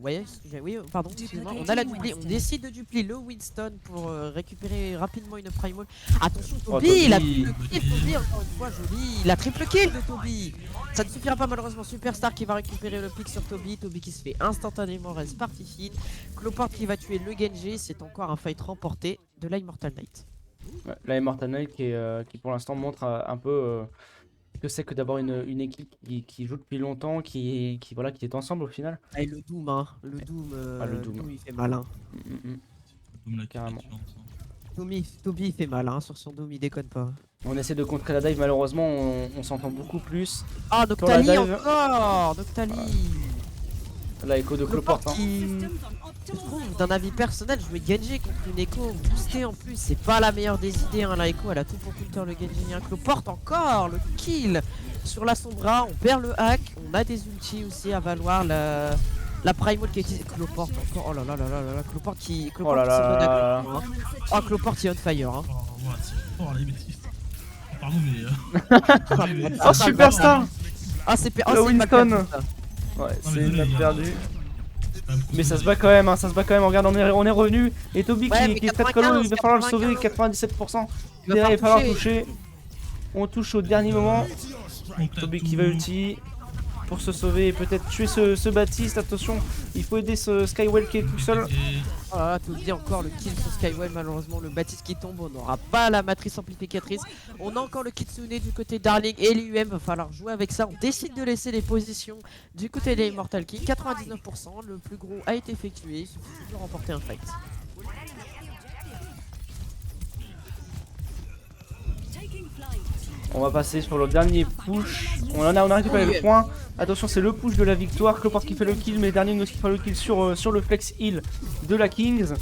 ouais, oui, pardon, excusez-moi. On a la dupli, on décide de dupli le Winston pour récupérer rapidement une primal. Attention, Toby, il a triple kill, Toby, encore une fois, joli. Il a triple kill de Toby. Ça ne suffira pas malheureusement. Superstar qui va récupérer le pick sur Toby. Toby qui se fait instantanément reste par Fifine. Clopart qui va tuer le Genji. C'est encore un fight remporté de la Immortal Knight. Ouais, la Immortal Knight qui pour l'instant montre un peu ce que c'est que d'avoir une équipe qui joue depuis longtemps, voilà, qui est ensemble au final. Ah, et le Doom, hein. Le Doom, Le Doom. il fait malin. Carrément. Toby il fait mal hein, sur son Doom, il déconne pas. On essaie de contrer la dive, malheureusement, on s'entend beaucoup plus. Ah, Noctali dive. encore Noctali. La écho de Clopart. Hein. Je trouve, d'un avis personnel, jouer Genji contre une écho boostée en plus, c'est pas la meilleure des idées. Hein. La écho, elle a tout pour counter le Genji. Hein. Clopart encore, le kill sur la Sombra. On perd le hack, on a des ultis aussi à valoir. La Primal qui est utilisée. Clopart encore, oh là là là là là, Clopart qui. Oh là là là. Oh, Clopart qui est on fire. Hein. Oh, ouais, c'est fort, les bêtises. Pardon, mais. Oh, Superstar. Ah, c'est le Winston. Ouais, Non, c'est une map perdue. Mais ça se bat pas. quand même, hein, ça se bat quand même. Regarde, on est revenu. Et Toby Ouais, qui est très colo, il va falloir le sauver. 97%. Il va falloir toucher. On touche au dernier moment. Toby qui va ulti pour se sauver et peut-être tuer ce Baptiste. Attention, il faut aider ce Skywell qui est tout seul. Oh là là, Toby encore le kill sur Skywell. Malheureusement, le Baptiste qui tombe. On n'aura pas la matrice amplificatrice. On a encore le Kitsune du côté Darling et l'UM. Va falloir jouer avec ça. On décide de laisser les positions du côté des Immortal King. 99%. Le plus gros a été effectué. Il suffit de remporter un fight. On va passer sur le dernier push. On a récupéré le point. Attention, c'est le push de la victoire. Clopart qui fait le kill, mais dernier nous qui fait le kill sur le flex heal de la Kings.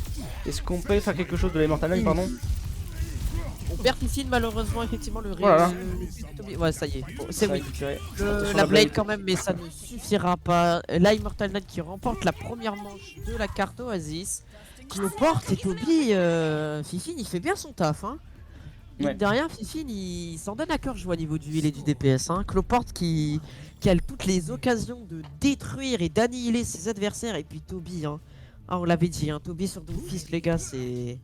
Est-ce qu'on peut faire quelque chose de l'Immortal Knight, pardon? On perd Fifine malheureusement, effectivement le ouais, ça y est, bon, c'est oui. La Blade quand même, mais ça ne suffira pas. La Immortal Knight qui remporte la première manche de la carte Oasis. Clopart et Toby, Fifine il fait bien son taf. Hein. Ouais. Derrière Fifine il s'en donne à cœur joie au niveau du heal et du DPS. Hein. Clopart qui a toutes les occasions de détruire et d'annihiler ses adversaires. Et puis Toby, hein. Ah, on l'avait dit, hein. Toby sur Doomfist les gars, c'est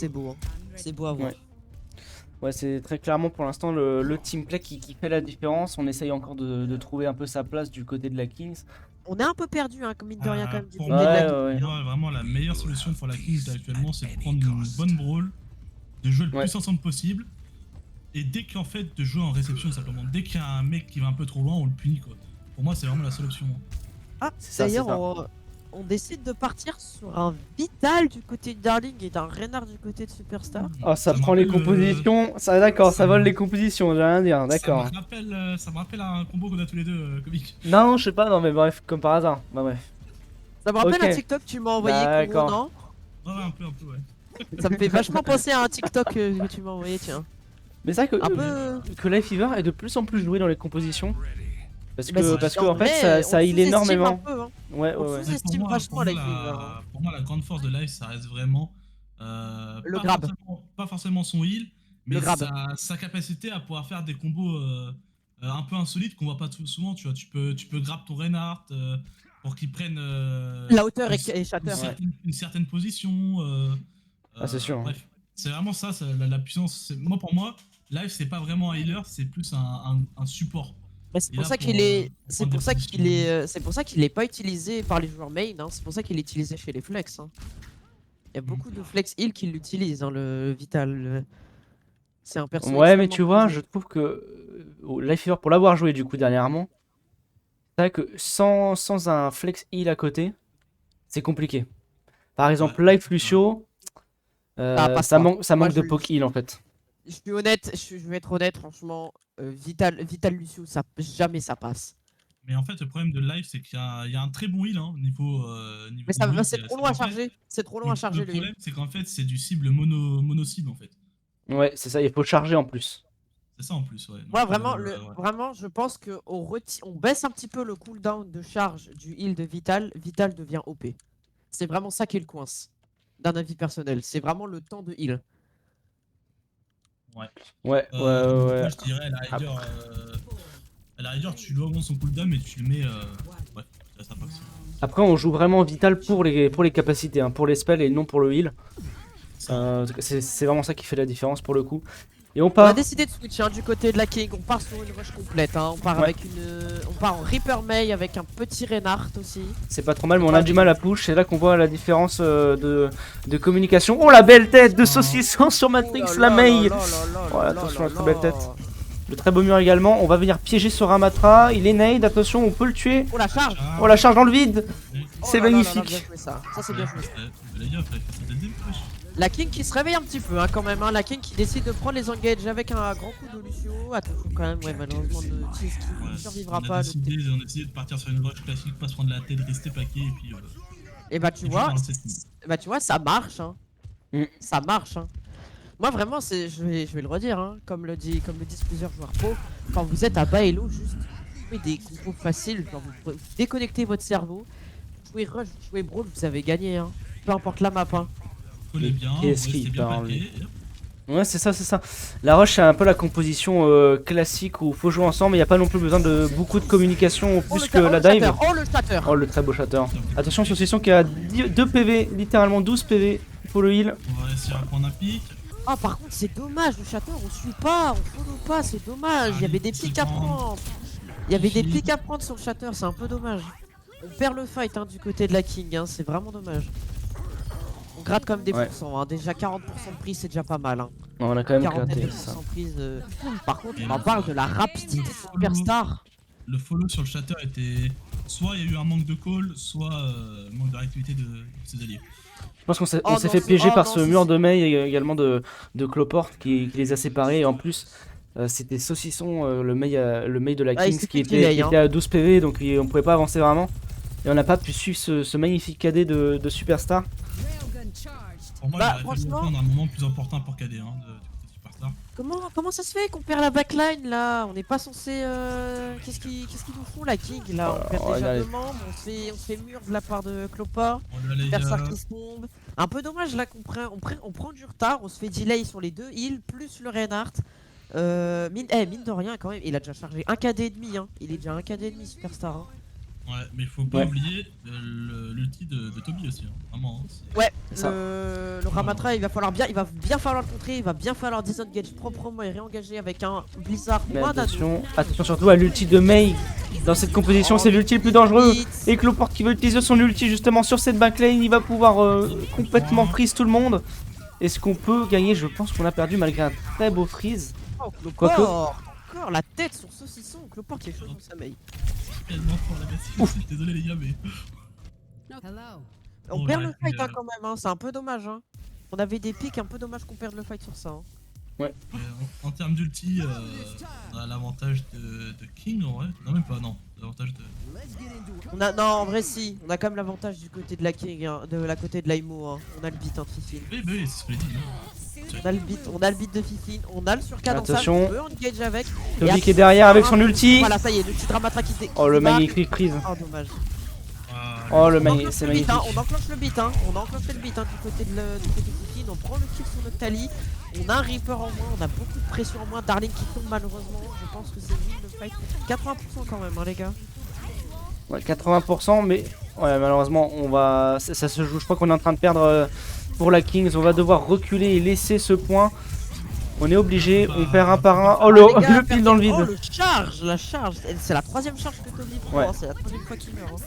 beau. Hein. C'est beau à voir. Ouais, c'est très clairement pour l'instant le team play qui fait la différence. On essaye encore de trouver un peu sa place du côté de la Kings. On est un peu perdu, hein, comme mine de rien, quand même. Du Pour côté de la ouais. moi, vraiment, la meilleure solution pour la Kings actuellement, c'est de prendre une bonne brawl, de jouer le plus ensemble possible, et dès qu'en fait, de jouer en réception simplement. Dès qu'il y a un mec qui va un peu trop loin, on le punit quoi. Pour moi, c'est vraiment la seule option. Ah, d'ailleurs, on décide de partir sur un Vital du côté de Darling et d'un Reynard du côté de Superstar. Oh, ça prend les compositions. Ça, d'accord, ça vole les compositions, j'ai rien à dire, d'accord. Ça me rappelle un combo qu'on a tous les deux, comique. Non, je sais pas, non, mais bref, comme par hasard. Bah, bref. Ça me rappelle un TikTok que tu m'as envoyé, Kuro, non? Ouais, un peu, ouais. Ça me fait vachement penser à un TikTok que tu m'as envoyé, tiens. Mais c'est vrai que Life Fever est de plus en plus joué dans les compositions. Parce que en fait, ça heal énormément. Peu, hein. Ouais. Sous-estime vachement Life Fever. Pour moi, la grande force de Life, ça reste vraiment le grab. Pas forcément son heal, mais sa capacité à pouvoir faire des combos un peu insolites qu'on voit pas souvent. Tu vois, tu peux grab ton Reinhardt pour qu'il prenne la hauteur et shatter. Une certaine position. C'est sûr. Bref, c'est vraiment ça, la puissance. Moi, pour moi, Life, c'est pas vraiment un healer, c'est plus un support. C'est pour ça qu'il est, c'est pour ça qu'il est pas utilisé par les joueurs main. Hein. C'est pour ça qu'il est utilisé chez les flex. Hein. Il y a beaucoup de flex heal qui l'utilisent, hein, le Vital. C'est un personnage. Ouais, mais tu vois, je trouve que Life Fever, pour l'avoir joué du coup dernièrement, c'est vrai que sans un flex heal à côté, c'est compliqué. Par exemple, Life Lucio, ça manque de poke heal en fait. Je suis honnête, je vais être honnête, franchement, Vital Lucio, jamais ça passe. Mais en fait, le problème de Life, c'est qu'il y a un très bon heal hein, niveau. Mais c'est trop long à charger. C'est trop long à charger. Le problème, c'est qu'en fait, c'est du cible mono cible en fait. Ouais, c'est ça, il faut charger en plus. C'est ça en plus, ouais. Ouais, vraiment, vraiment, je pense qu'on baisse un petit peu le cooldown de charge du heal de Vital. Vital devient OP. C'est vraiment ça qui est le coince, d'un avis personnel. C'est vraiment le temps de heal. Ouais. Moi, je dirais à la rigueur, tu lui augmentes son cooldown mais tu le mets. Ouais, ça sera pas possible. Après, on joue vraiment vital pour les capacités, hein, pour les spells et non pour le heal. C'est vraiment ça qui fait la différence pour le coup. Et on On a part. décidé de switcher hein, du côté de la King, on part sur une rush complète, hein. On part Ouais. avec on part en Reaper May avec un petit Reinhardt aussi. C'est pas trop mal, mais on a du mal à push. C'est là qu'on voit la différence de communication. Oh, la belle tête de saucisson sur Matrix, Oh la là Mei. là là là Voilà, là attention, là la très belle là. tête. Le très beau mur également. On va venir piéger sur Ramatra. Il est nade, attention, on peut le tuer. Oh la charge. Oh, la charge dans le vide. Oh C'est là là là là, magnifique. bien joué, ça c'est bien joué. Les gars, fallait faire ça dès le début, wesh. La King qui se réveille un petit peu hein, quand même, hein. La King qui décide de prendre les engages avec un grand coup de Lucio. Attention quand même, ouais, malheureusement de Cheese qui ne survivra pas. On a décidé de partir sur une rush classique, pas se prendre la tête, rester paquet et puis. Et bah tu vois, ça marche hein. Mm. Ça marche hein. Moi vraiment je vais le redire hein, comme le disent plusieurs joueurs pro, quand vous êtes à bas elo, juste jouez des combos faciles, genre vous déconnectez votre cerveau, jouez rush, jouez brawl, vous avez gagné hein. Peu importe la map hein. Collez bien, Qu'est-ce restez qu'il bien parle, paquet. Ouais, c'est ça, c'est ça. La rush, c'est un peu la composition classique où faut jouer ensemble, mais il n'y a pas non plus besoin de beaucoup de communication plus que la dive. Oh le shatter. Oh, le très beau shatter. Attention, saucisson qui a 2 PV, littéralement 12 PV. Il faut le heal. On va réussir à prendre un pic. Ah par contre c'est dommage, le shatter on suit pas, on follow pas, c'est dommage. Il y avait des pics à prendre. Il y avait des pics à prendre sur le shatter, c'est un peu dommage. On perd le fight hein, du côté de la King, hein, c'est vraiment dommage. On gratte comme des Ouais. pourcents, hein. Déjà 40% de prise c'est déjà pas mal. Hein. On a quand même 40% gratté de ça. prise. Par contre Et on en le- parle de la rapidité de Superstar. Le follow sur le shatter était. Soit il y a eu un manque de call, soit manque de réactivité de ses alliés. Je pense qu'on s'est Oh on s'est non, fait c'est- piéger oh par non, ce c'est- mur de Mei également de Cloport qui les a séparés. Et en plus, c'était saucisson, le Mei de la Ah, il Kings s'est qui fait était, delay, qui hein. était à 12 PV, donc on pouvait pas avancer vraiment. Et on n'a pas pu suivre ce magnifique KD de Superstar. Pour moi, Bah, il aurait fallu franchement- prendre un moment plus important pour KD hein, de Superstar. Comment ça se fait qu'on perd la backline là? On n'est pas censé. Qu'est-ce qu'ils nous font la King là? On perd déjà regardez. 2 membres, on se fait mur de la part de Clopart. On a les Berserk gars. qui se tombe. Un peu dommage là on prend du retard, on se fait delay sur les deux heals plus le Reinhardt. Mine de rien quand même, il a déjà chargé un KD et demi hein. Il est déjà un KD et demi Superstar hein. Ouais, mais il faut pas Ouais. oublier l'ulti de Toby aussi. Hein. Vraiment. Hein, Ouais, Ça. le Ramatra il va bien falloir le contrer, il va bien falloir disengage proprement et réengager avec un Blizzard Mais moins d'anneaux. attention surtout à l'ulti de Mei. Dans cette composition, c'est l'ulti le plus dangereux. Vite. Et Cloport qui veut utiliser son ulti justement sur cette backlane, il va pouvoir complètement freeze tout le monde. Est-ce qu'on peut gagner? Je pense qu'on a perdu malgré un très beau freeze. Oh, Quoique- Cloport, encore la tête sur saucisson, Cloport qui est chaud dans sa maille. tellement fort la bêtise. Désolé les gars, mais. On Oh, perd ouais, le fight mais, hein, quand même, hein. C'est un peu dommage. Hein. On avait des pics, un peu dommage qu'on perde le fight sur ça. Hein. En termes d'ulti, on a l'avantage de King en vrai. Non, même pas, non. L'avantage de. Non, en vrai, si. On a quand même l'avantage du côté de la King, hein, de la côté de l'Aimo. Hein. On a le beat hein, de Fifine. Oui, c'est ce que j'ai dit. Hein. On a le beat de Fifine. On a le surcadence. Attention. On peut engage avec. Toby qui est derrière avec son ulti. Voilà, ça y est, le petit Dramatra qui Oh, le débarque. magnifique freeze. Oh, dommage. Oh, On enclenche c'est le beat, magnifique. hein, on enclenche le beat, hein. On a enclenché le beat hein, du côté de Fifine. On prend le kill sur Noctali. On a un Reaper en moins. On a beaucoup de pression en moins. Darling qui tombe malheureusement. Je pense que c'est lui le fight. 80% quand même, hein, les gars. Ouais, 80%, mais ouais, malheureusement, ça se joue. Je crois qu'on est en train de perdre pour la Kings. On va devoir reculer et laisser ce point. On est obligé, on perd un par un. Oh, Les gars, le pile dans le Oh, vide. la charge. C'est la troisième charge que Toby prend. Ouais. Hein. C'est la troisième fois qu'il meurt. Hein.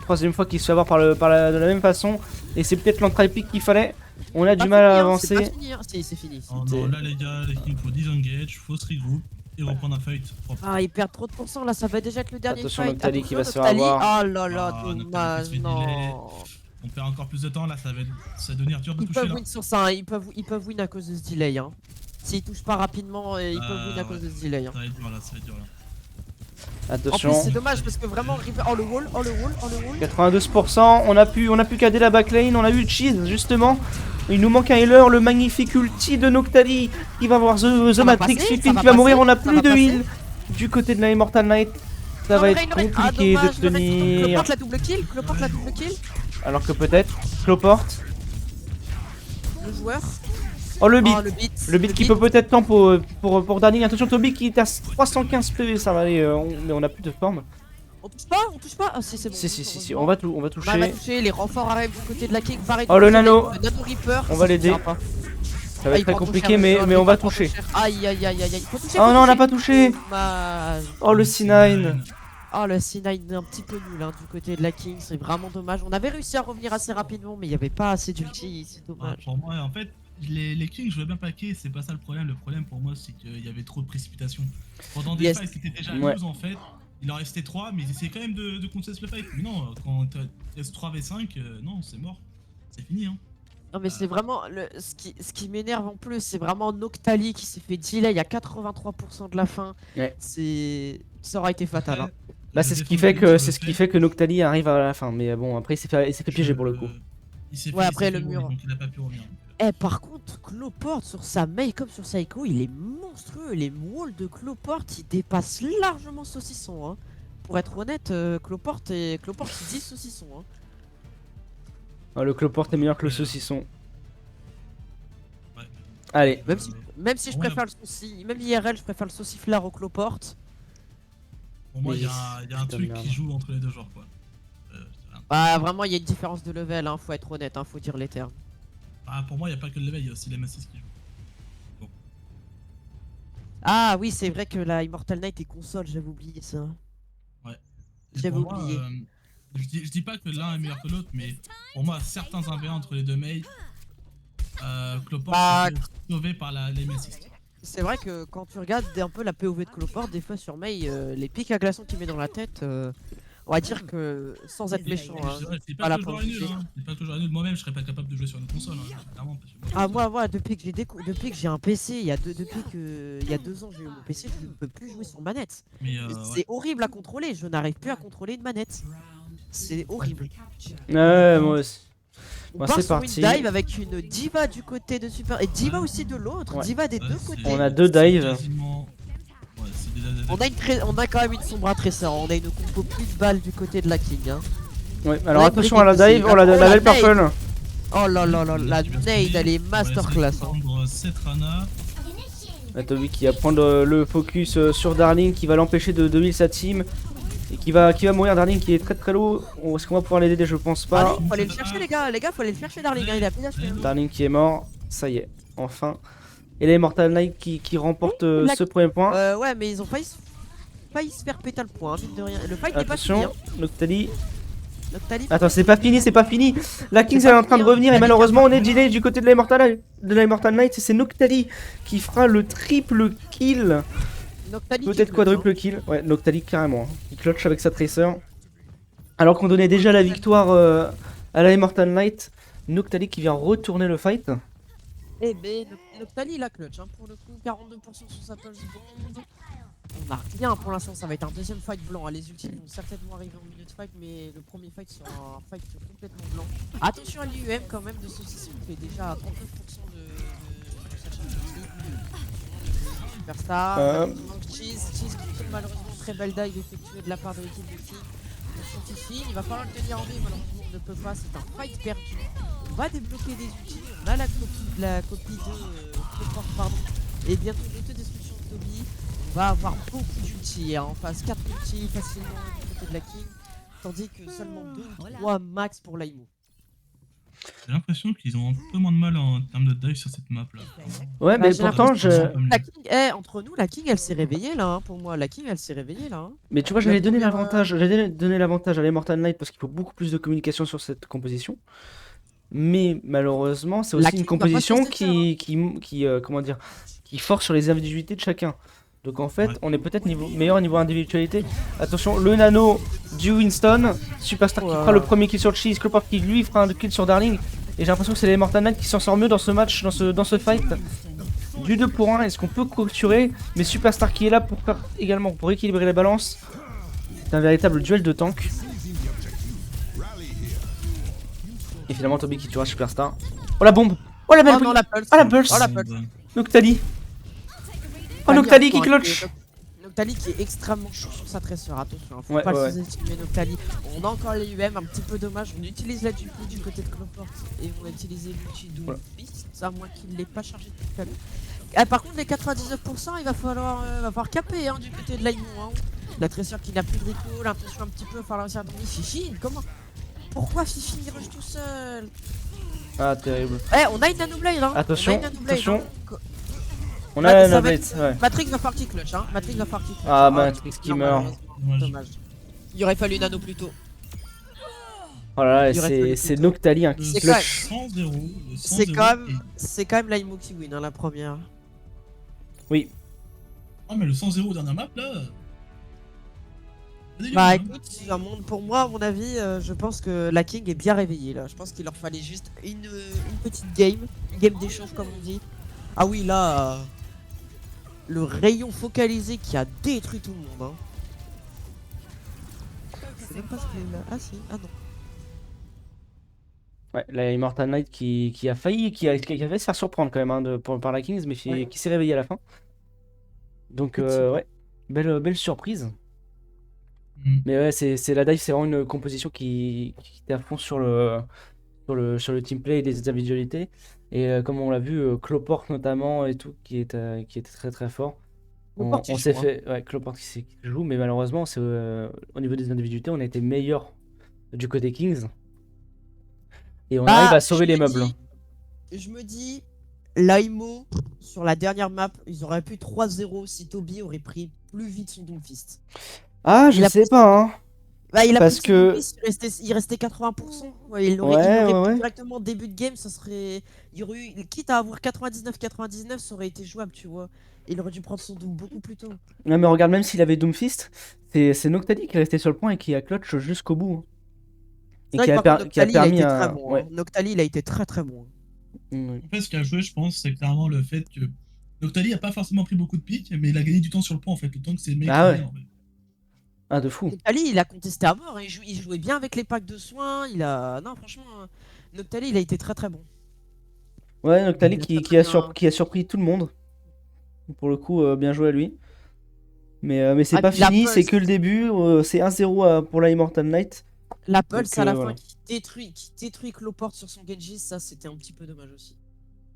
Troisième fois qu'il se fait avoir de la même façon. Et c'est peut-être l'entra-épique qu'il fallait. On a Pas du mal fini, à hein, avancer. C'est pas fini. Hein. Si, c'est fini. Oh non, là les gars, les King, faut disengage, faut se regroup et reprendre un fight propre. Ah, il perd trop de pourcents là. Ça va déjà être le dernier Attention, fight. Noctali qui va se faire Noctali. avoir. Oh là là, Ah, Noctali qui dommage. se fait Non. delay. On perd encore plus de temps là, ça va devenir dur de Ils toucher peuvent là. win sur ça. Hein. Ils peuvent win à cause de ce delay. Hein. S'ils touchent pas rapidement, ils peuvent win à cause de ce delay. Hein. Ça va être dur là, ça va être dur là. En Attention. plus, c'est dommage parce que vraiment, oh le wall, oh le wall, oh le wall. 92%, on a pu cader la backline, on a eu Cheese justement. Il nous manque un healer, le magnifique ulti de Noctali qui va voir The va Matrix passer, Fifine ça qui va va mourir, passer, on a ça plus va de passer. heal du côté de la Immortal Knight. Ça va être compliqué de tenir. Cloport la double kill, Cloport la double kill. Alors que peut-être Cloport. Le joueur. Oh le beat. Oh, le beat. Le beat qui peut peut-être temps pour Darling. Attention Toby qui est à 315 PV, ça va aller, mais on a plus de forme. On touche pas, on touche pas. Ah si c'est bon. Si, on va On va toucher. toucher, les renforts arrivent du côté de la King, pareil. Oh, le nano. Le Nano Reaper. On va l'aider. suffira pas. Ça va Ah, être très il prend trop compliqué, cher, mais il on va prend trop toucher. cher. Aïe aïe aïe aïe aïe. Faut toucher, Oh faut non, on n'a toucher. pas touché. Dommage. Oh, le C9. Oh le C9 est un petit peu nul hein, du côté de la King, c'est vraiment dommage. On avait réussi à revenir assez rapidement, mais il n'y avait pas assez d'ulti, c'est Ah, dommage. pour moi, en fait, les Kings, je veux bien paquer, c'est pas ça le problème. Le problème pour moi, c'est qu'il y avait trop de précipitation. Pendant des Yes. fights, c'était déjà Ouais. 12 en fait. Il en restait 3, mais ils essayaient quand même de contester le fight. Mais non, quand tu restes 3v5, non, c'est mort. C'est fini, hein. Non mais c'est vraiment, ce qui m'énerve en plus, c'est vraiment Noctali qui s'est fait delay à 83% de la fin. Ouais. Ça aurait été fatal. Hein. Bah, c'est ce qui fait que Noctali arrive à la fin. Mais bon, après, il s'est fait piéger pour le coup. Il s'est Ouais, fait, après il s'est le fait mur. rouler, donc il a pas pu revenir. Eh par contre, Cloport sur sa Mei comme sur sa Echo, il est monstrueux. Les walls de Cloport, il dépasse largement Saucisson. Hein. Pour être honnête, Cloport il dit Saucisson. Hein. Ah, le cloport est meilleur que le saucisson. Ouais. Allez. Même si je Ouais. préfère le saucis, même IRL, je préfère le sauciflard au Cloport. Pour moi, Mais il y a un putain de truc merde. qui joue entre les deux genres, quoi. Bah vraiment, il y a une différence de level, hein, faut être honnête, hein, faut dire les termes. Bah, pour moi, il n'y a pas que le level, il y a aussi les masses qui jouent. Ah oui, c'est vrai que la Immortal Knight est console, j'avais oublié ça. Et J'avais pour moi, oublié. je dis pas que l'un est meilleur que l'autre, mais pour moi, certains 1v1 entre les deux mails, Cloport Bah, est sauvé par les assist. C'est vrai que quand tu regardes un peu la POV de Cloport, des fois sur Mei, les pics à glaçons qu'il met dans la tête, on va dire que sans être méchant. Hein, C'est voilà, pas toujours pour nul, juger. hein. C'est pas toujours nul. Moi-même, je serais pas capable de jouer sur une console, hein, clairement. Parce que Ah moi depuis que j'ai un PC, il y a 2 ans j'ai eu mon PC, je ne peux plus jouer sur manette. Mais C'est horrible à contrôler, je n'arrive plus à contrôler une manette. C'est horrible. Ouais, moi aussi. On Bah, part c'est sur parti. une dive avec une diva du côté de Super et diva aussi de l'autre, Ouais. diva des ouais, deux c'est- côtés. On a deux dives. quasiment- Ouais, c'est On a quand même une sombra tresseur, on a une compo plus de balles du côté de la King. Hein. Ouais, alors Ouais, attention à la Brigitte dive. aussi. Oh, la Oh, belle la purple. Oh là là là, la nade elle est masterclass. Hein. Prendre cette Rana. Toby qui va prendre le focus sur Darling, qui va l'empêcher de heal sa team. Et qui va mourir. Darling qui est très très low. Est-ce qu'on va pouvoir l'aider? Je pense pas. Allez, faut aller le chercher les gars, faut aller le chercher Darling, hein, il a plus d'HP. hein. Darling qui est mort. Ça y est, enfin. Et là, Immortal Knight qui remporte la- ce premier point. Ouais, mais ils ont failli se faire péter le point, hein, mine de rien. Le fight n'est pas fini. Attention, Noctali. Noctali, Attends, c'est pas fini, c'est pas fini. La Kings C'est elle est pas en train de fini, hein. revenir et Noctali malheureusement qui on est delay du côté de l'Immortal Knight. C'est Noctali qui fera le triple kill. Noctali Peut-être qui quadruple kill. Ouais, Noctali carrément. Hein. Il clutch avec sa Tracer. Alors qu'on donnait déjà la victoire à la Immortal Knight. Noctali qui vient retourner le fight. Eh ben, Noctali il a clutch, hein, pour le coup, 42% sur sa pulse bomb. On marque bien pour l'instant, ça va être un deuxième fight blanc. Les ultimes vont certainement arriver en milieu de fight, mais le premier fight sera un fight complètement blanc. Attention à l'IUM quand même de Saucisson qui est déjà à 39% de sa charge d'ulti. Superstar, il manque Cheese qui fait malheureusement très belle dive effectuée de la part de l'équipe de King. On s'en il va falloir le tenir en vie, malheureusement on ne peut pas, c'est un fight perdu. On va débloquer des outils, on a la copie de Cloport, pardon, et bientôt l'autodestruction de Toby. On va avoir beaucoup d'ultis, hein, en face 4 ultis facilement du côté de la King, tandis que seulement 2 ou 3 max pour l'Aimo. J'ai l'impression qu'ils ont un peu moins de mal en termes de dive sur cette map là. Ouais, mais j'ai pourtant La King, entre nous, la King elle s'est réveillée là, hein, pour moi, la King elle s'est réveillée là. Hein. Mais tu vois, j'allais donner l'avantage. J'allais donner l'avantage à l'Immortal Knight parce qu'il faut beaucoup plus de communication sur cette composition. Mais malheureusement, c'est La aussi une King va pas composition se laisser qui force sur les individualités de chacun. Donc en fait, Ouais. on est peut-être meilleur niveau individualité. Attention, le nano du Winston, Superstar qui Ouais. fera le premier kill sur Cheese, Cloport qui lui fera un kill sur Darling. Et j'ai l'impression que c'est l'Immortal Knight qui s'en sort mieux dans ce match, dans ce fight. Du 2 pour 1, est-ce qu'on peut clôturer? Mais Superstar qui est là pour faire également pour équilibrer les balances. C'est un véritable duel de tank. Et finalement Toby qui tuera Superstar. Oh la bombe! Oh la belle Oh non, la pulse. Ah la pulse! Oh la pulse. Noctali! Oh Noctali qui clutch! Noctali qui est extrêmement chaud sur sa tresseur, attention, faut Ouais, pas ouais, le sous-estimer Noctali. On a encore les UM, un petit peu dommage, on utilise la Dupli du côté de Cloport et on va utiliser l'outil Voilà. Doomfist, à moins qu'il l'ait pas chargé tout à l'heure. Ah, par contre les 99% il va falloir caper hein, du côté de l'Aimon. Hein. La tresseur qui n'a plus de Rico, l'impression un petit peu, il va falloir réussir à donner Fifine, comment? Pourquoi Fifine il rush tout seul? Ah, terrible. Eh, on a une Nanoblade hein. Attention, on a une Nanoblade, attention. hein. On Bah, a ça la va Blitz, ouais. Matrix va faire petit clutch hein. Matrix va faire petit clutch. Ah, Matrix qui non, meurt. malheureusement, dommage. Il aurait fallu Nano plus tôt. Oh là Il aurait là, fallu c'est plutôt. Noctali hein, Le qui C'est clutch. 100-0. Le 100-0 C'est quand même l'Aimou qui win hein, la première. Oui. Ah, mais le 100-0 dernière map là. Bah écoute, pour moi, à mon avis, je pense que la King est bien réveillée là. Je pense qu'il leur fallait juste une petite game. Une game d'échange comme on dit. Ah oui, là. Le rayon focalisé qui a détruit tout le monde. Hein. C'est même pas ce qu'il est là. Ah si, ah non. Ouais, la Immortal Knight qui a failli, qui a failli se faire surprendre quand même hein, par la Kings, mais Ouais. qui s'est réveillé à la fin. Donc ouais, belle surprise. Mais ouais, c'est la dive, c'est vraiment une composition qui était à fond sur le teamplay et les individualités. Et comme on l'a vu, Cloport notamment et tout, qui était très très fort. Cloport, On il s'est joue, hein. fait, ouais, Cloport qui joue, mais malheureusement, au niveau des individualités, on a été meilleur du côté Kings. Et on arrive à sauver les meubles. Je me dis, l'Aimo, sur la dernière map, ils auraient pu 3-0 si Toby aurait pris plus vite son Doomfist. Ah, je Il a sais pris- pas, hein. Bah, il a Parce pris son que- Doomfist, il restait 80%. Ouais, il Ouais, aurait ouais, pris ouais. directement début de game, ça serait. Il y aurait eu. Quitte à avoir 99-99, ça aurait été jouable, tu vois. Il aurait dû prendre son Doom beaucoup plus tôt. Non, mais regarde, même s'il avait Doomfist, c'est Noctali qui est resté sur le point et qui a clutch jusqu'au bout, hein. Et C'est vrai qui que a, par contre, qui a Noctali, il a permis été un. très bon. Ouais. Hein. Noctali, il a été très très bon. Mm. En fait, ce qui a joué, je pense, c'est clairement le fait que Noctali a pas forcément pris beaucoup de piques, mais il a gagné du temps sur le point en fait, le temps que ses mecs. Ah ouais. gagnaient, en fait. Ah, de fou. Noctali, il a contesté à mort. Hein. Il jouait bien avec les packs de soins. Il a. Non, franchement, Noctali, il a été très très bon. Ouais, Noctali Il a qui, très, qui, a très bien. qui a surpris tout le monde. Pour le coup, bien joué à lui. Mais c'est Ah, pas puis la fini, pulse. c'est que le début. C'est 1-0 pour la Immortal Knight. La pulse Donc, à la voilà. fin qui détruit Cloport sur son Genji, ça c'était un petit peu dommage aussi.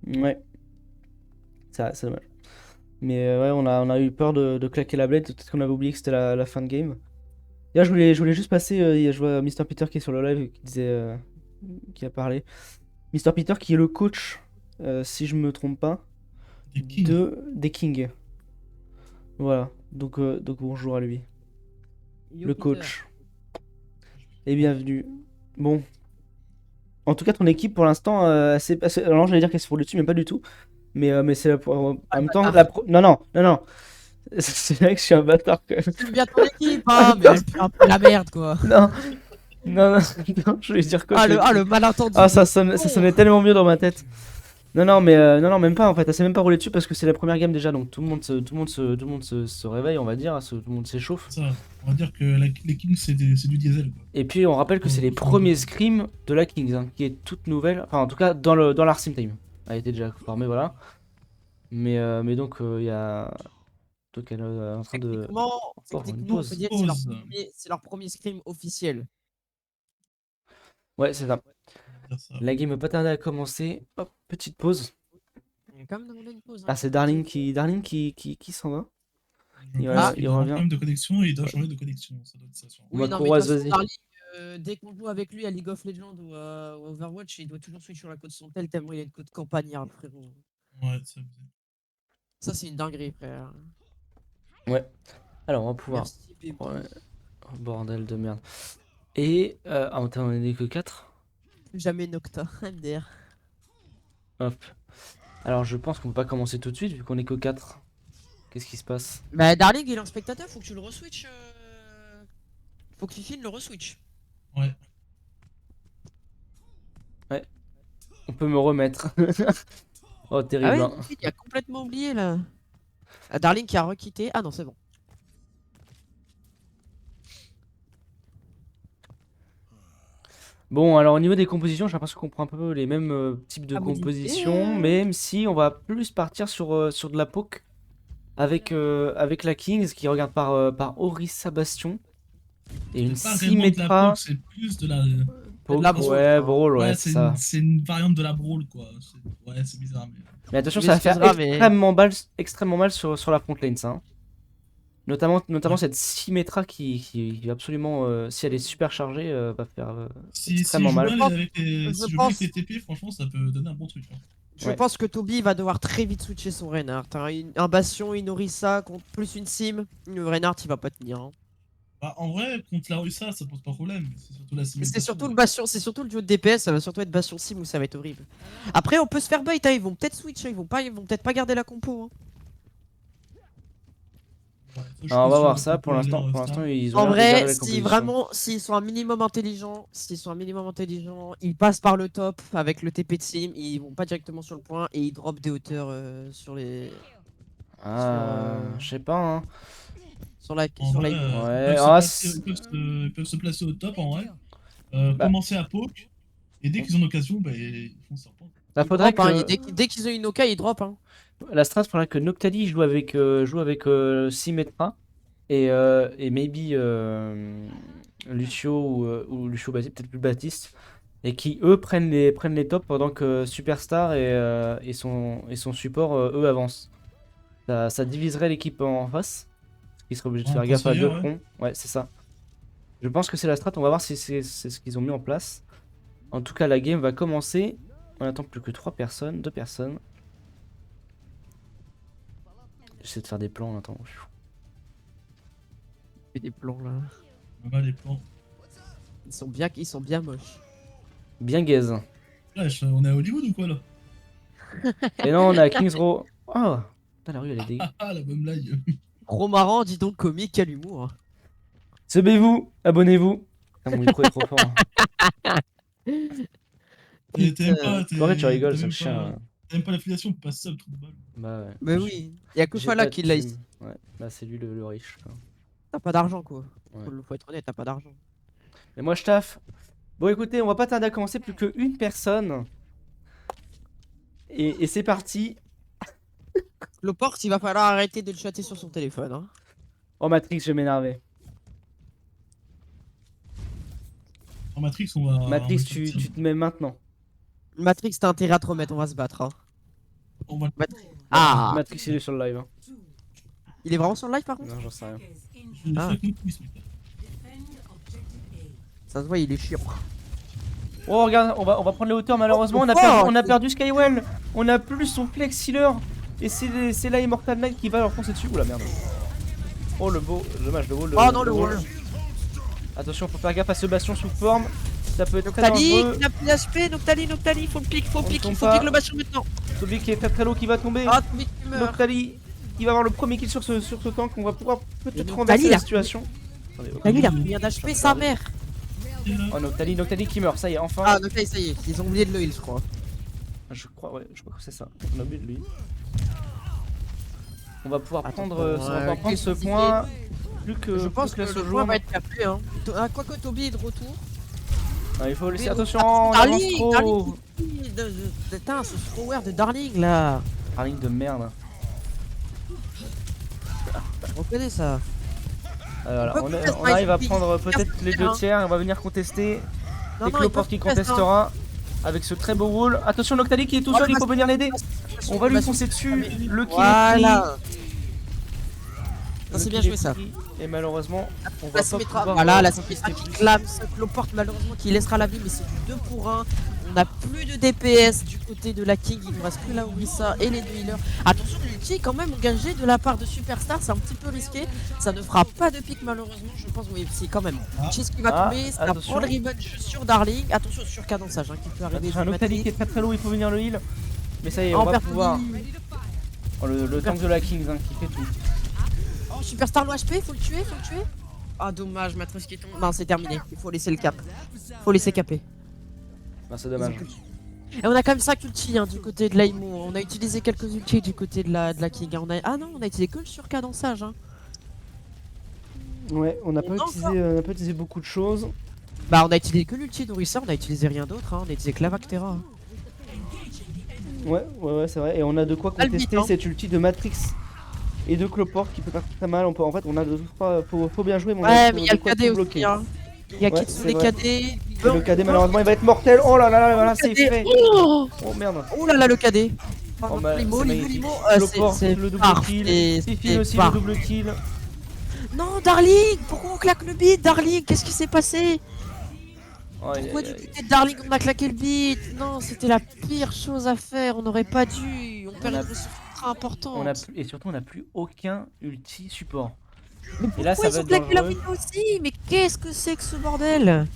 Ouais. Ça, c'est dommage. Mais ouais, on a eu peur de claquer la blade. Peut-être qu'on avait oublié que c'était la fin de game. D'ailleurs, je voulais juste passer. Je vois Mr. Peter qui est sur le live qui disait. Qui a parlé. Mr. Peter qui est le coach, si je me trompe pas, Des Kings. des Kings. Voilà. Donc bonjour à lui. Yo, Le Peter. coach. Et bienvenue. Bon. En tout cas, ton équipe pour l'instant, alors j'allais dire qu'elle se fout dessus, mais pas du tout. Mais c'est en même temps non. C'est vrai que je suis un bâtard quand même. J'aime bien ton équipe, hein, mais elle pue un peu la merde quoi. Non, je vais dire quoi. Le malentendu. Ah, ça sonnait tellement mieux dans ma tête. Non, non, même pas en fait. Elle s'est même pas roulée dessus parce que c'est la première game déjà, donc tout le monde se réveille, on va dire, tout le monde s'échauffe. Ça, on va dire que les Kings c'est du diesel. Quoi. Et puis on rappelle que c'est les premiers scrims de la Kings, hein, qui est toute nouvelle, enfin en tout cas dans l'Art Sim Time. Elle a été déjà formée, voilà. Mais donc il y a. Donc elle est en train de. Techniquement, Oh, une on pause. peut dire que c'est leur premier scrim officiel. Ouais, c'est ça. Dire ça. La game pas tardé à commencer. Hop, petite pause. On a quand même demandé une pause. Ah, c'est Darling qui s'en va. Je Il pense va- qu'il il a un revient. problème de connexion et il doit changer de connexion. Ça doit être ça. On va Oui, non, mais de Courroise, toute façon, vas-y. Darling, dès qu'on joue avec lui à League of Legends ou à Overwatch, il doit toujours switch sur la code son tel tellement il a une code campagnarde, frérot. Ouais, Ça, c'est une dinguerie, frère. Alors on va pouvoir. Merci, bébé. Ouais. Oh, bordel de merde. Et. Ah, on est que 4. Jamais Nocta, MDR. Hop. Alors je pense qu'on peut pas commencer tout de suite vu qu'on est que 4. Qu'est-ce qui se passe? Bah, Darling, il est en spectateur, faut que tu le reswitch. Faut que Fifine le reswitch. Ouais. On peut me remettre. Oh, Ah terrible. ouais, Hein. il a complètement oublié là. Ah, Darling qui a requitté. Ah non, c'est bon. Bon, alors au niveau des compositions, j'ai l'impression qu'on prend un peu les mêmes types de Ah, modifié. compositions, même si on va plus partir sur de la poke avec la Kings qui regarde par Orisa Bastion. Et une C'est pas vraiment de la Symmetra. poke, c'est plus de la. Poke, la brawl, ouais, quoi. brawl, ouais, c'est c'est ça. c'est une variante de la brawl quoi. Ouais, c'est bizarre mais. Mais attention, Tu ça va faire m'excuseras, mais- extrêmement mal sur la front lane, ça. Hein. Notamment cette Symmetra qui va absolument, si elle est super chargée, va faire Si extrêmement je mal. joue avec les, Je si je joue pense- avec les TP, franchement, ça peut donner un bon truc. Hein. Je Ouais. pense que Toby va devoir très vite switcher son Reinhardt. Hein. Un Bastion, une Orisa contre plus une Sim. Le Reinhardt il va pas tenir. Hein. Bah, en vrai, contre la Russa, ça pose pas problème. C'est surtout la Mais simulation. c'est surtout le Bastion, c'est surtout le duo de DPS, ça va surtout être Bastion Sim où ça va être horrible. Après on peut se faire bait, hein. Ils vont peut-être switcher, ils vont peut-être pas garder la compo. Hein. Ouais, faut que je Alors, on va pense voir sur ça. le Pour couple l'instant, des pour Rosta. l'instant, ils ont En l'air de garder vrai, la si compétition. vraiment, s'ils sont un minimum intelligents, ils passent par le top avec le TP de Sim, ils vont pas directement sur le point et ils drop des hauteurs sur les. Ah, je sais pas. Hein. Sur la. En Sur vrai, la... Ouais, ils peuvent se placer au top en vrai. Bah. Commencer à poke. Et dès qu'ils ont l'occasion, bah, ils font serpent. Là, Ils faudrait drop, hein, que dès qu'ils ont une Oka, ils drop. Hein. la strat, faudrait que Noctali joue avec Symmetra et maybe Lucio ou Lucio Baptiste, peut-être plus Baptiste, et qui eux prennent les tops pendant que Superstar et son support eux avancent. Ça diviserait l'équipe en face, qui serait obligé de Ouais, faire gaffe à deux Crossfire, ouais. fronts. Ouais, c'est ça. Je pense que c'est la strat, on va voir si c'est ce qu'ils ont mis en place. En tout cas, la game va commencer. On attend plus que 2 personnes. J'essaie de faire des plans en attendant. Fait des plans là. On va les plans. Ils sont bien moches. Bien gaze. Flash, on est à Hollywood ou quoi là? Et non, on a Kings Row. Oh, putain, la rue elle est dégueu. Ah, la bonne blague. Trop marrant, dis donc comique, quel humour. Subez-vous, abonnez-vous. Ah, mon micro est trop fort. T'aimes pas, En vrai, tu rigoles, t'aimes c'est pas- le chien. T'aimes pas l'affiliation, passe ça le trou de balle. Bah ouais. Mais oui, y'a que J'ai Fala pas qui de l'a thune. ici. Ouais, bah c'est lui le riche. Quoi. T'as pas d'argent quoi. Ouais. Faut être honnête, t'as pas d'argent. Mais moi je taffe. Bon écoutez, on va pas tarder à commencer, plus qu'une personne. Et c'est parti. Le porte, il va falloir arrêter de le chatter sur son téléphone. Hein. Oh Matrix, je vais m'énerver. En Matrix, on va. Matrix, on va- tu te mets maintenant. Matrix, t'as intérêt à te remettre, on va se battre. Hein. On va. Ah, Matrix, il est sur le live. Hein. il est vraiment sur le live par contre. Non, j'en sais rien. Je Ah. fais avec nous, ce mec. Ça se voit, il est chiant. Oh regarde, on va prendre les hauteurs malheureusement, on a perdu Skywell. On a plus son flex healer. Et c'est là Immortal Knight qui va leur foncer dessus. Oula merde. Oh le beau, dommage le wall. Oh non, le wall. Attention, faut faire gaffe à ce bastion sous forme. Ça peut être très Noctali, dangereux. il a plus d'HP, Noctali, faut le pique, On il tombe faut pas. pique le bastion maintenant. Toby qui est très low qui va tomber. Ah, Toby qui meurt. Noctali qui va avoir le premier kill sur ce tank. On va pouvoir peut-être Noctali, renverser il la a- situation. Attendez, Noctali, il a combien d'HP, sa mère. Oh Noctali qui meurt, ça y est, enfin. Ah, Noctali, ça y est, ils ont oublié de le heal, je crois. Je crois que c'est ça. On a oublié de lui. On va pouvoir Attends, prendre ce qu'est-ce point. Plus que Je pense que la le seule point jour. va être capé. Hein. Quoique Toby est de retour. Ah, il faut laisser Mais attention, on avance trop. Darling, putain, ce thrower de Darling là. Darling de merde. Je reconnais ça. Voilà, Pourquoi on, tu fais on arrive à ça, prendre il peut-être les deux hein. tiers. On va venir contester. Non, Et non, Cloporte qui contestera. Avec ce très beau wall. Attention, Noctali qui est tout Oh, seul, le il peut venir l'aider. On va lui bastion. foncer dessus. Le kill est Voilà. pris. Ça, c'est Le bien kill joué est ça. pris. Et malheureusement, on va La pas Symmetra, pouvoir. voilà, la contester Symmetra qui plus. clame ce Cloporte malheureusement qui laissera la vie, mais c'est du 2 pour 1. On n'a plus de DPS du côté de la King, il nous reste que la Orisa et les deux healers. Attention, l'ulti est quand même engagé de la part de Superstar, c'est un petit peu risqué. Ça ne fera pas de pic malheureusement, je pense, oui, c'est quand même. Chase qui va Ah, tomber, ça attention. prend le revenge sur Darling. Attention sur cadençage qui peut arriver. Attention, un Noctali qui est très low, il faut venir le heal. Mais ça y est, En on va perte de pouvoir. vie. Oh, le tank de la Kings qui fait tout. Oh, Superstar low HP, faut le tuer. Ah dommage, Matrix qui tombe. Non, c'est terminé, il faut laisser le cap. Faut laisser caper. Bah, c'est dommage. Et on a quand même 5 ultis hein, du côté de l'Aimo. On a utilisé quelques ultis du côté de la King. Hein. Ah non, on a utilisé que le surcadençage. Hein. Ouais, on n'a pas utilisé beaucoup de choses. Bah, on a utilisé que l'ulti d'Orisa, on a utilisé rien d'autre. Hein. On a utilisé que la Vactera. Hein. Ouais, c'est vrai. Et on a de quoi Ah, le contester beat, hein. cette ulti de Matrix. et de Cloport qui peut faire très mal. En fait, on a de trois. Faut bien jouer, mais on a Ouais, mais il y a de le quoi KD tout aussi. bloquer. Hein. Il y a Ouais, Kitsune c'est vrai. KD. Et le KD, malheureusement, il va être mortel. Oh là là, voilà, c'est fait. Oh, Oh merde. oh là là, le KD. Oh, bah, Limo, c'est Limo, magnifique. Limo. Cloport, C'est le double parfait, kill. Fifine c'est aussi, le parfait. double kill. Non, Darling, pourquoi on claque le beat, Darling? Qu'est-ce qui s'est passé? Oh, aïe, Pourquoi aïe, du aïe. côté de Darling on a claqué le beat? Non, c'était la pire chose à faire, on n'aurait pas dû. On perd a- une ressource ultra importante. Et surtout, on n'a plus aucun ulti support. Mais Et là, pourquoi ça ils va ont être claqué la dangereux. window aussi? Mais qu'est-ce que c'est que ce bordel?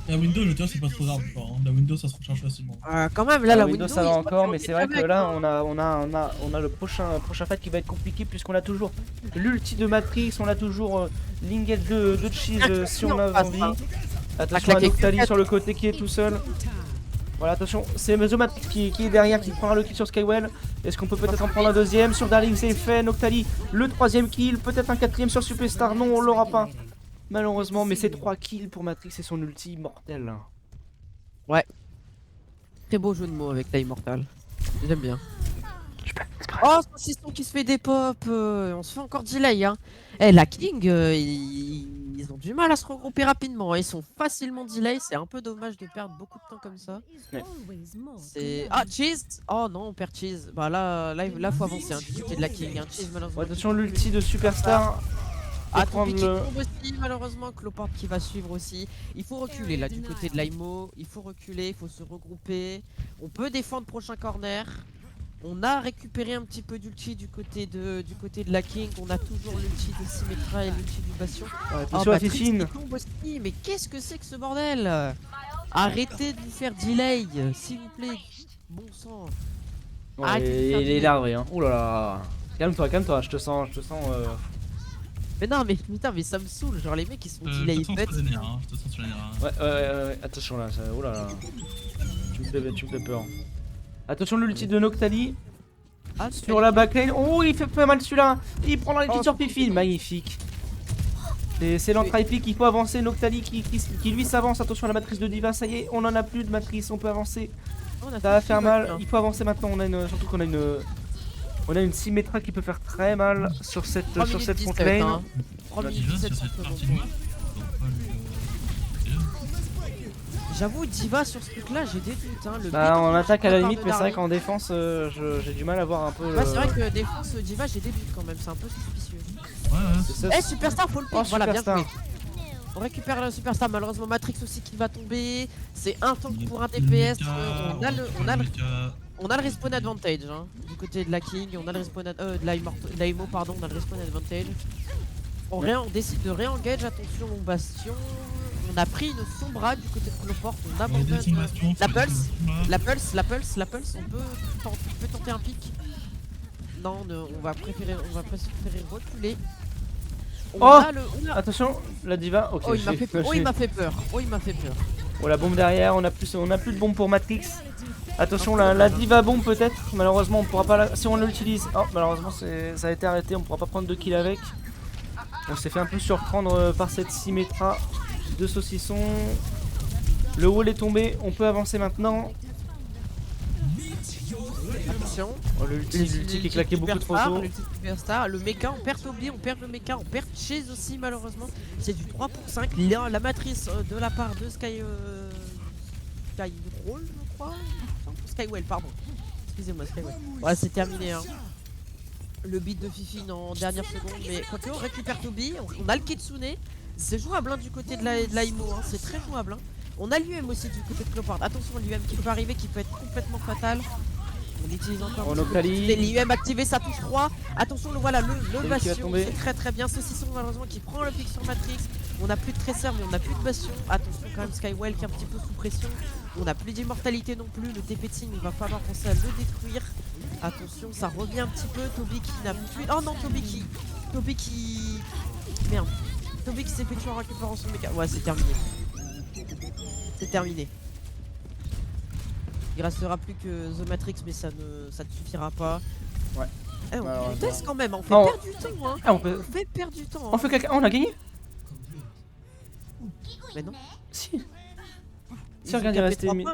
La window, le c'est pas trop grave. Hein. La window, ça se recharge facilement. Quand même, là, la Windows, window, ça va ils ont encore, pas mais fait c'est vrai que avec, là, hein. on a le prochain fight qui va être compliqué puisqu'on a toujours l'ulti de Matrix, on a toujours l'inget de cheese si on a envie. Attention à claqué Noctali que sur le côté qui est tout seul. Voilà, attention, c'est The Matrix qui est derrière, qui prendra le kill sur Skywell. Est-ce qu'on peut peut-être en prendre un deuxième? Sur Darling, c'est fait. Noctali, le troisième kill, peut-être un quatrième sur Superstar. Non, on l'aura pas. Malheureusement, mais c'est 3 kills pour Matrix et son ulti mortel. Très beau jeu de mots avec la Immortal. J'aime bien. Oh, Saucisson qui se fait des pop. On se fait encore delay. Hein. Eh, la King, ils ont du mal à se regrouper rapidement. Ils sont facilement delay. C'est un peu dommage de perdre beaucoup de temps comme ça. Ouais. C'est. Ah, Cheese. Oh non, on perd Cheese. Bah là faut avancer. Hein, du côté de la King. Hein. Cheese, malheureusement. Ouais, attention, l'ulti de Superstar. Ah, Pour Toby prendre qui le... tombe aussi, malheureusement, Clopart qui va suivre aussi. Il faut reculer là du côté de l'Aimo. Il faut reculer, il faut se regrouper. On peut défendre prochain corner. On a récupéré un petit peu d'ulti du côté de la King. On a toujours l'ulti de Symmetra et l'ulti du Bastion. Ouais, Oh, attention à Matrix Fifine. qui tombe aussi. Mais qu'est-ce que c'est que ce bordel? Arrêtez de nous faire delay, s'il vous plaît. Bon sang. Arrêtez de faire il est delay. énervé, hein. Ouh là là. Calme-toi, je te sens. Mais non, mais putain, mais ça me saoule. Genre les mecs ils sont Je delay te sens bêtes. sur les nerfs, hein. Je te sens sur les nerfs. Hein. Ouais, attention là, oh là là. Tu me fais peur. Attention l'ulti de Noctali Ah, sur la backlane. Oh, il fait pas mal celui-là. Il prendra les petites sur Fifine, magnifique. C'est l'entraille pique, il faut avancer. Noctali qui lui s'avance. Attention à la matrice de Diva, ça y est, on en a plus de matrice, on peut avancer. Ça va faire mal, il faut avancer maintenant. Surtout qu'on a une Symmetra qui peut faire très mal sur cette front lane. Hein. 3 Là, minutes déjà, 17 sur cette secondes. partie de moi. J'avoue, Diva sur ce truc là, j'ai des doutes. Hein. Le Bah, beat en attaque à la part limite, de mais c'est vrai Darling. qu'en défense, j'ai du mal à voir un peu. Ouais, c'est vrai que défense Diva, j'ai des doutes quand même, c'est un peu suspicieux. Ouais, C'est ça, Eh, Superstar, faut le pick, Oh, voilà, bien Superstar. joué. On récupère le Superstar, malheureusement Matrix aussi qui va tomber. C'est un tank pour un Le DPS. méca, On a le respawn advantage hein, du côté de la King, on a le respawn de la Imo, pardon, on a le respawn advantage. On décide de réengage, attention au bastion. On a pris une sombra du côté de Cloport, on abandonne la pulse, on peut tenter un pic. Non, on va préférer reculer. On Oh a on a- Attention, la Diva. Ok, Oh, il m'a fait peur. Oh, il m'a fait peur. Oh, la bombe derrière, on a plus de bombe pour Matrix. Attention, la Diva bombe peut-être. Malheureusement, on pourra pas la... Si on l'utilise. Oh, malheureusement, ça a été arrêté. On pourra pas prendre de kill avec. On s'est fait un peu surprendre par cette Symmetra de saucisson. Le wall est tombé. On peut avancer maintenant. Attention. Oh, l'ulti qui est claqué beaucoup trop tôt. Le mecha, on perd Toby, on perd le mecha, on perd Chase aussi malheureusement. C'est du 3 pour 5. La matrice de la part de Skyroll, je crois. Skywell, pardon. Excusez-moi, Skywell. Ouais, c'est terminé. Hein. Le beat de Fifi en dernière seconde. Mais quoique, on récupère Toby. On a le Kitsune. C'est jouable hein, du côté de la Imo. Hein. C'est très jouable. Hein. On a l'UM aussi du côté de Clopart. Attention, l'UM qui peut arriver, qui peut être complètement fatal. On utilise encore l'IUM activé, ça touche 3. Attention, voilà le bastion, c'est très très bien. Saucisson malheureusement qui prend le pic sur Matrix. On n'a plus de Tracer mais on n'a plus de bastion. Attention quand même Skywell qui est un petit peu sous pression. On n'a plus d'immortalité non plus. Le TP Team il va falloir penser à le détruire. Attention, ça revient un petit peu. Toby qui n'a plus... Oh non, Toby qui... Merde. Toby qui s'est fait tuer en récupérant son méca. Ouais, c'est terminé. C'est terminé. Il restera plus que The Matrix, mais ça ne suffira pas. Ouais. Eh, on teste quand même, on fait non. perdre du temps. Hein. Ah, on fait perdre du temps. Hein. On fait caca. On a gagné. Mais non. Si. Si, regarde, il restait. Mais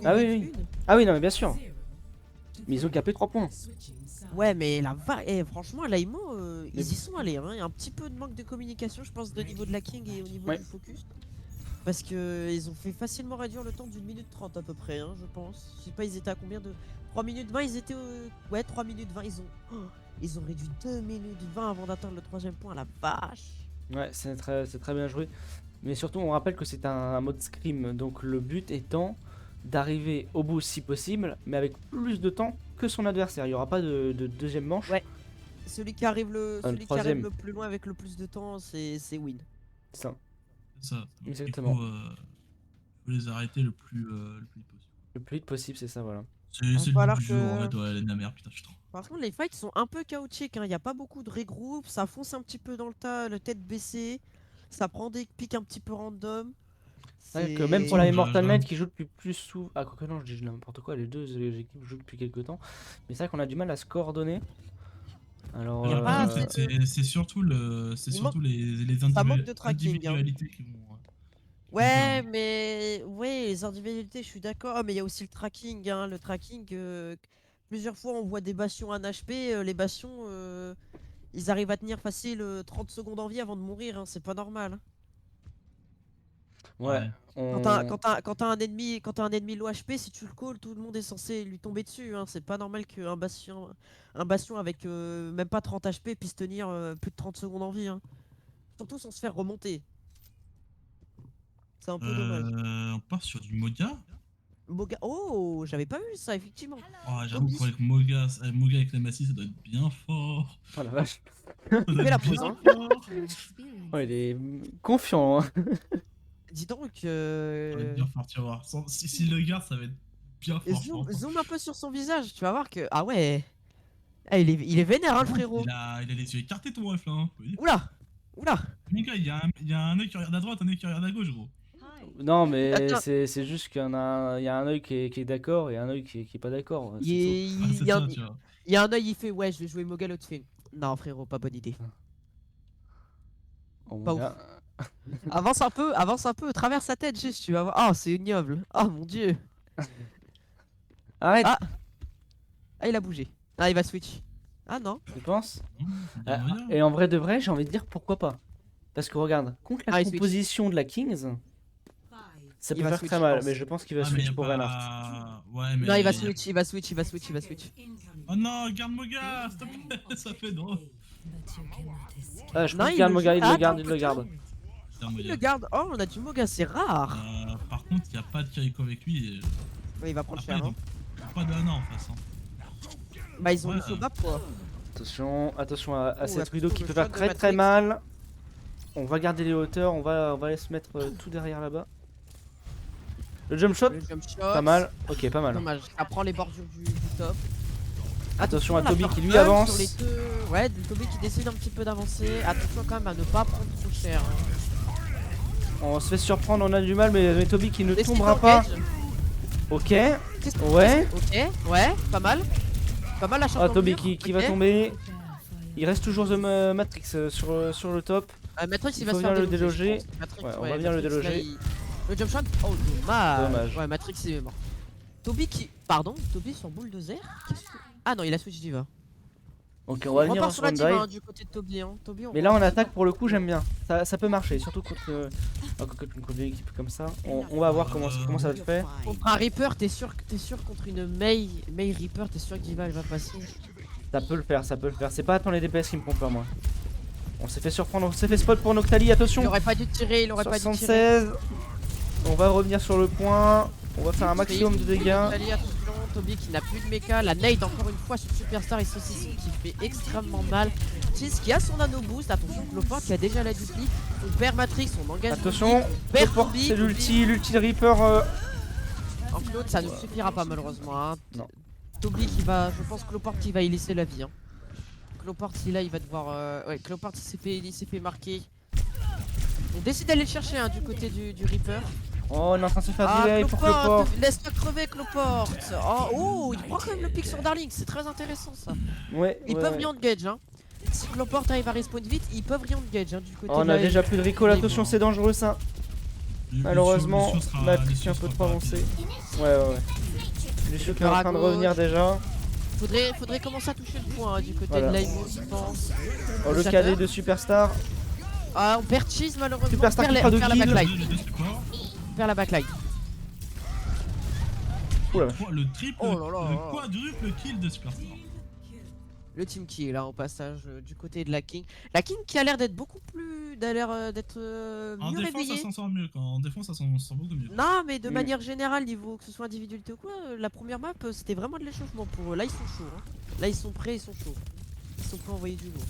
ah oui, oui. Ah oui, non, mais bien sûr. Mais ils ont capé 3 points. Ouais, mais franchement, à l'AIMO, ils y sont allés. Hein. Il y a un petit peu de manque de communication, je pense, au niveau de la King et au niveau Ouais. du focus. Parce que ils ont fait facilement réduire le temps d'une minute 30 à peu près, hein, je pense. Je sais pas, ils étaient à combien de. 3 minutes 20, ils étaient. Ouais, 3 minutes 20, ils ont réduit 2 minutes 20 avant d'atteindre le 3ème point, la vache. Ouais, c'est très bien joué. Mais surtout, on rappelle que c'est un mode scrim. Donc le but étant d'arriver au bout si possible, mais avec plus de temps que son adversaire. Il n'y aura pas de deuxième manche. Ouais. Celui qui arrive celui qui arrive troisième. le plus loin avec le plus de temps, c'est win. Ça. C'est ça. Donc, Exactement. faut les arrêter le plus vite possible. Le plus vite possible, c'est ça, voilà. C'est le but falloir du que- jeu en fait, ouais, la merde, putain, je suis trop. Par contre, les fights sont un peu chaotiques. Il n'y a pas beaucoup de regroupes. Ça fonce un petit peu dans le tas, la tête baissée. Ça prend des pics un petit peu random. C'est que C'est- même pour la Je- Immortal je- Knight qui joue depuis plus souvent. Ah, quoique non, je dis n'importe quoi, les deux équipes jouent depuis quelques temps. Mais c'est vrai qu'on a du mal à se coordonner. Alors. Y a pas assez C'est surtout les Ça manque de tracking, individualités qui vont. Ouais, mais ouais, les individualités, je suis d'accord. Mais il y a aussi le tracking. Hein. Le tracking, plusieurs fois, on voit des bastions 1 HP. Les bastions, ils arrivent à tenir facile 30 secondes en vie avant de mourir. Hein. C'est pas normal. Hein. Ouais. Quand t'as un ennemi low HP, si tu le calls, tout le monde est censé lui tomber dessus. Hein. C'est pas normal qu'un bastion avec même pas 30 HP puisse tenir plus de 30 secondes en vie. Hein. Surtout sans se faire remonter. C'est un peu dommage. On part sur du Moga. Moga... Oh, j'avais pas vu ça, effectivement. Oh, j'avoue qu'avec Moga, avec la Massy, ça doit être bien fort. Oh la vache. Ça doit Fais la être pause, bien hein. fort. Oh, il est confiant. Hein. Dis donc, Ça va être bien fort, tu vas voir. S'il le garde, ça va être bien fort. zoom un peu sur son visage, tu vas voir que... Ah ouais. Ah, il est vénère, hein, le frérot. Il a les yeux écartés, ton ref là. Hein. Oula. Mon gars, il y a un œil qui regarde à droite, un œil qui regarde à gauche, gros. Non, mais Attends. c'est juste qu'il y a un œil qui est d'accord et un œil qui est pas d'accord. Il c'est tout. y, Ah, c'est il y a ça, un- tu vois. il y a un œil, il fait ouais, je vais jouer Moga, l'autre fait. Non, frérot, pas bonne idée. Oh, mon Pas gars. Avance un peu, traverse sa tête juste, tu vas voir. Oh, c'est ignoble. Oh mon dieu. Arrête, Ah. Ah, il a bougé. Ah, il va switch. Ah non. tu penses Bien, bien. Et en vrai de vrai, j'ai envie de dire pourquoi pas. Parce que regarde, contre la Ah, il switch. composition de la Kings, ça Il peut va faire switch, très je mal, pense. mais je pense qu'il va Ah, mais y switch a pour pas- Reinhardt. Ouais, mais. Non, il va switch. Oh non, garde Moga, s'il te plaît, ça fait drôle. Ah, je Non, pense il qu'il garde le Moga, joue. il Ah, le garde, attends, il le garde. Garde Il Moga. le garde. Oh, on a du Moga, c'est rare. Par contre, il n'y a pas de Kiriko avec lui. Et... Ouais, il va prendre Après, cher. ils Hein. ont pas d'Anna en face. Hein. Bah, ils ont Ouais, le Sobap quoi. Attention à Oh, cette attention, Widow qui le peut shot faire de très très Matrix. mal. On va garder les hauteurs, on va aller se mettre tout derrière là-bas. Le jump shot, Le jump shot. pas mal. Ok, pas mal. Dommage, ça prend les bordures du top. Attention à la Toby qui lui purple avance. sur les deux. Ouais, Toby qui décide un petit peu d'avancer. Attention quand même à ne pas prendre trop cher. Hein. On se fait surprendre, on a du mal, mais Toby qui ne Décide tombera pas. d'engage. Ok, Qu'est-ce que- ouais. Ok, ouais, pas mal. Pas mal la chance. Ah, Toby qui va tomber. Il reste toujours The Matrix sur le top. Matrix, Il il va faut se faire venir le déloger, déloger. je pense. Matrix, Ouais, on va venir le Matrix, là, déloger. Le jump shot. Oh, dommage. Dommage. Ouais, Matrix, il est mort. Toby qui. Pardon, Toby sur bulldozer. Ah non, il a switch diva. Ok, on va On venir repart en sur la spawn diva dive. hein, du côté de Toby. Hein. Toby Mais là, en attaque, pour le coup, j'aime bien. Ça peut marcher, surtout contre une équipe comme ça. On va voir comment ça va se faire. Contre un Reaper, t'es sûr contre une Mei Reaper, t'es sûr que Diva elle va passer. Ça peut le faire, ça peut le faire. C'est pas tant les DPS qui me font peur, moi. On s'est fait surprendre, on s'est fait spot pour Noctali, attention. Il aurait pas dû tirer, il aurait pas dû tirer. 76. On va revenir sur le point. On va faire un maximum de dégâts. Allez, attention, Toby qui n'a plus de mecha. La nade encore une fois sur Superstar et Saucisson qui fait extrêmement mal. Tis qui a son nano boost. Attention, Cloport qui a déjà la dupli. On perd Matrix, on engage. Attention, Perd Cloport, Toby, c'est l'ulti de Reaper. En Claude, ça ne suffira pas malheureusement. Hein. Non. Toby qui va, je pense Cloport qui va y laisser la vie. Hein. Cloport, si là il va devoir. Ouais, Cloport il s'est fait marquer. On décide d'aller le chercher hein, du côté du Reaper. Oh, on est en train de se faire Ah, delay pour Cloport. laisse-toi crever Cloport. Oh, il prend quand même le pick sur Darling, c'est très intéressant ça. Ouais, Ils ouais, peuvent ouais. re-engage hein. Si Cloport arrive à respawn vite, ils peuvent re-engage hein, du côté Oh, on de a la- déjà plus de recall, attention, c'est dangereux ça. Malheureusement, Lucio sera- Matrix Lucio est un peu sera trop pas avancé. rapide. Ouais. Lucio qui est en train de Carago. revenir déjà. Faudrait commencer à toucher le point hein, du côté Voilà. de l'Aimo, je pense. Oh, le cadet de Superstar. Ah, on perd Cheese malheureusement. Superstar on qui perd fera la- de on perd la kill. backline. Les deux supports. On perd la backline. Oula. Le triple, Oh là là. le quadruple kill de Superstar. Le team kill là au passage du côté de la King. La King qui a l'air d'être beaucoup plus. D'être En mieux défense, ça réveillée. s'en sort mieux. En défense, ça s'en sort beaucoup mieux. Non, mais de Mm. manière générale, niveau que ce soit individualité ou quoi, la première map c'était vraiment de l'échauffement pour eux. Là ils sont chauds. Hein. Là ils sont prêts, ils sont chauds. Ils sont prêts à envoyer du lourd.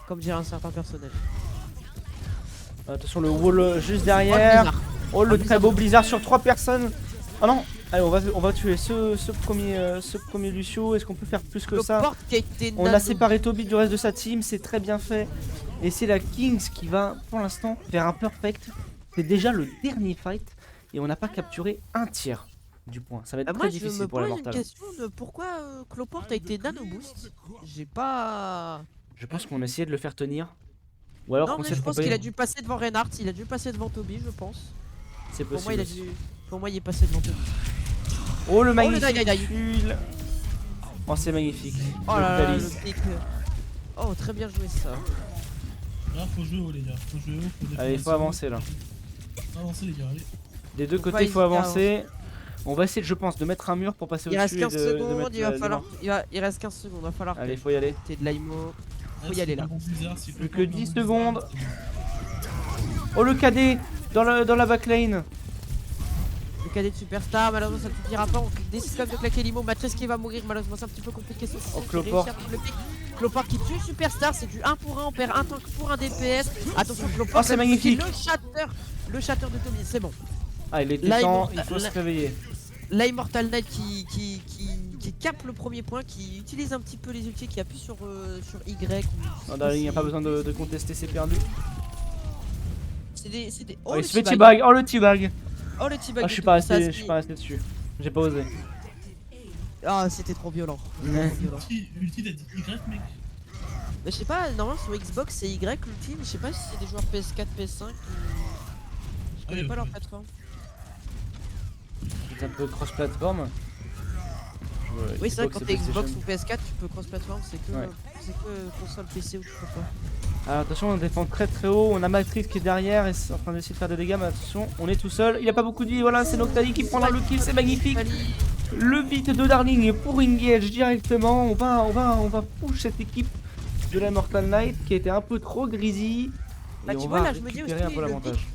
Comme dirait un certain personnel. Attention, le wall juste derrière. Blizzard. Oh, le Oh, très beau Blizzard. blizzard sur 3 personnes. Oh non. Allez, on va tuer ce premier Lucio. Est-ce qu'on peut faire plus que Le ça? porte qui a été On a nano. séparé Toby du reste de sa team, c'est très bien fait. Et c'est la Kings qui va, pour l'instant, faire un perfect. C'est déjà le dernier fight. Et on n'a pas capturé un tiers du point. Ça va être Moi très je difficile me pour la pose une Mortal. question de pourquoi Cloport a été nano boost. J'ai pas. Je pense qu'on a essayé de le faire tenir. Ou alors Non qu'on mais s'est je pense trompé. qu'il a dû passer devant Reinhardt, il a dû passer devant Toby je pense. C'est Pour moi il possible. a dû. Pour moi il est passé devant Toby. Oh, le le magnifique die, die, die. tuile. Oh, c'est magnifique. Oh Le là là, Thalys. le pic. Oh très bien joué ça. Là, faut jouer haut, les gars. Faut jouer haut. Faut défendre Allez, faut haut. avancer là. Avancer, les gars. Allez. Des deux Faut côtés, pas il faut hésiter à avancer. On va essayer, je pense, de mettre un mur pour passer Il reste au-dessus et 15 de secondes, mettre il va les falloir. morts. Il reste 15 secondes, il va falloir Allez, que faut y aller. t'aies de l'IMO. Faut y si aller, le là. bon Blizzard, si Plus le que bon 10 Blizzard, secondes. c'est bon. Oh, le cadet dans la backlane. Le cadet de Superstar, malheureusement ça ne suffira pas. On décide quand même de claquer l'IMO. Matrice qui va mourir, malheureusement c'est un petit peu compliqué. Oh, Cloport. Cloport qui tue Superstar, c'est du 1 pour 1. On perd un tank pour un DPS. Attention, Cloport. Oh, c'est magnifique. Le shatter de Tommy, c'est bon. Ah, il était Là, temps, il il faut là- se réveiller. Là, Immortal Knight qui capte le premier point, qui utilise un petit peu les ultis, qui appuie sur Y. Non, Darling, il n'y a pas besoin de contester, c'est perdu. C'est des. Oh, le il se fait teabag. teabag. Oh, le teabag. Oh le teabag. Ah, de je suis Tommy, ça, pas resté dessus. J'ai pas osé. Ah, c'était trop violent. Ouais. Trop violent. Ulti d'être Y, mec. Mais je sais pas, normalement sur Xbox c'est Y l'ulti, mais je sais pas si c'est des joueurs PS4, PS5 ou. Je connais oui, pas leur ok. plateforme. C'est un peu cross-platform. Oui, c'est vrai que quand t'es Xbox ou PS4, tu peux cross-platform, c'est que, Ouais. console PC ou je sais pas quoi. Alors attention, on défend très très haut. On a Matrix qui est derrière et c'est en train d'essayer de faire des dégâts. Mais attention, on est tout seul. Il a pas beaucoup de vie. Voilà, c'est Noctali qui prendra le kill. C'est magnifique. Ali, Le beat de Darling pour engage directement. On va push cette équipe de la Mortal Knight qui était un peu trop grisy. Bah, Et tu on vois, va là, je me dis récupérer aussi, un peu le l'avantage.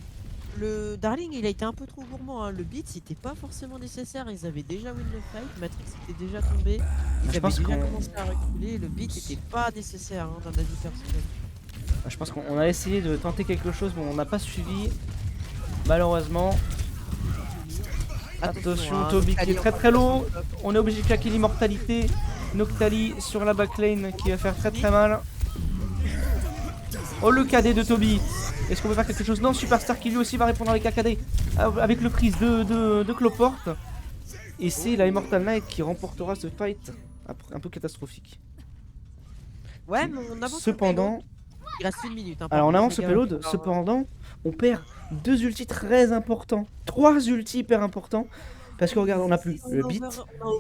le Darling il a été un peu trop gourmand, hein. Le beat c'était pas forcément nécessaire, ils avaient déjà win le fight, Matrix était déjà tombé, ils je avaient pense déjà qu'on- commencé à reculer, le beat était pas nécessaire hein, d'un avis personnel. Je pense qu'on a essayé de tenter quelque chose, mais on n'a pas suivi. Malheureusement. Attention, hein, Toby qui Noctali, est très très low. On est obligé de claquer l'immortalité. Noctali sur la backlane qui va faire très très mal. Oh, le cadet de Toby. Est-ce qu'on peut faire quelque chose? Non, Superstar qui lui aussi va répondre avec un cadet. Avec le freeze de Cloport. Et c'est la Immortal Knight qui remportera ce fight. Un peu catastrophique. Ouais, mais on avance. Cependant, il reste une minute. Hein, alors on pardon, avance au les gars, payload, alors, cependant on perd 2 ultis très importants, 3 ultis hyper importants, parce que regarde, on a plus le beat,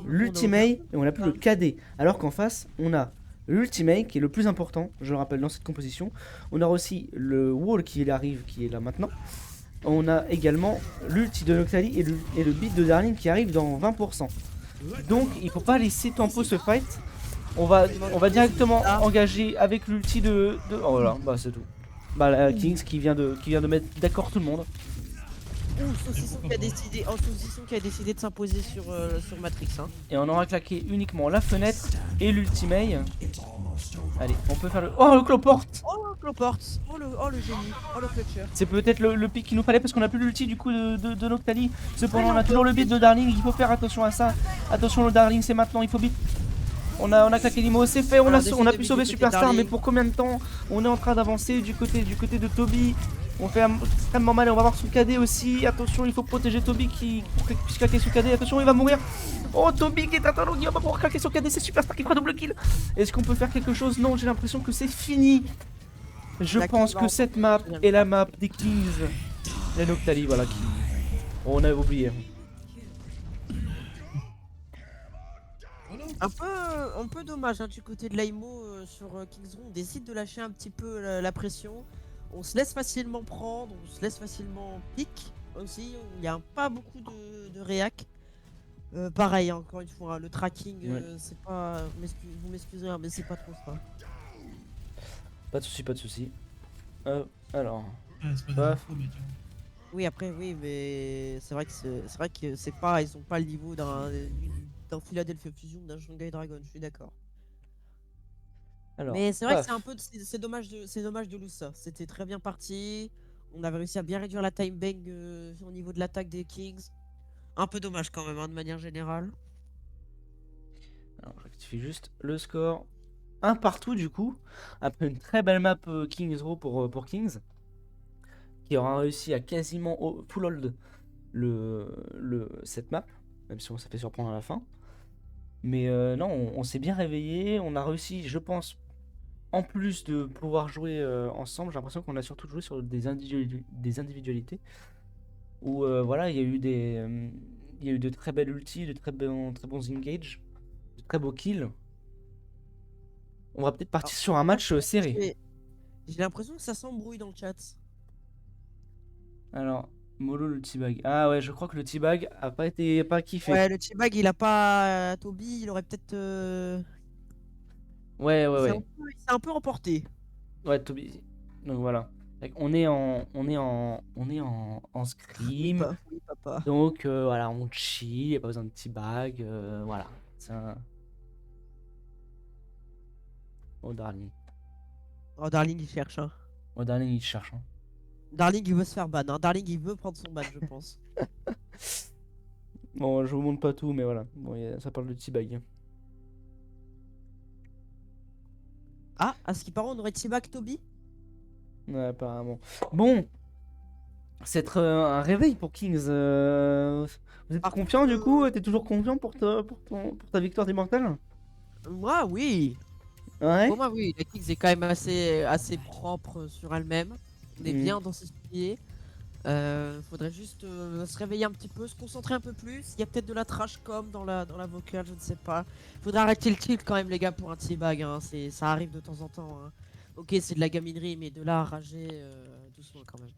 l'ultimate et on a plus le KD, alors qu'en face on a l'ultimate qui est le plus important, je le rappelle dans cette composition, on a aussi le wall qui arrive, qui est là maintenant, on a également l'ulti de Noctali et le beat de Darling qui arrive dans 20%, donc il faut pas laisser tempo ce fight. On va directement engager avec l'ulti de... Oh voilà, bah c'est tout. Bah la Kings qui vient de mettre d'accord tout le monde. Saucisson qui a décidé de s'imposer sur Matrix. Hein. Et on aura claqué uniquement la fenêtre et l'ultimate. Allez, on peut faire le... Oh, le Cloport. Oh le Cloport, oh le génie, oh le clutcher. C'est peut-être le pic qu'il nous fallait parce qu'on a plus l'ulti du coup de Noctali. Cependant on a toujours le beat de Darling, il faut faire attention à ça. Attention, le Darling c'est maintenant, il faut beat. On a claqué l'IMO, c'est fait, on a pu sauver Superstar, mais pour combien de temps? On est en train d'avancer du côté de Toby. On fait extrêmement mal et on va voir son cadet aussi. Attention, il faut protéger Toby pour qu'il puisse claquer son cadet. Attention, il va mourir. Oh, Toby qui est atteint, il va pas pouvoir claquer son cadet, c'est Superstar qui fera double kill. Est-ce qu'on peut faire quelque chose? Non, j'ai l'impression que c'est fini. Je pense que cette map est la map des Kings. Les Noctali, voilà. Oh, on avait oublié. Un peu dommage hein, du côté de l'AIMO sur Kings Row. On décide de lâcher un petit peu la pression. On se laisse facilement prendre, on se laisse facilement pique aussi. Il n'y a pas beaucoup de réac. Pareil, hein, encore une fois, hein, le tracking, Ouais. c'est pas. Vous m'excuserez, hein, mais c'est pas trop ça. Pas de soucis, pas de soucis. Alors, Ouais, c'est pas des paf. infos, mais tiens. Oui, après, oui, mais c'est vrai que c'est pas. Ils ont pas le niveau d'un Philadelphia Fusion, d'un Shanghai Dragon, je suis d'accord. Alors, Mais c'est vrai que c'est un paf. peu. C'est dommage de lose ça. C'était très bien parti. On avait réussi à bien réduire la time bang au niveau de l'attaque des Kings. Un peu dommage quand même, hein, de manière générale. Alors, je rectifie juste le score. Un partout du coup. Après une très belle map Kings Row pour Kings. Qui aura réussi à quasiment full hold cette map. Même si on s'est fait surprendre à la fin. Mais non, on s'est bien réveillé. On a réussi, je pense, en plus de pouvoir jouer ensemble, j'ai l'impression qu'on a surtout joué sur des individualités. Où voilà, il y a eu de très belles ultis, de très bons engages, de très beaux kills. On va peut-être Alors, partir sur un match serré. j'ai j'ai l'impression que ça s'embrouille dans le chat. Alors, Molo le teabag. Ah ouais, je crois que le teabag a pas kiffé. Ouais, le T-Bag, il a pas. Toby, il aurait peut-être. Ouais, ouais, ouais. Il s'est un peu emporté. Ouais, Toby. Donc voilà. Fait qu'on on est en Oui, scrim. pas. Oui, papa. Donc voilà, on chill, y a pas besoin de teabag. Voilà. C'est un... Oh, Darling. Oh, Darling, il cherche. Hein. Oh, Darling, il cherche, hein. Darling, il veut se faire ban. Hein. Darling, il veut prendre son ban, je pense. Bon, je vous montre pas tout, mais voilà. Bon, ça parle de teabag. Ah, à ce qui paraît, on aurait T-Bag Toby. Ouais, apparemment. Bon, c'est être un réveil pour Kings. Vous êtes Par contre, confiant du coup? T'es toujours confiant pour ta victoire d'immortal? moi, oui. Ouais. Pour moi, oui. La Kings est quand même assez propre sur elle-même. On est Hmm. bien dans ses pieds. Faudrait juste se réveiller un petit peu, se concentrer un peu plus. Il y a peut-être de la trash com dans la vocale, je ne sais pas. Faudrait arrêter le tilt quand même, les gars, pour un teabag. Hein. Ça arrive de temps en temps. Hein. Ok, c'est de la gaminerie, mais de là à rager doucement quand même.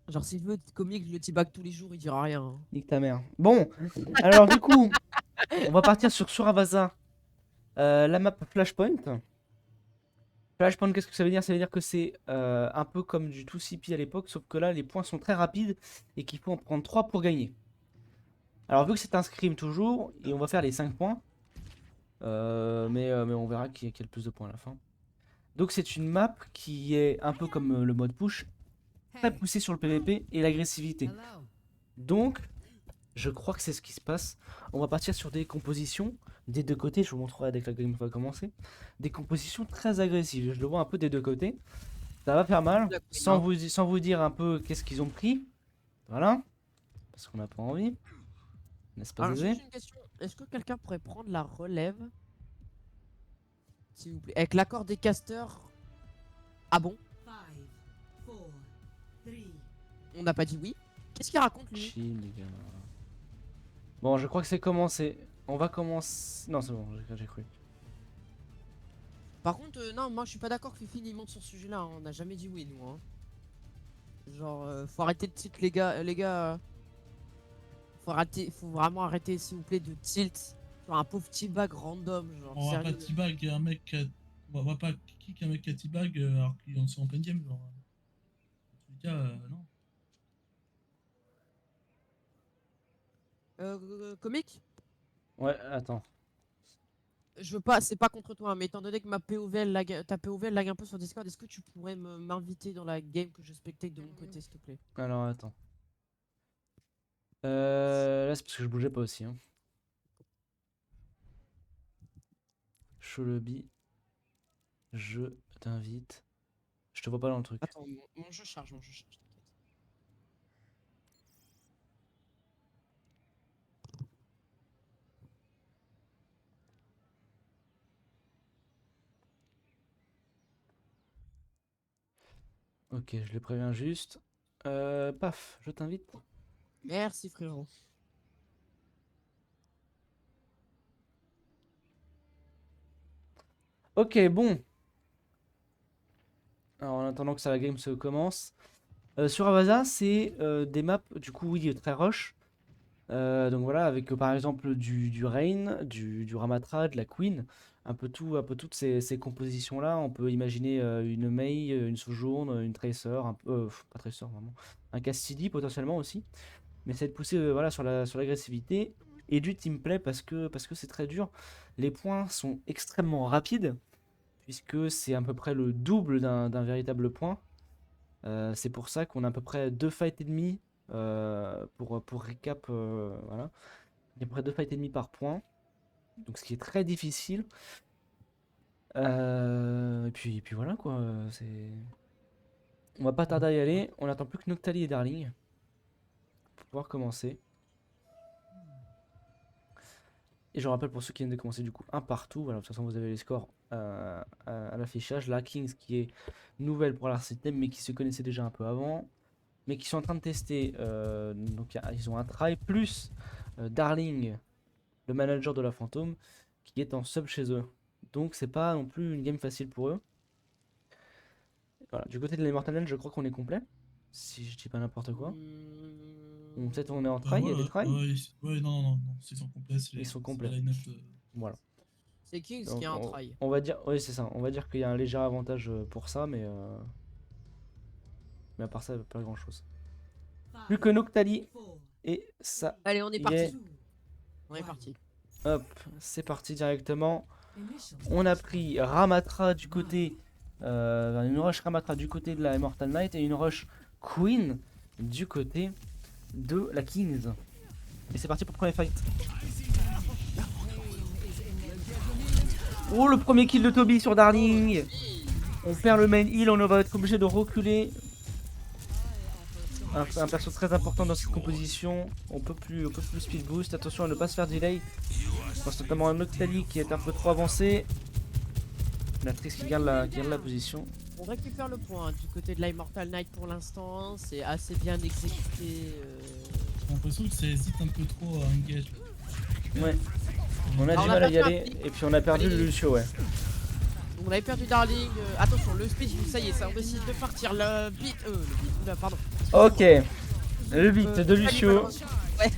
Genre, si je veux être comique, je le teabag tous les jours, il dira rien. Hein. Nique ta mère. Bon, alors du coup, on va partir sur Suravasa. La map Flashpoint. Flashpoint, qu'est-ce que ça veut dire? Ça veut dire que c'est un peu comme du 2CP à l'époque, sauf que là, les points sont très rapides et qu'il faut en prendre 3 pour gagner. Alors, vu que c'est un scrim toujours, et on va faire les 5 points, mais on verra qui a le plus de points à la fin. Donc, c'est une map qui est un peu comme le mode push, très poussée sur le PVP et l'agressivité. Donc, je crois que c'est ce qui se passe. On va partir sur des compositions des deux côtés. Je vous montrerai dès que la game va commencer. Des compositions très agressives. Je le vois un peu des deux côtés. Ça va faire mal. Sans vous dire un peu qu'est-ce qu'ils ont pris. Voilà. Parce qu'on n'a pas envie. N'est-ce pas, Alors, j'ai Zézé? juste une question. Est-ce que quelqu'un pourrait prendre la relève, s'il vous plaît, avec l'accord des casters? Ah bon? On n'a pas dit oui. Qu'est-ce qu'il raconte lui? Chill, les gars. Bon, je crois que c'est commencé. On va commencer. Non, c'est bon, j'ai cru. Par contre, non, moi je suis pas d'accord que Fifi il monte sur ce sujet-là. Hein. On n'a jamais dit oui, nous. Hein. Genre, faut arrêter de tilt, les gars. Les gars, faut vraiment arrêter, s'il vous plaît, de tilt sur un pauvre T-bag random. Genre, On va pas sérieux. teabag un mec qui a... On va pas kick un mec qui a teabag alors qu'il est en pleine game. Genre. En tous les cas, non. Comique? Ouais, attends. Je veux pas, c'est pas contre toi, hein, mais étant donné que ta POV elle lag un peu sur Discord, est-ce que tu pourrais m'inviter dans la game que je spectate de mon côté, s'il te plaît? Alors, attends. Là, c'est parce que je bougeais pas aussi. Hein. Cholobi, je t'invite. Je te vois pas dans le truc. Attends, mon jeu charge, mon jeu charge. Ok, je les préviens juste. Paf, je t'invite. Merci frérot. Ok, bon. Alors en attendant que ça la game se commence. Sur Avaza, c'est des maps, du coup, oui, très rush. Donc voilà, avec par exemple du Rain, du Ramatra, de la Queen, un peu toutes ces compositions-là. On peut imaginer une Mei, une Sojourn, une Tracer, pas Tracer vraiment, un Cassidy potentiellement aussi. Mais c'est de pousser voilà, sur l'agressivité et du teamplay parce que c'est très dur. Les points sont extrêmement rapides, puisque c'est à peu près le double d'un véritable point. C'est pour ça qu'on a à peu près 2 fights et demi pour recap. Voilà. Il y a à peu près 2 fights et demi par point. Donc ce qui est très difficile. Et puis voilà quoi. On va pas tarder à y aller. On attend plus que Noctali et Darling pour pouvoir commencer. Et je rappelle pour ceux qui viennent de commencer du coup un partout. Voilà, de toute façon vous avez les scores à l'affichage. La Kings qui est nouvelle pour l'arctème mais qui se connaissait déjà un peu avant. Mais qui sont en train de tester. Donc ils ont un try plus Darling, le manager de la fantôme, qui est en sub chez eux. Donc c'est pas non plus une game facile pour eux. Voilà, du côté de l'Immortal, je crois qu'on est complet. Si je dis pas n'importe quoi. Ou peut-être on est en try, il y a des tries. Ouais, non, ils sont complets. Ils sont complets. La line-up, Voilà. C'est Kings Donc, qui a un try. on va dire, oui c'est ça. On va dire qu'il y a un léger avantage pour ça, mais à part ça, pas grand chose. Plus que Noctali et ça. Allez, on est y parti. est. On est parti. Hop, c'est parti directement. On a pris Ramatra du côté, une rush Ramatra du côté de la Immortal Knight et une rush Queen du côté de la Kings. Et c'est parti pour le premier fight. Oh, le premier kill de Toby sur Darling. On perd le main heal, on va être obligé de reculer. Un perso très important dans cette composition. On peut plus speed boost. Attention à ne pas se faire delay. Je pense notamment à Noctali qui est un peu trop avancé. L'actrice qui garde la position. On récupère le point du côté de la Immortal Knight pour l'instant. C'est assez bien exécuté. J'ai l'impression que ça hésite un peu trop à engage. Ouais. On a Alors, du on a mal à y perdu aller. Et puis on a perdu le Lucio, ouais. On avait perdu Darling. Attention, le speed, ça y est, ça on décide de partir. Le beat. Pardon. Ok. Le beat de Lucio. Ouais.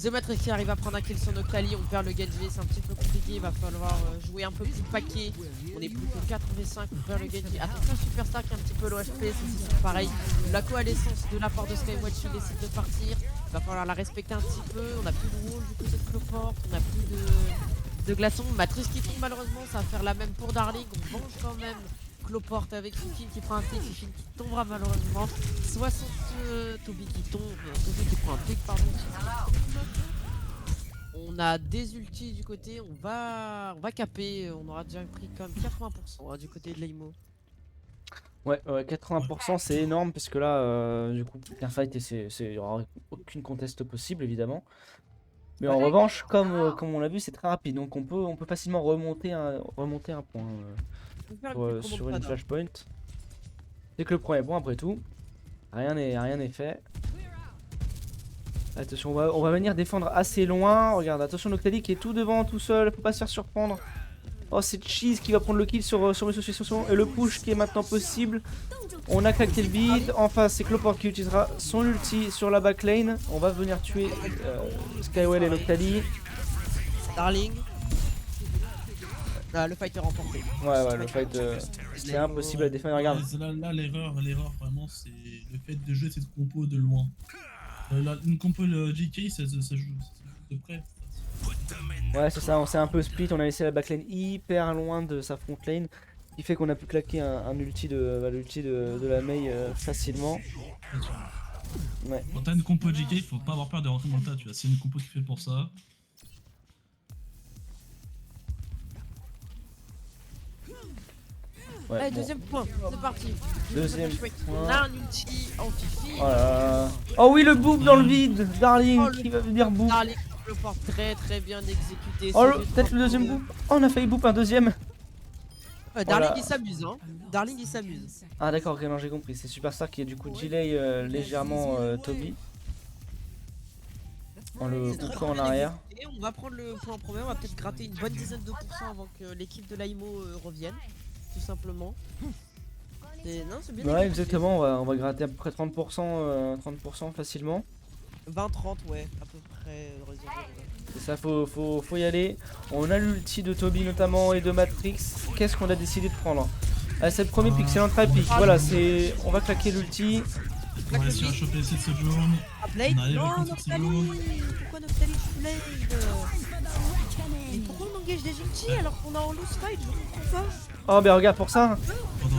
The Matrix qui arrive à prendre un kill sur Noctali, on perd le Genji, c'est un petit peu compliqué, il va falloir jouer un peu plus paquet. On est plus que 4 v5, on perd le Genji. Attention Superstar qui est un petit peu low HP, c'est pareil. La coalescence de la part de Skywatch qui décide de partir, il va falloir la respecter un petit peu. On a plus de wall du côté de Cloport, on a plus de glaçons. Matrice qui tombe malheureusement, ça va faire la même pour Darling, on venge quand même. Cloport avec Fifine qui prend un pic, Fifine qui tombera malheureusement. 60 Toby qui tombe, Toby qui prend un pic, pardon. On a des ultis du côté, on va caper, on aura déjà pris quand même 80% du côté de l'Aimo. Ouais, 80% c'est énorme parce que là, du coup, un fight et il n'y aura aucune conteste possible évidemment. Mais en revanche, comme on l'a vu, c'est très rapide, donc on peut facilement remonter un point sur une flashpoint. C'est que le premier point après tout, rien n'est fait. Attention, on va venir défendre assez loin. Regarde, attention Noctali qui est tout devant, tout seul, faut pas se faire surprendre. Oh, c'est Cheese qui va prendre le kill sur une association et le push qui est maintenant possible. On a claqué le beat. En face, c'est Cloport qui utilisera son ulti sur la backlane. On va venir tuer Skywell et Noctali. Darling. Le fight est remporté. Ouais, le fight c'est impossible à défendre. Regarde. Là, l'erreur vraiment, c'est le fait de jouer cette compo de loin. Une compo le GK, ça joue de près. Ouais, c'est ça, on s'est un peu split. On a laissé la backlane hyper loin de sa front lane. Ce qui fait qu'on a pu claquer un ulti de la Mei facilement. Ouais. Quand t'as une compo GK, il faut pas avoir peur de rentrer dans le tas, tu vois. C'est une compo qui fait pour ça. Ouais, Allez, bon. deuxième point, c'est parti. Deuxième point. On a un ulti en Fifi. Oh, là là. Oh oui, le boop dans le vide. Darling qui va venir boop. Darling, le port très bien exécuté. Oh, peut-être le deuxième boop. Oh, on a failli boop un deuxième. Darling Voilà. il s'amuse, hein. Darling il s'amuse. Ah d'accord, ok, non, j'ai compris. C'est Superstar qui est du coup delay légèrement Toby. En le C'est très bouclant en bien arrière. exécuté. On va prendre le point en premier, on va peut-être gratter une bonne dizaine de pourcents avant que l'équipe de l'AIMO revienne, tout simplement. Non, c'est bien Ouais, exécuté. exactement, on va gratter à peu près 30% facilement. 20-30, ouais, à peu près. Réservé, ouais. C'est ça, faut y aller. On a l'ulti de Toby notamment et de Matrix. Qu'est-ce qu'on a décidé de prendre? Ah, c'est le premier pick, c'est l'entrée pick. Voilà, c'est. On va claquer l'ulti. On va réussir à choper cette seconde. Ah, Blade? On arrive à Non, contre Noctali! Pourquoi Noctali tue Blade? Mais pourquoi on engage des ultis alors qu'on a en loose fight? Je comprends pas. Oh, ben regarde pour ça.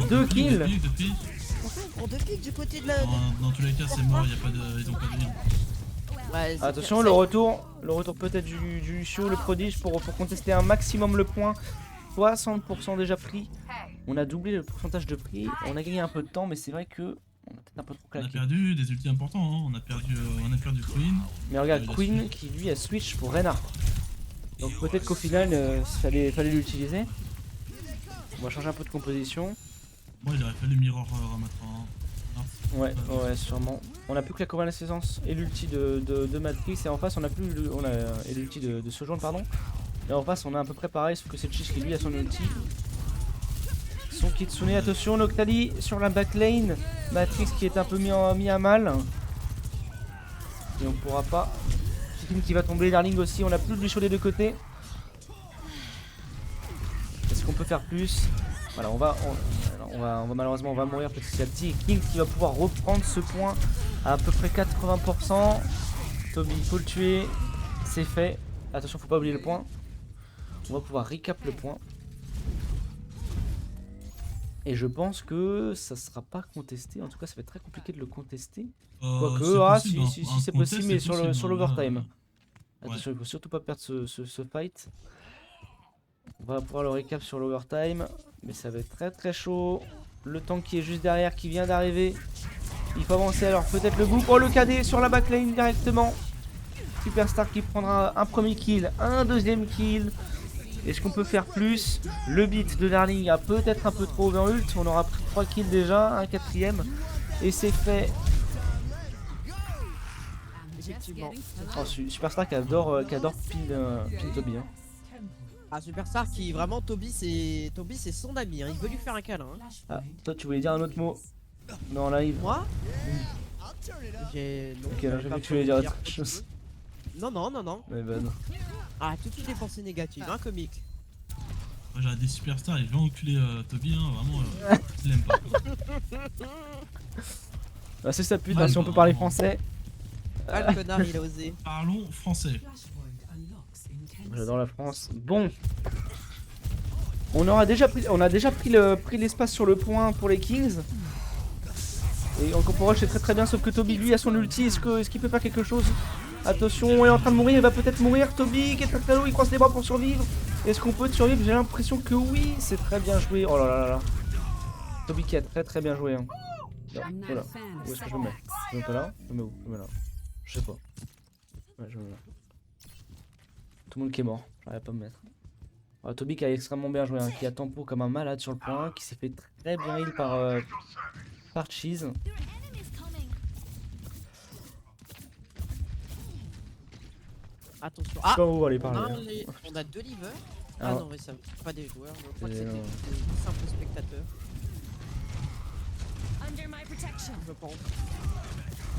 Deux kills. Depuis. Pourquoi on prend 2 pics du côté de la. Dans tous les cas, c'est mort, ils ont pas de heal. Ouais, c'est Attention, ça- le retour peut-être du Lucio, le prodige pour contester un maximum le point. 60% déjà pris. On a doublé le pourcentage de prix. On a gagné un peu de temps, mais c'est vrai que on a peut-être un peu trop On a claqué. perdu des ultis importants, hein. On a perdu Queen. Mais regarde, la Queen suite. qui lui a switch pour Reinhardt. Donc peut-être qu'au final, fallait l'utiliser. On va changer un peu de composition. Moi, il aurait fallu Mirror remettre en. Ouais, sûrement. On a plus que la convalescence et l'ulti de Matrix. Et en face, on a plus et l'ulti de Sojourn, pardon. Et en face, on a à peu près pareil, sauf que c'est Chiche qui lui a son ulti. Son Kitsune, attention, Noctali sur la backlane. Matrix qui est un peu mis à mal. Et on pourra pas. Chikin qui va tomber, Darling aussi. On a plus de Lucio des deux côtés. Est-ce qu'on peut faire plus? Voilà, on va malheureusement on va mourir petit à petit. King qui va pouvoir reprendre ce point à peu près 80%. Toby, il faut le tuer. C'est fait. Attention, faut pas oublier le point. On va pouvoir recap le point. Et je pense que ça sera pas contesté. En tout cas, ça va être très compliqué de le contester. Quoique, si c'est possible, mais sur l'overtime. Attention, il faut surtout pas perdre ce fight. On va pouvoir le recap sur l'overtime. Mais ça va être très très chaud. Le tank qui est juste derrière, qui vient d'arriver. Il faut avancer, alors peut-être le bout. Oh, le KD sur la backline directement. Superstar qui prendra un premier kill, un deuxième kill. Est-ce qu'on peut faire plus? Le beat de Darling a peut-être un peu trop overult. On aura pris 3 kills déjà, un quatrième. Et c'est fait. Effectivement. Oh, Superstar qui adore pin Toby. Hein. Ah, Superstar qui vraiment, Toby c'est son ami, hein. Il veut lui faire un câlin. Hein. Ah, toi tu voulais dire un autre mot dans live? Moi J'ai. Non, Ok, j'avais j'ai pas vu que tu voulais dire prévu de autre chose. Non, non, non, non. Mais bah non. Ah, tout des pensées négatives, hein, comique. Moi, j'ai des superstars, il veut enculer Toby, hein, vraiment, il l'aime pas. Bah, c'est sa pute, hein, si on peut parler français. Ah, le connard, il a osé. Parlons français. J'adore la France. Bon. On a déjà pris l'espace sur le point pour les Kings. Et Campo Rush c'est très très bien, sauf que Toby lui a son ulti. Est-ce qu'il peut faire quelque chose? Attention, il est en train de mourir, il va peut-être mourir. Toby qui est très très lourd, il croise les bras pour survivre. Est-ce qu'on peut survivre? J'ai l'impression que oui, c'est très bien joué. Oh là là là là. Toby qui a très très bien joué. Hein. Là, voilà. Où est-ce que je me mets? Je me mets pas là? Je me mets où? Je me mets là. Je sais pas. Ouais, je me mets là. Tout le monde qui est mort, j'arrive pas à me mettre. Alors, Toby qui a extrêmement bien joué, hein, qui a tempo comme un malade sur le point, qui s'est fait très bien heal par Cheese. Attention. Je sais Ah, pas où aller on parler. a, Hein. on a 2 livers. Ah Alors, non, mais ça c'est pas des joueurs, je crois que Et c'est non. des simples spectateurs, je pense.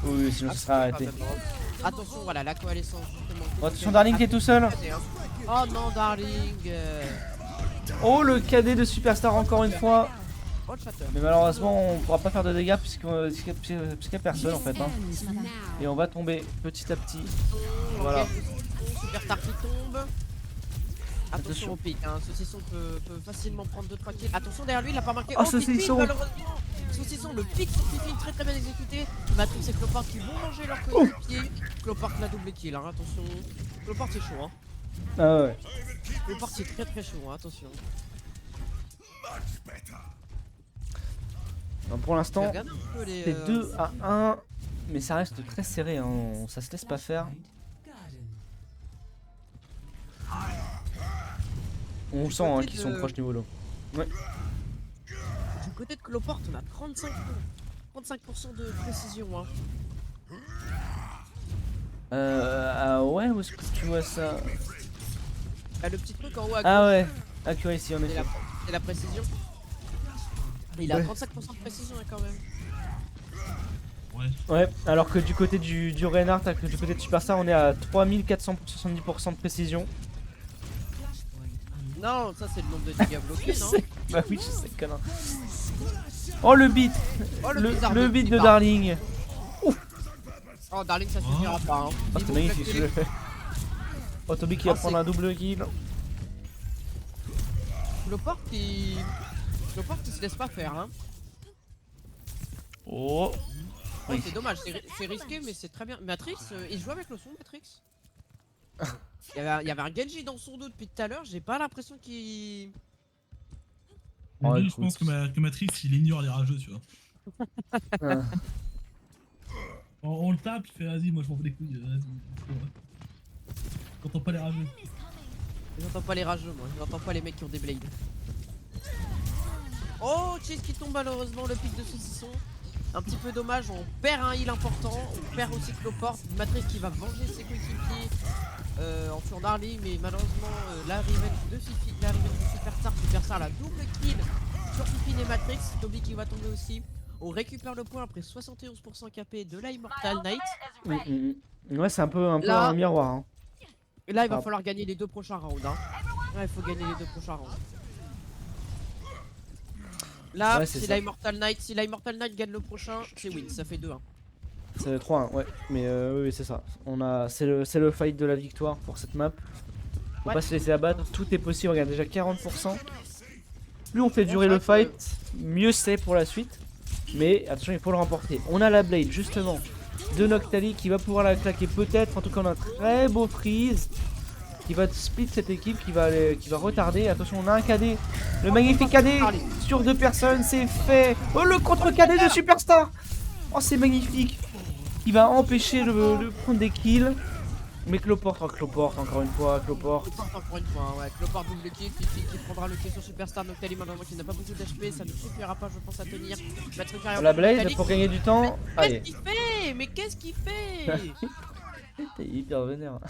oui, sinon Ah, ce sera arrêté. Attention, voilà, la coalescence justement. Oh, attention, Darling qui est tout seul. Oh non, Darling. Oh, le KD de Superstar encore une fois. Oh, le chatter. Mais malheureusement, on pourra pas faire de dégâts puisqu'il y a personne en fait. Hein. Et on va tomber petit à petit. Voilà. Superstar qui tombe. Attention. Attention au pic, hein. Saucisson peut facilement prendre 2-3 kills. Attention derrière lui, il a pas marqué. Oh, Saucisson Saucisson. malheureusement. Saucisson, le pic Saucisson très très bien exécuté. Matrix et Clopart qui vont manger leur coéquipier. Clopart l'a double kill, hein. Attention. Clopart c'est chaud, hein. Ah ouais. Clopart c'est très très chaud, hein. Attention. Donc, pour l'instant, Regarde un peu les, c'est 2 à 1. Mais ça reste très serré, hein. Ça se laisse pas faire. On sent hein, qu'ils sont proches niveau low. Ouais. Du côté de Clopart, on a 35% de précision, hein. Ah ouais, où est-ce que tu vois ça? Bah, le petit truc en haut à Ah gauche, ouais, accuracy en c'est effet. c'est la précision. Il a Ouais. 35% de précision hein, quand même. Ouais. Ouais, alors que du côté du Reinhardt, du côté de Superstar, on est à 3470% de précision. Non, ça c'est le nombre de dégâts bloqués, non? Bah oui, je sais, connard. Oh le beat Oh le beat de Darling. Oh, Darling, ça suffira pas. Hein. Ah, c'était Niveau magnifique ce que j'ai claqué, fait. Oh, Toby qui va Ah, prendre c'est- un double kill. Cloport qui se laisse pas faire. Hein. Oh. Oh, Oui. c'est dommage, c'est risqué, mais c'est très bien. Matrix, il joue avec le son, Matrix. Il y avait un Genji dans son dos depuis tout à l'heure, j'ai pas l'impression qu'il. Mais Oh, lui, je écoute. pense que Matrix, il ignore les rageux, tu vois. Ah. On le tape, il fait vas-y, moi je m'en fous les couilles, vas-y. J'entends pas les rageux. J'entends pas les rageux, moi, j'entends pas les mecs qui ont des blades. Oh, Chase qui tombe malheureusement, le pic de saucisson. Un petit peu dommage, on perd un heal important, on perd aussi Cloport, Matrix qui va venger ses coéquipiers en tuant Darling, mais malheureusement la revenge de Fifi, la revenge de Superstar la double kill sur Fifi et Matrix, Toby qui va tomber aussi. On récupère le point après 71% KP de la Immortal Knight. Ouais, c'est un peu Là- un miroir. Hein. Et là il va Ah. falloir gagner les 2 prochains rounds. Hein. Là il faut gagner les 2 prochains rounds. Là, Ouais, c'est si ça. la Immortal Knight gagne le prochain, c'est win, ça fait 2-1. C'est 3-1, ouais. Mais oui, c'est ça. C'est le fight de la victoire pour cette map. Faut Ouais. pas se laisser abattre. Tout est possible. Regarde, déjà 40%. Plus on fait durer c'est le vrai que- fight, mieux c'est pour la suite. Mais attention, il faut le remporter. On a la Blade, justement, de Noctali qui va pouvoir la claquer peut-être. En tout cas, on a un très beau freeze qui va split cette équipe, qui va retarder. Attention, on a un KD. Le magnifique KD sur 2 personnes, c'est fait. Oh, le contre-KD de Superstar. Oh, c'est magnifique. Il va empêcher de prendre des kills. Mais Cloport, encore une fois, Cloport. Encore une fois, ouais. Cloport double kill, Fifi qui prendra le kill sur Superstar, Noctali malheureusement qui n'a pas beaucoup d'HP, ça ne suffira pas je pense à tenir. Matrix arrière La pour Blade Noctali. pour gagner du temps. Qu'est-ce Allez, qu'il fait? Mais qu'est-ce qu'il fait? t'es hyper vénère.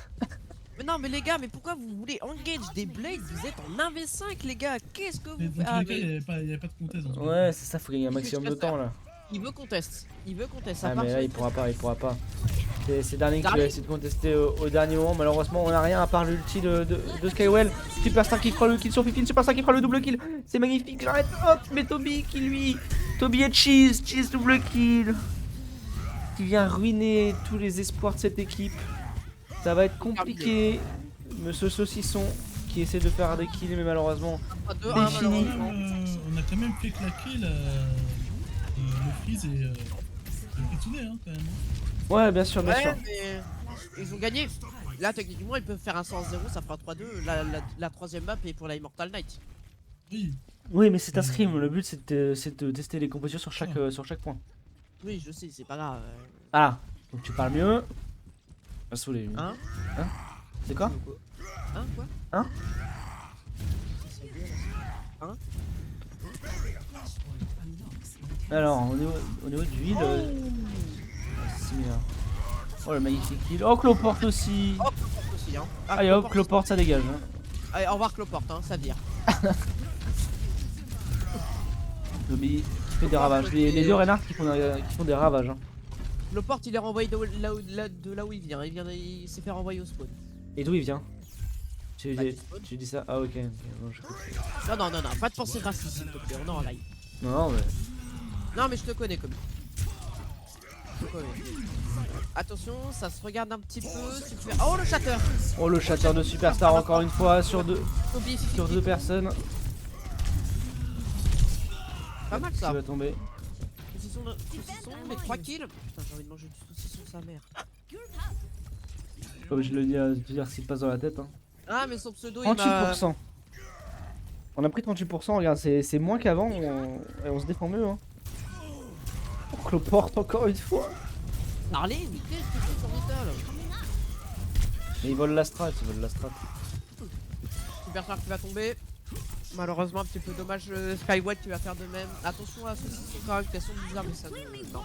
Mais non mais les gars, mais pourquoi vous voulez engage des blades? Vous êtes en 1v5 les gars, qu'est-ce que Mais vous dans faites? tous les cas, il n'y avait pas de contest dans ce Ouais, c'est ça, faut gagner un maximum de temps là. Il veut contest, ça Ah, part mais sur là, une il pourra pas. C'est Darling qui va Darling. essayer de contester au dernier moment. Malheureusement, on a rien à part l'ulti de Skywell. Superstar qui fera le kill sur Fifine, Superstar qui fera le double kill. C'est magnifique, j'arrête. Hop, mais Toby qui lui. Toby et Cheese double kill. Qui vient ruiner tous les espoirs de cette équipe. Ça va être compliqué. Monsieur Saucisson qui essaie de faire des kills, mais malheureusement. 2-1 Défini. malheureusement. On a quand même fait claquer le freeze et le Kitsune, hein, quand même. Ouais, bien sûr, bien sûr. Ouais mais ils ont gagné. Là techniquement ils peuvent faire un 100-0, ça fera 3-2. La troisième map est pour la Immortal Knight. Oui. Oui, mais c'est un scrim. Le but, c'est de tester les compositions sur chaque point. Oui je sais, c'est pas grave. Ah, donc tu parles mieux. Pas saoulé, lui. Hein? C'est quoi? Hein quoi? Hein? Hein? Alors, au niveau du heal, c'est similaire. Oh, le magnifique heal. Oh, Cloport aussi. Oh, Cloport aussi, hein. Ah, Allez hop, Cloport, ça dégage. Hein. Allez, au revoir Cloport, hein, ça vire. Toby qui fait des ravages. Les deux Reinhardt qui font des ravages. Hein. Cloport il est renvoyé de là où il vient. Il s'est fait renvoyer au spawn. Et d'où il vient? Tu Bah, du spawn. dis ça? Ah, ok. Non, je comprends. Non, pas de pensée raciste s'il te plaît, on est en live. Non, mais. Non mais je te connais comme. Je te connais. Attention, ça se regarde un petit peu. Super. Oh le shatter. Oh, le chateur de Superstar encore une fois sur deux Toby, personnes. Pas mal Qui ça. va tomber. Saucisson, mais 3 kills. Putain, j'ai envie de manger du saucisson sa mère. Comme je le dis, à te dire ce qui te passe dans la tête. Hein. Ah mais son pseudo il m'a. 38%. On a pris 38%, regarde, c'est moins qu'avant, et on se défend mieux. Hein. Oh, Cloport encore une fois. Parlez, mais qu'est-ce que c'est sur Vital? Mais ils volent la strat, Superstar qui va tomber. Malheureusement un petit peu dommage Skyward qui va faire de même. Attention à saucisson quand même, elles sont bizarres mais ça ne... Non.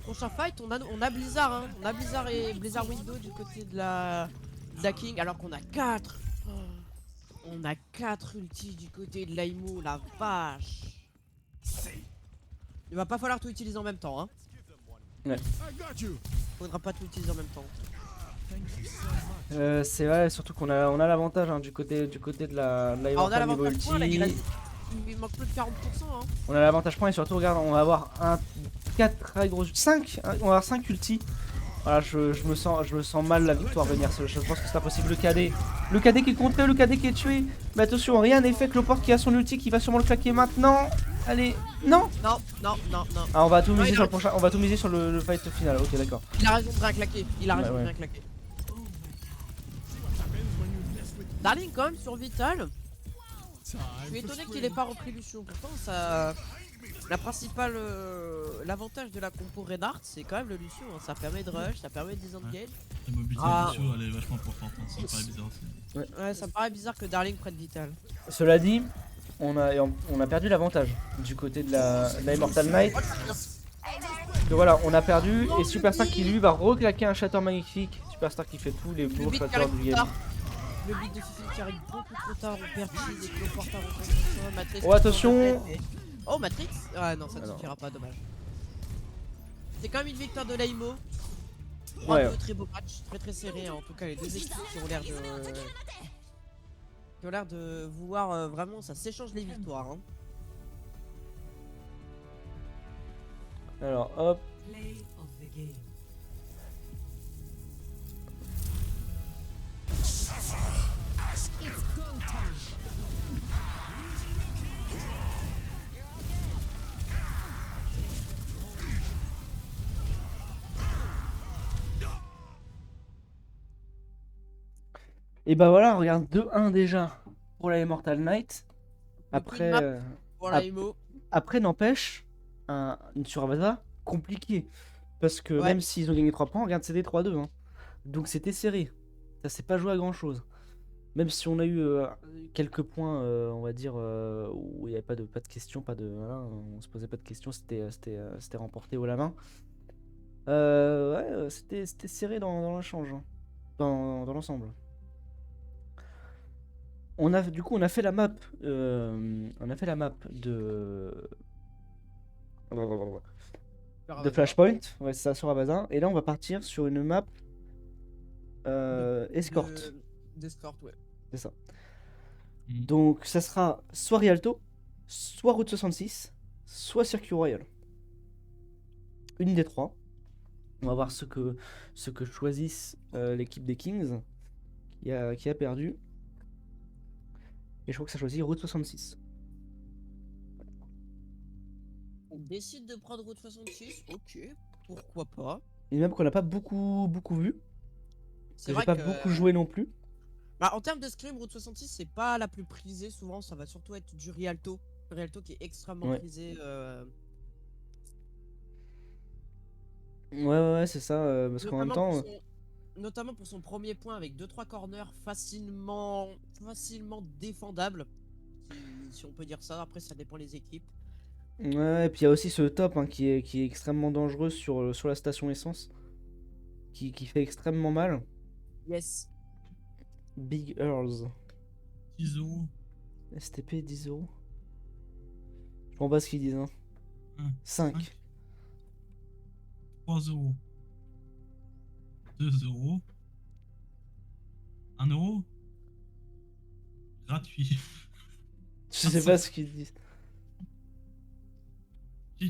prochain fight, on a Blizzard, hein. On a Blizzard et Blizzard Window du côté de la King, alors qu'on a 4. On a 4 ultis du côté de l'Aimo, la vache. Il va pas falloir tout utiliser en même temps, hein. Ouais. Faudra pas tout utiliser en même temps. C'est vrai, surtout qu'on a l'avantage hein, du côté de la Alors, on a Immortal niveau l'avantage point, là, ulti. il manque plus de 40%, hein. On a l'avantage point et surtout, regarde, on va avoir 4 très gros. 5 on va avoir 5 ultis. Voilà, je me sens mal la victoire venir. Je pense que c'est pas possible. Le KD qui est contré, le KD qui est tué. Mais attention, rien n'est fait. Cloport qui a son ulti qui va sûrement le claquer maintenant. Allez, non. Non. Ah, on va tout Non, miser il sur a- le prochain. On va tout miser sur le fight final. Ok, d'accord. Il a raison de rien claquer. Il a raison Ouais. de rien claquer. Darling quand même sur Vital. Je suis étonné qu'il ait pas repris Lucio. Pourtant ça. La principale. L'avantage de la compo Reinhardt c'est quand même le Lucio. Hein. Ça permet de rush, ça permet de disengage. La mobilité Ah. de Lucio, elle est vachement importante, hein. Ça me paraît bizarre aussi. Ouais, ça me paraît bizarre que Darling prenne Vital. Cela dit, on a perdu l'avantage du côté de la Immortal Knight. Que voilà, on a perdu et Superstar qui lui va reclaquer un Shatter magnifique. Superstar qui fait tous les Le beaux beat qui shatters arrive du trop game. tard. Le beat de Fifi qui arrive beaucoup trop tard. On perd Cheese et Cloport a reconnu ça. Matrix. Oh, attention. Oh Matrix. Ah non, ça ne Alors. suffira pas, dommage. C'est quand même une victoire de l'Aimo. Ouais. Très beau match, très serré. Hein. En tout cas, les deux équipes qui ont l'air de vouloir vraiment, ça s'échange les victoires. Hein. Alors hop. Et bah voilà, regarde 2-1 déjà pour la Immortal Knight. Après, map. Voilà, Ah. Imo. après n'empêche, une survada compliquée. Parce que Ouais. même s'ils ont gagné 3 points, regarde, c'était 3-2. Hein. Donc c'était serré. Ça s'est pas joué à grand chose. Même si on a eu quelques points, on va dire, où il n'y avait pas de questions, voilà, on se posait pas de questions, c'était remporté haut la main. Ouais, c'était serré dans l'échange, hein. Dans l'ensemble. Du coup, on a fait la map. On a fait la map de Flashpoint. Ouais, c'est ça, sur Abazin. Et là, on va partir sur une map escort. D'escorte, ouais. C'est ça. Mm. Donc, ça sera soit Rialto, soit Route 66, soit Circuit Royal. Une des trois. On va voir ce que choisissent l'équipe des Kings qui a perdu. Et je crois que ça choisit Route 66. On décide de prendre Route 66, ok, pourquoi pas. Une map qu'on n'a pas beaucoup vu. C'est Que vrai j'ai pas que. beaucoup joué non plus. Bah, en termes de scrim, Route 66, c'est pas la plus prisée. Souvent, ça va surtout être du Rialto. Rialto qui est extrêmement Ouais. prisé. Ouais, c'est ça. Parce qu'en même Notamment temps. pour notamment pour son premier point avec 2-3 corners facilement défendables. Si on peut dire ça, après ça dépend les équipes. Ouais, et puis il y a aussi ce top hein, qui est extrêmement dangereux sur la station essence. Qui fait extrêmement mal. Yes. Big Earls. 10 euros. STP 10 euros. Je comprends pas ce qu'ils disent. Hein. 5. 3 euros. 2 euros. 1 euro. Gratuit. Je sais pas ce qu'ils disent.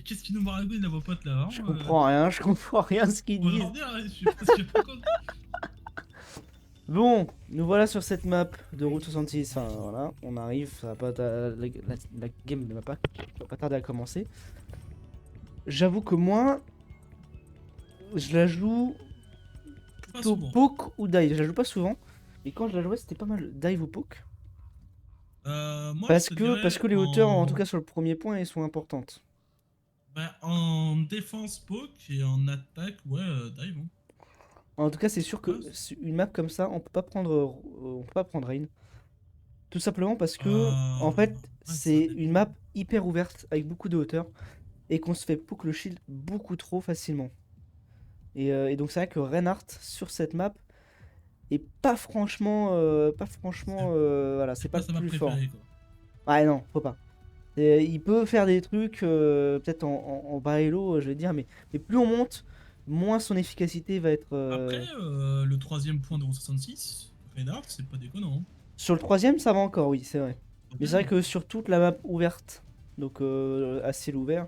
Qu'est-ce qu'il nous baragouine là, vos potes là, hein, Je comprends rien ce qu'ils On va disent. leur dire, hein, je pas compris. Bon, nous voilà sur cette map de Route 66. Enfin voilà, on arrive, ça va pas la game ne va pas tarder à commencer. J'avoue que moi, je la joue Pas plutôt souvent. poke ou dive. Je la joue pas souvent, mais quand je la jouais, c'était pas mal dive ou poke. Moi, Parce je te que dirais les hauteurs, en tout cas sur le premier point, elles sont importantes. Bah, en défense poke et en attaque, ouais, dive. Hein. En tout cas, c'est sûr que Ouais. une map comme ça, on peut pas prendre Rain. Tout simplement parce que, en fait, ouais, c'est ça une map hyper ouverte avec beaucoup de hauteur et qu'on se fait poke le shield beaucoup trop facilement. Et donc c'est vrai que Reinhardt sur cette map est pas franchement, voilà, c'est pas Pas le sa map plus fort. préférée, quoi. Ouais, non, faut pas. Il peut faire des trucs, peut-être en bas elo, je vais dire, mais plus on monte, moins son efficacité va être. Après, le troisième point de Route 66, Reinhardt, c'est pas déconnant. Hein. Sur le troisième, ça va encore, oui, c'est vrai. Mais c'est vrai Ok. que sur toute la map ouverte, donc à ciel ouvert,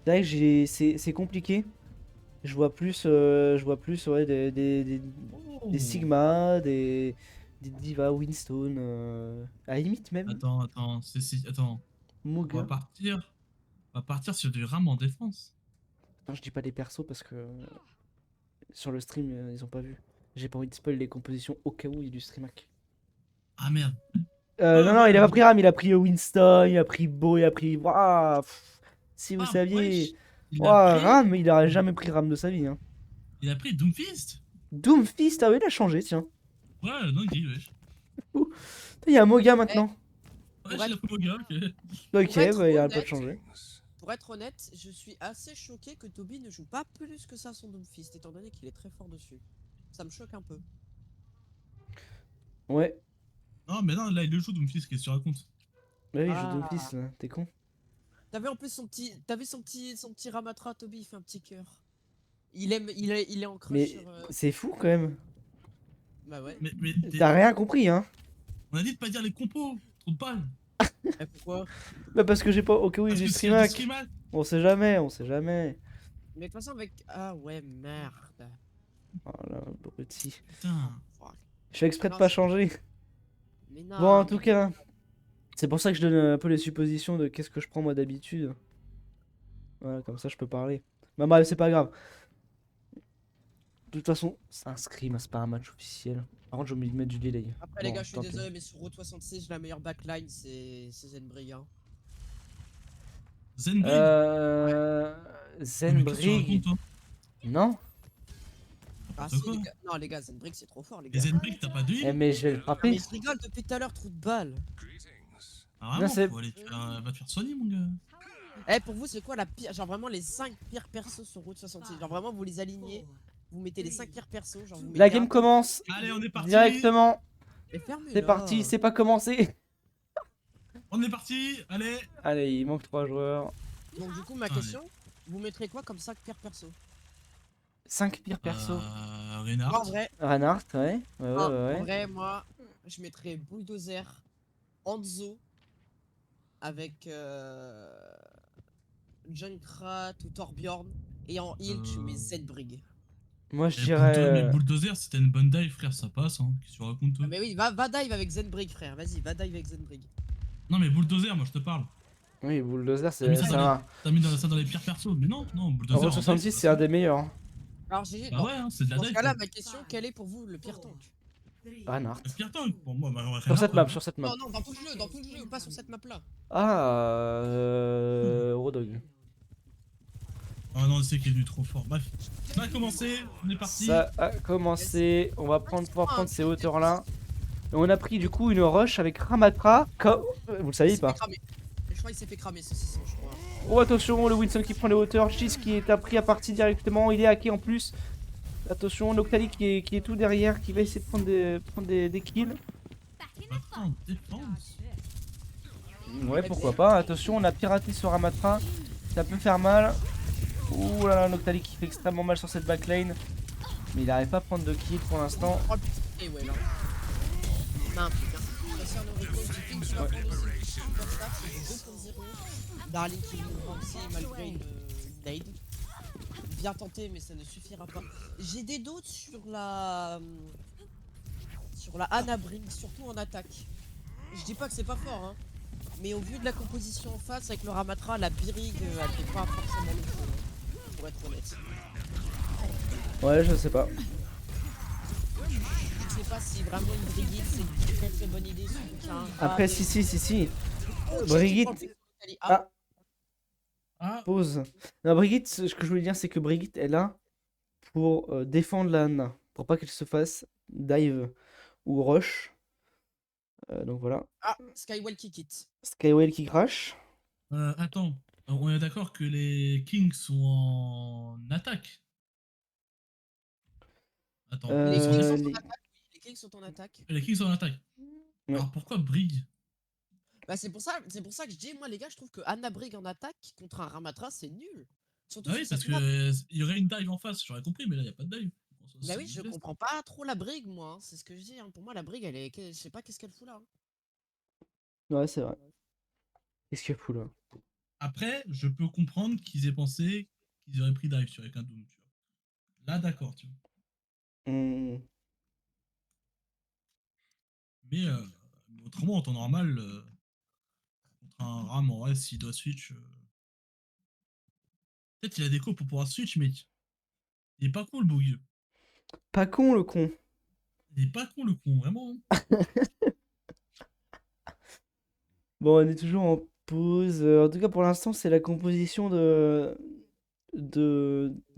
c'est vrai que c'est compliqué. Je vois plus ouais, des Oh. Sigma, des Diva, Winston, à la limite même, Attends, attends. On va Moga. partir. On va partir sur du ram en défense. Non, je dis pas les persos parce que sur le stream, ils ont pas vu. J'ai pas envie de spoil les compositions au cas où il y a du stream hack. Ah merde. Non, non, il a pas pris Ram, il a pris Winston, il a pris Beau, il a pris. Waouh, si vous Ah, saviez. wesh. Il a Waouh, pris. Ram, il aurait jamais pris Ram de sa vie. Hein. Il a pris Doomfist. Doomfist, ah oui, il a changé, tiens. Ouais, dingue, wesh. Ouh, il y a Moga Eh, maintenant. Ouais, Pour j'ai la être- photo gars, ok. Ok, Pour être bah, il arrête pas de honnête, changer. pour être honnête, je suis assez choqué que Toby ne joue pas plus que ça son Doomfist, étant donné qu'il est très fort dessus. Ça me choque un peu. Ouais, Non, mais non, là, il le joue Doomfist, qu'est-ce que tu racontes? bah oui, il joue Ah. Doomfist, là, t'es con. T'avais en plus t'avais son petit Ramatra, Toby, il fait un petit cœur. Il est en crush Mais sur. c'est fou quand même. Bah ouais. Mais T'as rien compris, hein. on a dit de pas dire les compos. Trop de balles. Et pourquoi? Bah parce que j'ai pas. Au cas où il y a Parce du que s'il stream y a du hack. stream hack. On sait jamais, on sait jamais. Mais de toute façon, avec. Ah ouais, merde. Oh là, abruti. Putain. Fuck. Je fais exprès de Non, pas c'est- changer. Mais non. Bon, en tout mais- cas, c'est pour ça que je donne un peu les suppositions de qu'est-ce que je prends moi d'habitude. Voilà, comme ça je peux parler. Bah bref, c'est pas grave. De toute façon, c'est un scrim, hein, c'est pas un match officiel. Par contre, j'ai oublié de mettre du delay. Après, les Bon, gars, je suis tant pis. désolé, mais sur Route 66, la meilleure backline, c'est Zenbrig. Hein. Zenbrig. Euh... Mais qu'est-ce que tu Zenbrig. racontes, toi? Non? Ah N'importe si, quoi. les gars. Non, les gars, Zenbrig, c'est trop fort, les Et gars. Zenbrig, t'as pas de Eh heal? mais je vais le Ah, frapper. mais je rigole depuis tout à l'heure, trou de balle. Ah, Non, vraiment, c'est- faut aller va te faire soigner, mon gars. Eh, pour vous, c'est quoi la pire. Genre vraiment les 5 pires persos sur Route 66. Genre vraiment, vous les alignez. Vous mettez les 5 pires persos. Genre vous La mettez game un- commence Allez, on est parti. directement. Mais fermez-la. C'est parti, c'est pas commencé. On est parti. Allez. Allez, il manque 3 joueurs. Donc, du coup, ma Allez. question, vous mettrez quoi comme 5 pires persos? 5 pires persos. Reinhardt. En vrai, Reinhardt, ouais. Ouais, ouais, en ouais. vrai, moi, je mettrais Bulldozer, Hanzo, avec Junkrat ou Torbjorn. Et en heal, tu mets Zenbrig. Moi, je Mais dirais. Bulldozer, c'était une bonne dive, frère, ça passe. Hein. Qu'est-ce que tu racontes, toi? Ah, mais oui, va dive avec Zenbrig, frère. Vas-y, va dive avec Zenbrig. Non, mais Bulldozer, moi, je te parle. Oui, Bulldozer, T'as mis c'est ça, ça. T'as mis ça dans les pires persos. Mais non, non, Bulldozer. Euro en dive, 66, ça c'est un passe. des meilleurs. hein. Alors, j'ai. Bah ouais, hein, c'est de la Dans ce dive. cas-là, quoi. ma question, quel est pour vous le pire tank? Reinhardt. Le pire tank, pour moi, bah, Sur cette map, sur cette map. Non, non, dans tout le jeu, ou pas sur cette map-là. Ah, Eurodog. Ah non, c'est qu'il est venu trop fort. Bref, ça a commencé, on est parti. Ça a commencé. On va pouvoir prendre ces hauteurs-là. Et on a pris du coup une rush avec Ramatra. Vous le Il saviez s'est pas? fait cramer. Je crois qu'il s'est fait cramer, ce 600, je crois. Oh attention, le Winston qui prend les hauteurs. Cheese qui est appris à partir directement. Il est hacké en plus. Attention, Noctali qui est tout derrière. Qui va essayer de prendre des kills. Attends, défense. Ouais, pourquoi pas. Attention, on a piraté sur Ramatra. Ça peut faire mal. Ouh là là, Noctali qui fait extrêmement mal sur cette backline. Mais il n'arrive pas à prendre de kills pour l'instant. Oh putain, et ouais là. Non, putain. Chasseur de Rico, j'ai fait une sur la bande aussi. Super stat, c'est 2.0. Darling qui nous aussi malgré une nade. Bien tenté, mais ça ne suffira pas. J'ai des doutes sur la. Sur la Anna Brink, surtout en attaque. Je dis pas que c'est pas fort, hein. Mais au vu de la composition en face avec le Ramatra, la Birig, elle fait pas forcément le feu, hein, pour être honnête. Ouais, je sais pas. Je sais pas si vraiment une Brigitte c'est une très très bonne idée. Surtout qu'il y a un Après, rat, si. mais- Brigitte. Ah, Ah, Pause. Non, Brigitte, ce que je voulais dire, c'est que Brigitte est là pour défendre la Anna. Pour pas qu'elle se fasse dive ou rush. Donc voilà. ah, Skywell kick it. Skywell qui crash. attends, on est d'accord que les Kings sont en attaque. Attends, Les ils sont en kings défense. sont en les- attaque. Les kings sont en attaque. Les Kings sont en attaque. Ouais. Alors pourquoi Brig? Bah c'est pour ça que je dis, moi les gars, je trouve que Anna Brig en attaque contre un Ramatra c'est nul. Surtout Ah oui, sur parce cette map. que il y aurait une dive en face, j'aurais compris, mais là il n'y a pas de dive. Bah oui, je comprends pas trop la Brig moi, hein. C'est ce que je dis. Hein. Pour moi la Brig, elle est, je sais pas qu'est-ce qu'elle fout là. Hein. Ouais, c'est vrai. Qu'est-ce qu'il y a fou là? Après, je peux comprendre qu'ils aient pensé qu'ils auraient pris dive sur avec un Doom, tu vois. Là, d'accord, tu vois. Hmm. Mais autrement, en temps normal, contre un Ram en vrai, s'il doit switch. Peut-être il a des co pour pouvoir switch, mais il est pas con le bug. Pas con le con. Il est pas con le con, vraiment. Bon, on est toujours en pause. En tout cas, pour l'instant, c'est la composition de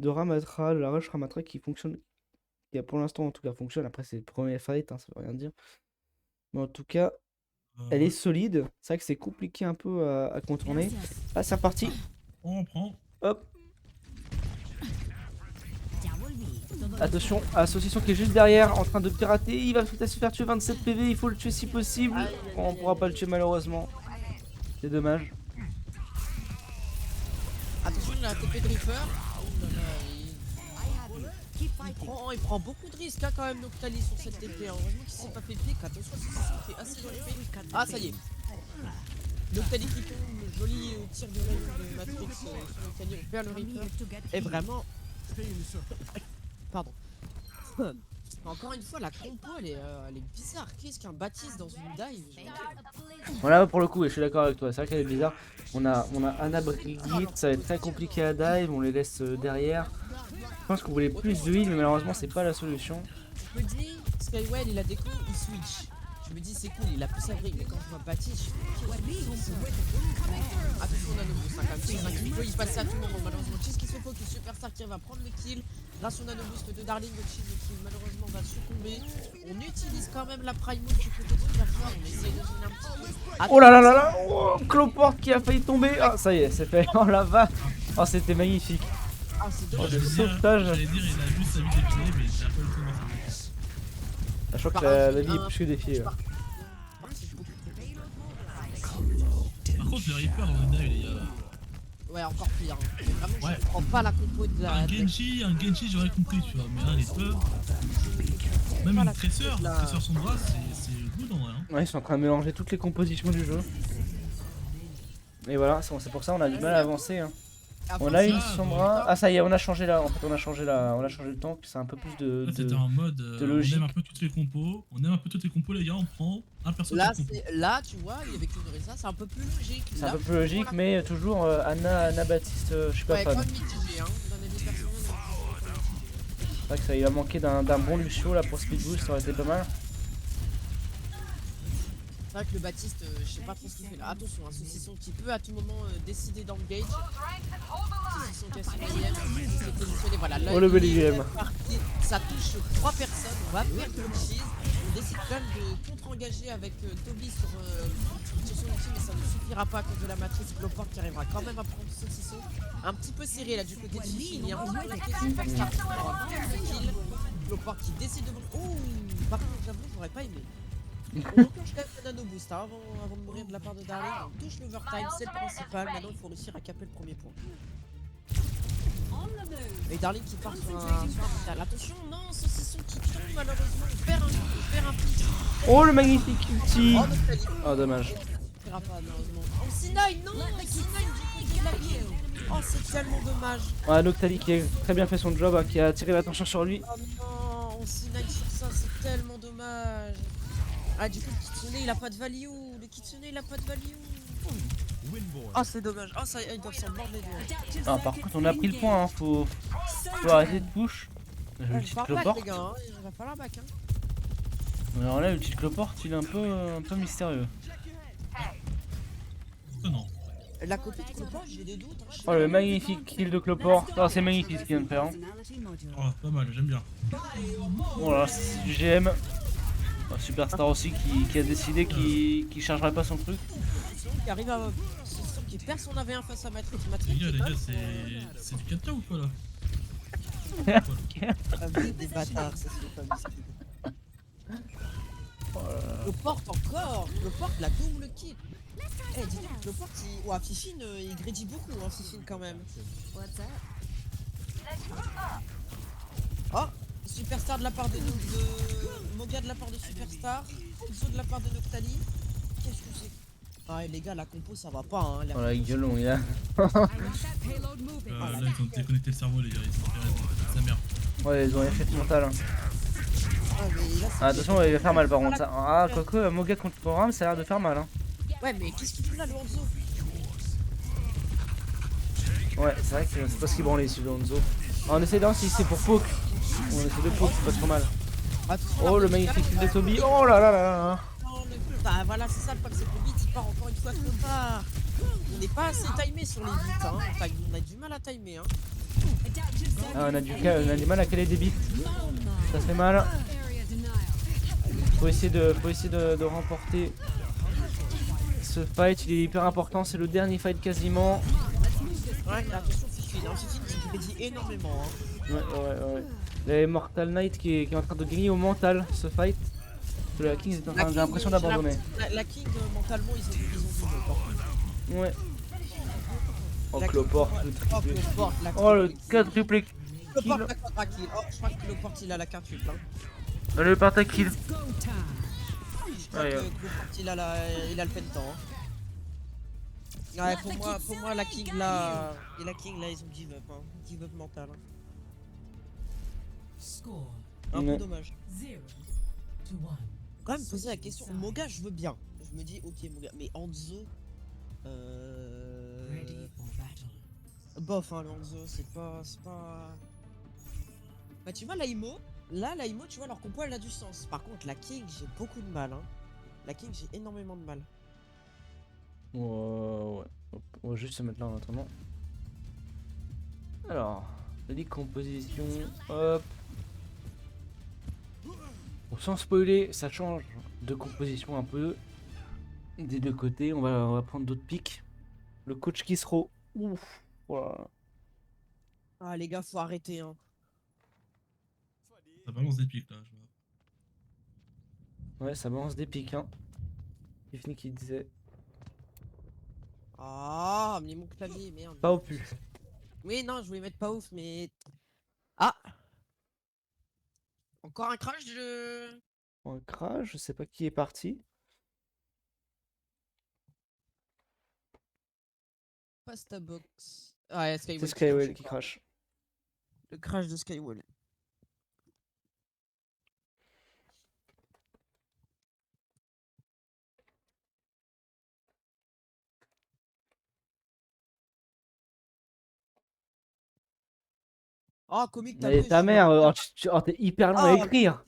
Ramatra, de la rush Ramatra qui fonctionne. Qui a pour l'instant, en tout cas, fonctionne. Après, c'est le premier fight, hein, ça veut rien dire. Mais en tout cas, elle est Ouais. solide. C'est vrai que c'est compliqué un peu à contourner. Ah, c'est reparti. On reprend. Hop. Attention à Saucisson qui est juste derrière en train de pirater. Il va peut-être se faire tuer 27 PV. Il faut le tuer si possible. On pourra pas le tuer malheureusement. C'est dommage. Attention, il a un TP de Reaper. Il prend beaucoup de risques hein, quand même Noctali sur cette TP. Hein. Heureusement qu'il s'est pas fait pique. Attention, c'est assez dans les faits. Ah, ça y est. Noctali qui tombe, joli tir de rayon de Matrix sur Noctali. On perd le Reaper. Et vraiment. Pardon. Encore une fois, la compo elle est bizarre. Qu'est-ce qu'un Baptiste dans une dive? Voilà pour le coup, et je suis d'accord avec toi, c'est vrai qu'elle est bizarre. On a Anna Brigitte, ça va être très compliqué à dive, on les laisse derrière. Je pense qu'on voulait plus de heal, mais malheureusement c'est pas la solution. Je me dis, Skywell il a des coups, il switch. Je me dis c'est cool, il a plus sa brique, mais quand je vois Baptiste, je me dis attention on a nos boosts, hein, quand même, il peut y passer à tout moment. Malheureusement, Cheese qui se focus, Superstar qui va prendre le kill. Grâce au nanoboost de Darling, le Cheese qui malheureusement va succomber. On utilise quand même la Prime Moon du côté de Superstar, on essaye de gêner un petit peu. Oh là là là là, oh, Cloport qui a failli tomber. Ah ça y est, c'est fait, oh la vache. Oh c'était magnifique. Ah c'est Oh, dommage. le sauvetage. J'allais dire, il a juste sa vie d'épilée, mais il a pas eu le temps d'en faire. Je crois que la vie est plus que défiée. Là. Par contre, le Reaper dans le dive, les gars. Ouais, encore pire. Hein. Mais vraiment, Ouais. je comprends pas la compo de la. Un Genji, j'aurais compris, tu vois, mais un Reaper. Même une Tresseur son bras, c'est good en vrai. Hein. Ouais, ils sont en train de mélanger toutes les compositions du jeu. Et voilà, c'est pour ça qu'on a du mal à avancer. Hein. On a une sombra. Ah ça y est, on a changé là. En fait, on a changé le temps. C'est un peu plus de. Là, c'était en mode. logique. On aime un peu toutes les compos. Les gars. On prend un perso Là, par compo. là, tu vois, avec une Orisa, c'est un peu plus logique. C'est Là, un peu plus logique, mais toujours Anna Baptiste, je suis pas ouais, fan. comme mitigé, hein. D'un avis personnel, C'est vrai que ça, il va manquer d'un bon Lucio là pour Speed Boost, ça aurait été pas mal. c'est vrai que le Baptiste, je sais pas trop ce qu'il fait là. Attention, un saucisson qui peut à tout moment décider d'engage. Saucisson qui a son IM, qui s'est positionné. Voilà, là, Oh, le bel il est IM. parti. Ça touche 3 personnes. On va perdre le cheese. On décide quand même de contre-engager avec Toby sur son ulti, mais ça ne suffira pas à cause de la matrice. Glowport qui arrivera quand même à prendre saucisson. Un petit peu serré là du côté de Fifi. Il y a un petit peu laqué Superstar pour avoir le kill. Glowport qui décide de. Oh, par contre, j'avoue, j'aurais pas aimé. On enclenche quand même le nano boost hein, avant de mourir de la part de Darling. On touche l'overtime, c'est le principal. Maintenant, il faut réussir à caper le premier point. Et Darling qui part sur un mental. Attention, non, saucisson qui tombe malheureusement. Il perd un pic. Oh le magnifique ulti. Oh, Noctali. Oh dommage. Il paiera pas malheureusement. Oh, C9, non, C9 du côté de la kill. Oh, c'est tellement dommage. Ouais, Noctali qui a très bien fait son job, hein, qui a attiré l'attention sur lui. Oh non, on C9 sur ça, c'est tellement dommage. Ah, du coup, le Kitsune il a pas de value. Le Kitsune il a pas de value. Oh, c'est dommage. Oh, ça, ils doivent s'en mordre les doigts. Ah, par contre, on a pris le point, hein. Faut arrêter de push. Il L'ulti de va Cloport. les gars, hein. Il va falloir back. Hein. Alors là, l'ulti de Cloport, il est un peu mystérieux. Pourquoi non? La copie de Cloport, j'ai des doutes. Hein. Oh le magnifique kill de Cloport. Oh, c'est magnifique ce qu'il vient de faire. Hein. Oh, pas mal, j'aime bien. Oh là, c'est du GM. Oh, Superstar aussi qui a décidé qu'il chargerait pas son truc. Qui arrive à. Qui perd son AV1 face à Matrix. Les gars, c'est du 4K ou quoi là? Ah, vous êtes des bâtards, ça se fait pas miskin. Cloporte encore. Cloporte la double kill. Eh, dis donc, Cloporte, il... Ouah, Fifine, il grédit beaucoup, hein, Fifine, quand même. Oh, Superstar de la part de Moga de la part de Superstar. Zo de la part de Noctali. Qu'est-ce que c'est? Ah, et les gars, la compo, ça va pas, hein. Oh la gueule, on est là. Là, ils ont déconnecté le cerveau, les gars. Ils sont sa mère. Ouais, ils ont effet mental. Hein. Ah, mais là, c'est... Ah, attention, il va faire mal par contre. Ça. Ah, quoique, Moga contre Ram, ça a l'air de faire mal. Hein. Ouais, mais qu'est-ce qu'il fout là, le Hanzo? Ouais, c'est vrai que c'est pas ce qu'il branlait ici, le Hanzo. Ah, on essaie de voir si c'est pour poke. On essaie de poke, c'est pas trop mal. Attention, Oh, le magnifique kill de Toby. Oh là là là là. Bah voilà, c'est ça le problème, c'est que le beat il part encore une fois trop tard. On n'est pas assez timé sur les beats, hein. Enfin, on a du mal à timer, hein. Ah, on a du mal à caler des beats. Ça fait mal. Faut essayer de remporter ce fight. Il est hyper important. C'est le dernier fight quasiment. Ouais, attention Fifine, hein. Fifine qui crédit énormément, hein. Ouais. Il y a Mortal Knight qui est en train de gagner au mental ce fight. Parce que la King est en train, j'ai l'impression d'abandonner. La King, mentalement, ils ont du jeu, par contre. Ouais. Oh, La Cloporte, King, le oh, triplé. Cloporte, la Oh, le King. 4 kill. Cloporte, la quadra kill. Oh, je crois que Cloporte, il a la quintuple, hein. Le parta kill. Je crois Ouais, que Cloporte, il a le pentant, hein. Ouais, pour moi, la King, là, et la King, là, ils ont give up, hein. Give up mental, hein. Un peu dommage. Quand même poser la question, Moga je veux bien. Je me dis ok Moga, mais Hanzo bof hein, le Hanzo c'est pas... Bah tu vois la IMO, tu vois leur compo elle a du sens. Par contre la King j'ai beaucoup de mal, hein. La King j'ai énormément de mal. Ouais. Hop, on va juste se mettre là en attendant. Alors, les compositions, hop. Bon, sans spoiler, ça change de composition un peu des deux côtés. On va prendre d'autres pics. Le coach Kisro. Ouf. Voilà. Ah les gars faut arrêter hein. Ça balance des pics là. Ouais, ça balance des pics, hein. Tiffany qui disait Ah mais mon clavier merde. pas au pu. Oui non je voulais mettre pas ouf mais... Ah encore un crash de... Un crash, je sais pas qui est parti. Pasta box. Ah ouais, C'est Skywell Skywell qui crash. Le crash de Skywell. Oh, comique, t'as Mais vu, ta mère, oh, t'es hyper long à écrire.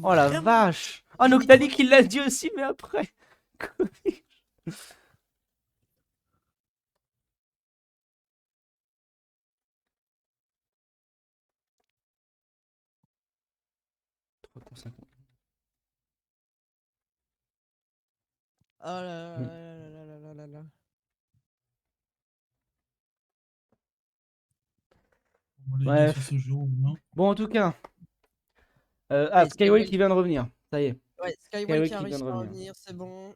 Oh la vache. Oh, Noctali qui l'a dit aussi, mais après. Oh là là là là là là là. Bref. Ce jeu, hein. Bon, en tout cas. Ouais, Skywell qui vient de revenir. Ça y est. Ouais, Skywell qui a réussi à revenir, c'est bon.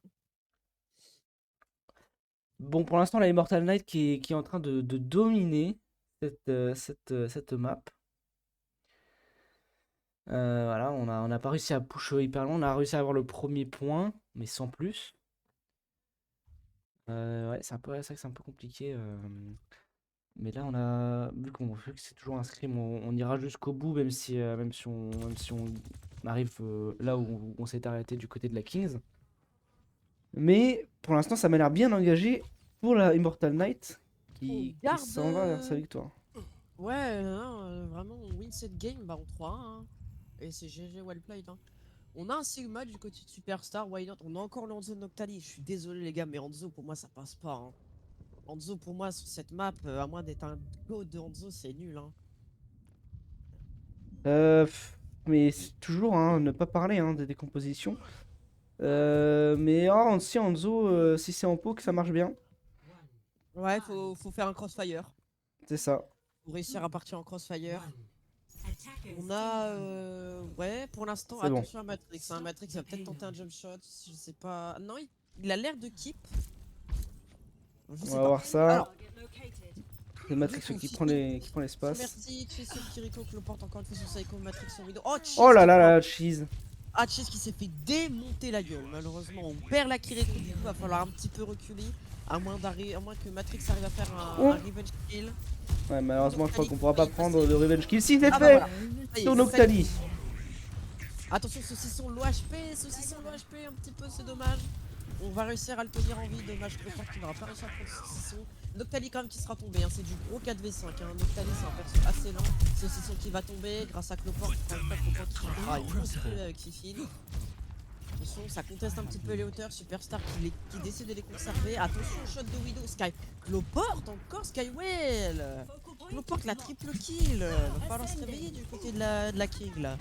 Bon, pour l'instant, la Immortal Knight qui est en train de dominer cette map. Voilà, on n'a pas réussi à push hyper loin. On a réussi à avoir le premier point, mais sans plus. Ouais, c'est vrai que c'est un peu compliqué. Mais là, vu que c'est toujours un scrim, on ira jusqu'au bout, même si on arrive là où on s'est arrêté du côté de la Kings. Mais pour l'instant, ça m'a l'air bien engagé pour la Immortal Knight qui s'en va vers sa victoire. Ouais, non, vraiment, on win cette game, bah on 3-1. Hein. Et c'est GG well played. Hein. On a un Sigma du côté de Superstar, why not? On a encore le Hanzo Noctali. Je suis désolé, les gars, mais Hanzo, pour moi, ça passe pas. Hein. Hanzo, pour moi, sur cette map, à moins d'être un go de Hanzo, c'est nul. Hein. Mais c'est toujours ne pas parler des décompositions. Mais si Hanzo, si c'est en poke, ça marche bien. Ouais, faut faire un crossfire. C'est ça. Pour réussir à partir en crossfire. On a, ouais, pour l'instant, C'est bon. attention à Matrix. Hein. Matrix va peut-être tenter un jump shot, je sais pas. Non, il a l'air de keep. Je On sais va pas. voir ça. Alors, C'est Matrix qui prend l'espace. merci, tu es sur Kiriko que le porte encore une fois sur Psycho Matrix en vidéo. Oh, Cheese Oh là qui là prend- là, cheese. Ah, Cheese qui s'est fait démonter la gueule. Malheureusement, on perd la Kiriko, du coup, va falloir un petit peu reculer. À moins que Matrix arrive à faire Oh. un revenge kill. Ouais, malheureusement, je crois qu'on pourra pas prendre de revenge kill. Si, c'est Ah bah fait. voilà. Ça y est, Sur ça y est. Noctali. Attention, saucisson, l'OHP, un petit peu, c'est dommage. On va réussir à le tenir en vie, dommage que Cloporte qui n'aura pas réussi à prendre saucisson. Noctali quand même qui sera tombé, hein. C'est du gros 4v5, hein. Noctali c'est un perso assez lent, saucisson qui va tomber grâce à Cloporte, Cloporte qui fera une grosse kill avec Fifine. Attention, ça conteste un petit peu les hauteurs, Superstar qui décide de les conserver. Attention, shot de Widow, Sky. Cloporte encore, Skywell. Cloporte la triple kill. Va falloir se réveiller du côté de la King là.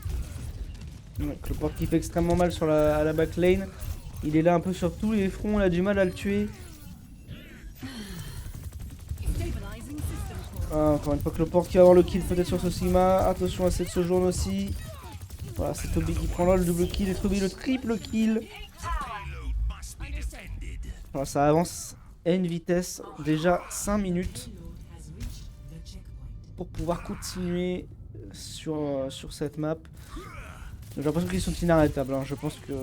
Ouais, Cloporte qui fait extrêmement mal sur à la backlane. Il est là un peu sur tous les fronts, on a du mal à le tuer. Ah, encore une fois Cloporte qui va avoir le kill peut-être sur Sosima. Attention à cette Sojourn aussi. Voilà, c'est Toby qui prend là le double kill et Toby le triple kill. Voilà, ça avance à une vitesse, déjà 5 minutes pour pouvoir continuer sur cette map. J'ai l'impression qu'ils sont inarrêtables, hein. Je pense que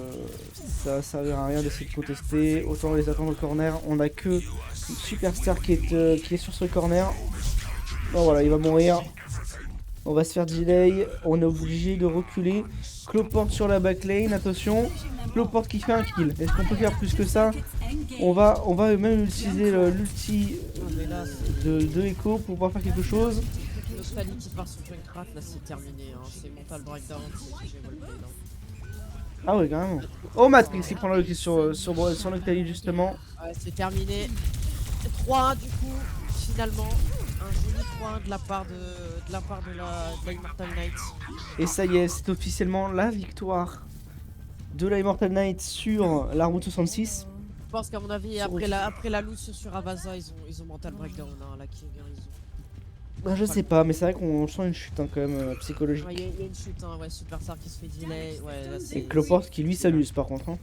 ça servira à rien d'essayer de contester. Autant les attendre au corner. On a que Superstar qui est sur ce corner. Oh voilà, il va mourir. On va se faire delay. On est obligé de reculer. Cloporte sur la backlane, attention. Cloporte qui fait un kill. Est-ce qu'on peut faire plus que ça? On va même utiliser l'ulti de Echo pour pouvoir faire quelque chose. Noctali qui part sur Junkrat, là c'est terminé, hein. C'est mental breakdown, c'est GG wallplay là. Ah ouais, carrément. Oh, Matrix qui prend le kill sur Noctali justement. Ouais, c'est terminé. 3-1 du coup, finalement. Un joli 3-1 de la part de la Immortal Knight. Et ça y est, c'est officiellement la victoire de la Immortal Knight sur la route 66. Je pense qu'à mon avis, après la loose sur Avaza, ils ont mental breakdown, hein, la King, hein, ils ont... Bah, je sais pas, mais c'est vrai qu'on sent une chute, hein, quand même psychologique. Ouais, y a une chute, hein, ouais, Superstar qui se fait delay, ouais, là c'est... Et Cloporte qui lui s'amuse par contre. Hein.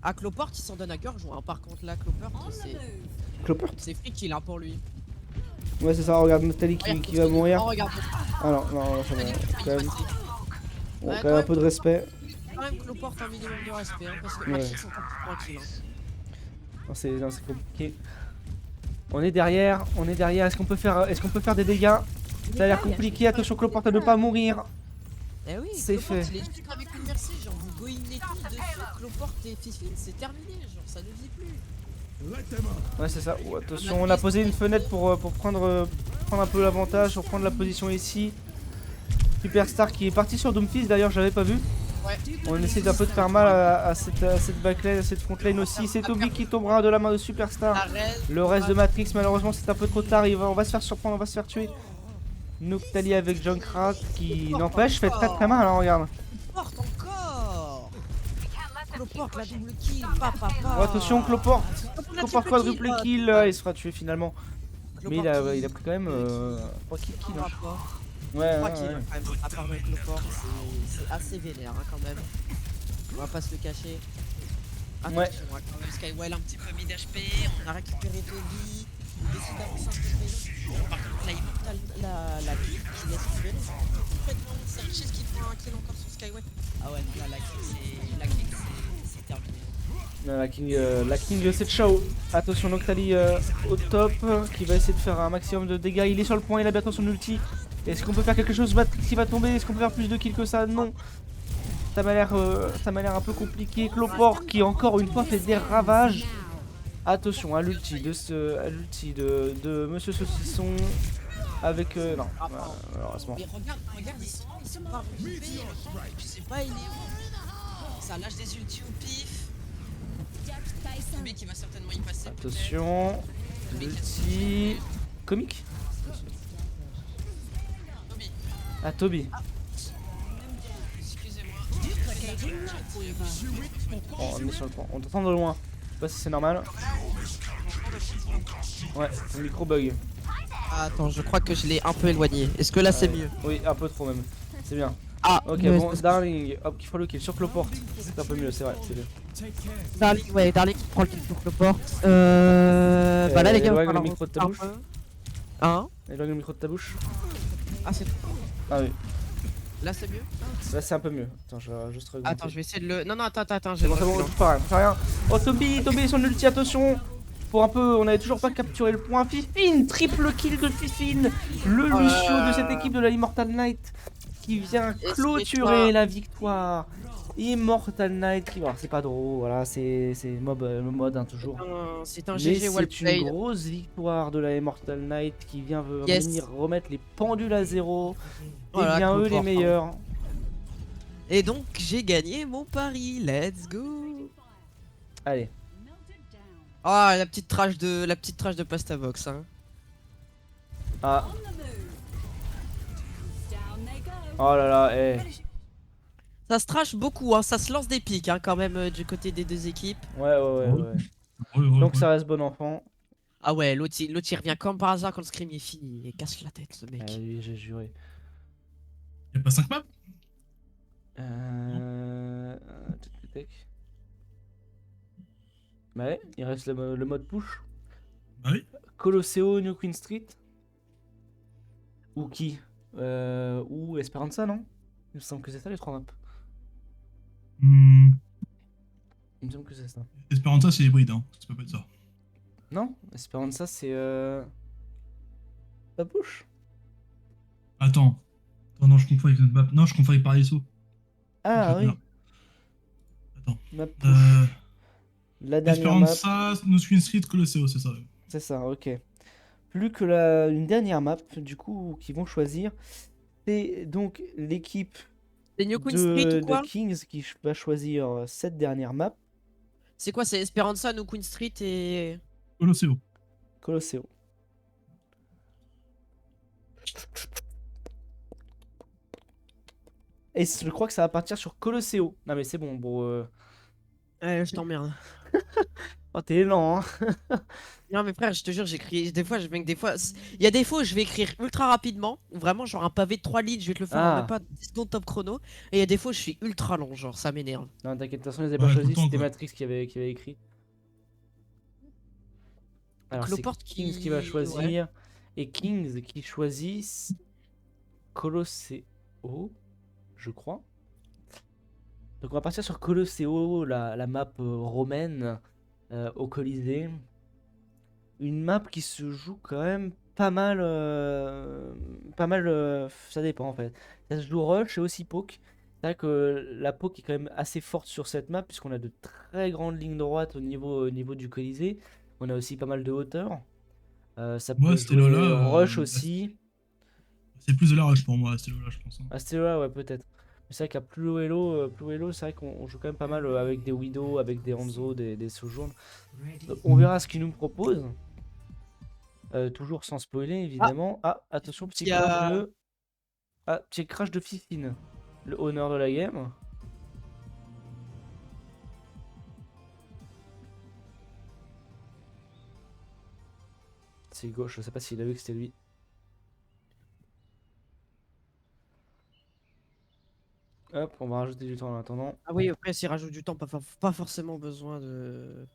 Ah, Cloporte il s'en donne à cœur joie, hein. Par contre là, Cloporte Cloporte? c'est free kill hein, pour lui. Ouais, c'est ça, regarde Noctali qui va mourir. Oh, regarde. Ah non, ça va. Quand même. Bon, Ouais, quand même un peu de respect. Quand même Cloporte un minimum de respect, hein, parce que Ouais. Matrix sont encore tranquilles. Hein. Non, c'est compliqué. On est derrière. Est-ce qu'on peut faire des dégâts? Ça a l'air compliqué, attention Cloporte à ne pas mourir. Eh oui, C'est Cloporte, fait. il est juste avec une Mercy, genre vous go in et tout dessus, Cloporte et Fifine, c'est terminé, genre ça ne vit plus. Ouais, c'est ça. Oh, attention, on a posé une fenêtre pour prendre un peu l'avantage, pour prendre la position ici. Superstar qui est parti sur Doomfist, d'ailleurs, j'avais pas vu. Ouais. On essaie d'un peu de faire mal à cette backlane, à cette frontlane aussi. C'est Toby qui tombera de la main de Superstar. Arrête. Le reste de Matrix, malheureusement, c'est un peu trop tard. On va se faire surprendre, on va se faire tuer. Noctali avec Junkrat qui n'empêche, fait très mal, hein, regarde. Cloporte encore. Cloporte la double kill, papa. Oh, attention, Cloporte quadruple kill, il se fera tuer finalement. Mais il a pris quand même 3 kills. Hein. Ouais, 3 kills quand même, à part avec Cloporte, c'est assez vénère hein, quand même. On va pas se le cacher. Attention, Ouais. hein, quand même, Skywell un petit peu mid HP, on a récupéré Toby, on décide d'avancer un peu plus. Par contre, la Immortal, la King qui laisse tuer. Complètement, c'est un Cheese qui prend un kill encore sur Skywell. Ah ouais, non, là, la King, c'est terminé. Non, la King c'est ciao. Attention Noctali au top qui va essayer de faire un maximum de dégâts. Il est sur le point, il a bientôt son ulti. Est-ce qu'on peut faire quelque chose? Matrix qui va tomber. Est-ce qu'on peut faire plus de kills que ça? Non. Ça m'a l'air un peu compliqué. Cloporte qui encore une fois fait des ravages. Attention à l'ulti de Monsieur Saucisson avec non malheureusement. Mais regarde, ils sont pas regroupés. Je sais pas, il est où. Ça lâche des ultis au pif. Toby qui va certainement y passer. Attention. L'ulti comique. Toby. Ah Toby. Excusez-moi. Oh, on est sur le point. On t'entend de loin. Je sais pas si c'est normal. Ouais, ton micro bug. Attends, je crois que je l'ai un peu éloigné. Est-ce que là c'est mieux? Oui, un peu trop même. C'est bien. Ah, Ok, ouais, bon, c'est- Darling, hop, qui faut le kill sur Cloporte. C'est un peu mieux, c'est vrai, c'est bien. Darling, ouais, Darling qui prend le kill sur le port. Bah là, les gars, éloigne il va le falloir micro de ta remonter un bouche. peu. Hein? Éloigne le micro de ta bouche. Ah, c'est Ah oui, là, c'est mieux? là c'est un peu mieux. Attends, je vais juste augmenter. Attends, je vais essayer de le. Non, non, attends, je C'est vais bon, le c'est bon, reculer. touche pas rien, touche rien. Oh, Toby, son ulti, attention. Pour un peu, on avait toujours pas capturé le point. Fifine, triple kill de Fifine. Le Oh là Lucio de cette là. équipe de la Immortal Knight qui vient Est-ce que clôturer toi- la victoire. Immortal Knight qui. Alors, c'est pas drôle, voilà, c'est le mode, hein, toujours. C'est un Mais GG well c'est une played. grosse victoire de la Immortal Knight qui vient Yes. venir remettre les pendules à zéro. Voilà, Et bien eux les Cloporte, hein. meilleurs. Et donc, j'ai gagné mon pari. Let's go. Allez. Ah, la petite trash de Pasta Box, hein. Ah. Oh là là, eh. Ça se trash beaucoup, hein. Ça se lance des pics, hein, quand même, du côté des deux équipes. Ouais. Donc ça reste bon enfant. Ah ouais, l'autre il revient comme par hasard quand le scrim est fini et casse la tête, ce mec. Ah oui, j'ai juré. Y'a pas 5 maps? Tac, tac. Bah ouais, il reste le mode push. Bah oui. Colosseo, New Queen Street. Ou qui Ou Esperanza, non? Il me semble que c'est ça les 3 maps. Hmm. Il me semble que c'est ça. Esperanza, c'est hybride, hein. Ça peut pas être ça. Non, Esperanza c'est pas push. Attends. Attends, non, je confonds avec notre map. Non, je confonds avec Paraiso. Ah oui, Attends. map push. Euh, La dernière map, Esperanza, No Screen Street, Colosseo, c'est ça. c'est ça, ok. Plus que une dernière map, du coup, qu'ils vont choisir. C'est donc l'équipe C'est New Queen Street ou de quoi? Kings qui va choisir cette dernière map, C'est quoi? C'est Esperanza, New Queen Street et. Colosseo. Colosseo. Et je crois que ça va partir sur Colosseo. Non mais c'est bon, Ouais, je t'emmerde. Oh t'es lent, hein. Non, mais frère, je te jure, j'écris. Des fois, il y a des fois où je vais écrire ultra rapidement. Vraiment, genre un pavé de 3 lignes, je vais te le faire en Ah. même pas 10 secondes top chrono. Et il y a des fois où je suis ultra long, genre ça m'énerve. Non t'inquiète, de toute façon ils avaient Ouais, pas tout le choisi, temps, c'était quoi. Matrix qui avait écrit. Alors c'est Cloporte Kings qui va Ouais. choisir, et Kings qui choisissent Colosseo, je crois. Donc on va partir sur Colosseo, la map romaine au Colisée. Une map qui se joue quand même pas mal. Ça dépend en fait. Ça se joue rush et aussi poke. C'est vrai que la poke est quand même assez forte sur cette map puisqu'on a de très grandes lignes droites au niveau du Colisée. On a aussi pas mal de hauteur. Ça Moi, peut c'était jouer Lola. rush aussi. C'est plus de la rush pour moi, c'était Lola, je pense. Hein. Ah, c'était là, ouais, peut-être. Mais c'est vrai qu'à plus Hello, c'est vrai qu'on joue quand même pas mal avec des Widow, avec des Hanzo, des Sojourn. Donc, on verra ce qu'ils nous proposent. Toujours sans spoiler, évidemment. Ah, attention, petit Il y a- crash de. Ah, petit crash de Fifine. Le honneur de la game. C'est gauche, je sais pas s'il a vu que c'était lui. Hop, on va rajouter du temps en attendant. Ah oui, après, s'il rajoute du temps, pas forcément besoin de.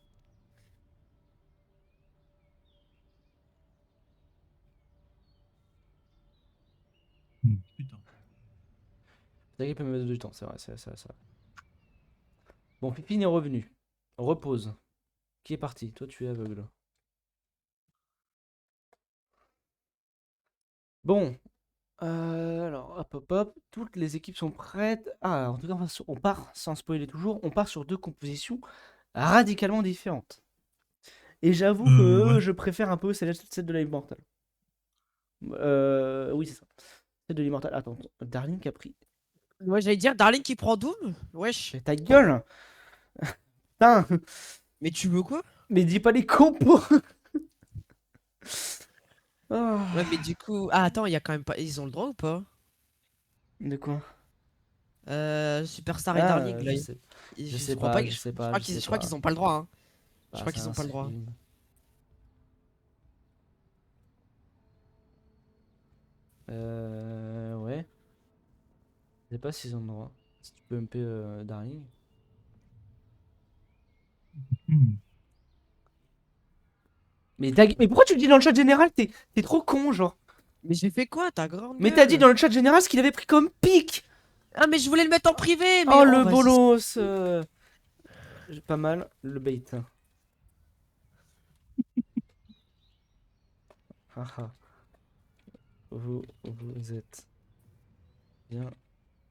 Putain. C'est vrai qu'il peut me mettre du temps, c'est vrai, c'est ça. Bon, Fifine est revenu. Repose. Qui est parti? Toi, tu es aveugle. Bon, alors, hop, toutes les équipes sont prêtes. Ah, en tout cas, on part, sans spoiler toujours, on part sur deux compositions radicalement différentes. Et j'avoue que Ouais. je préfère un peu celle de la Immortal. Oui, c'est ça. Celle de l'Immortal. Attends, Darling qui a pris. Ouais, j'allais dire Darling qui prend Doom? Wesh. Mais ta gueule! Putain! Mais tu veux quoi? Mais dis pas les compos! Ah. Ouais, mais du coup. Ah, attends, il y a quand même pas. Ils ont le droit ou pas? De quoi? Superstar et Ah, Darling, là. je sais crois pas, que- je sais pas, je crois qu'ils ont pas le droit, hein. Je Bah, crois c'est qu'ils un ont pas le droit. stream. Ouais. Je sais pas s'ils ont le droit. Si tu peux MP Darling. Hmm. Mais pourquoi tu le dis dans le chat général? T'es trop con, genre. Mais j'ai fait quoi, ta grande Mais gueule? t'as dit dans le chat général ce qu'il avait pris comme pic. Ah, mais je voulais le mettre en privé, mais Oh, le vas-y. bolos. J'ai pas mal le bait. Haha. Vous êtes bien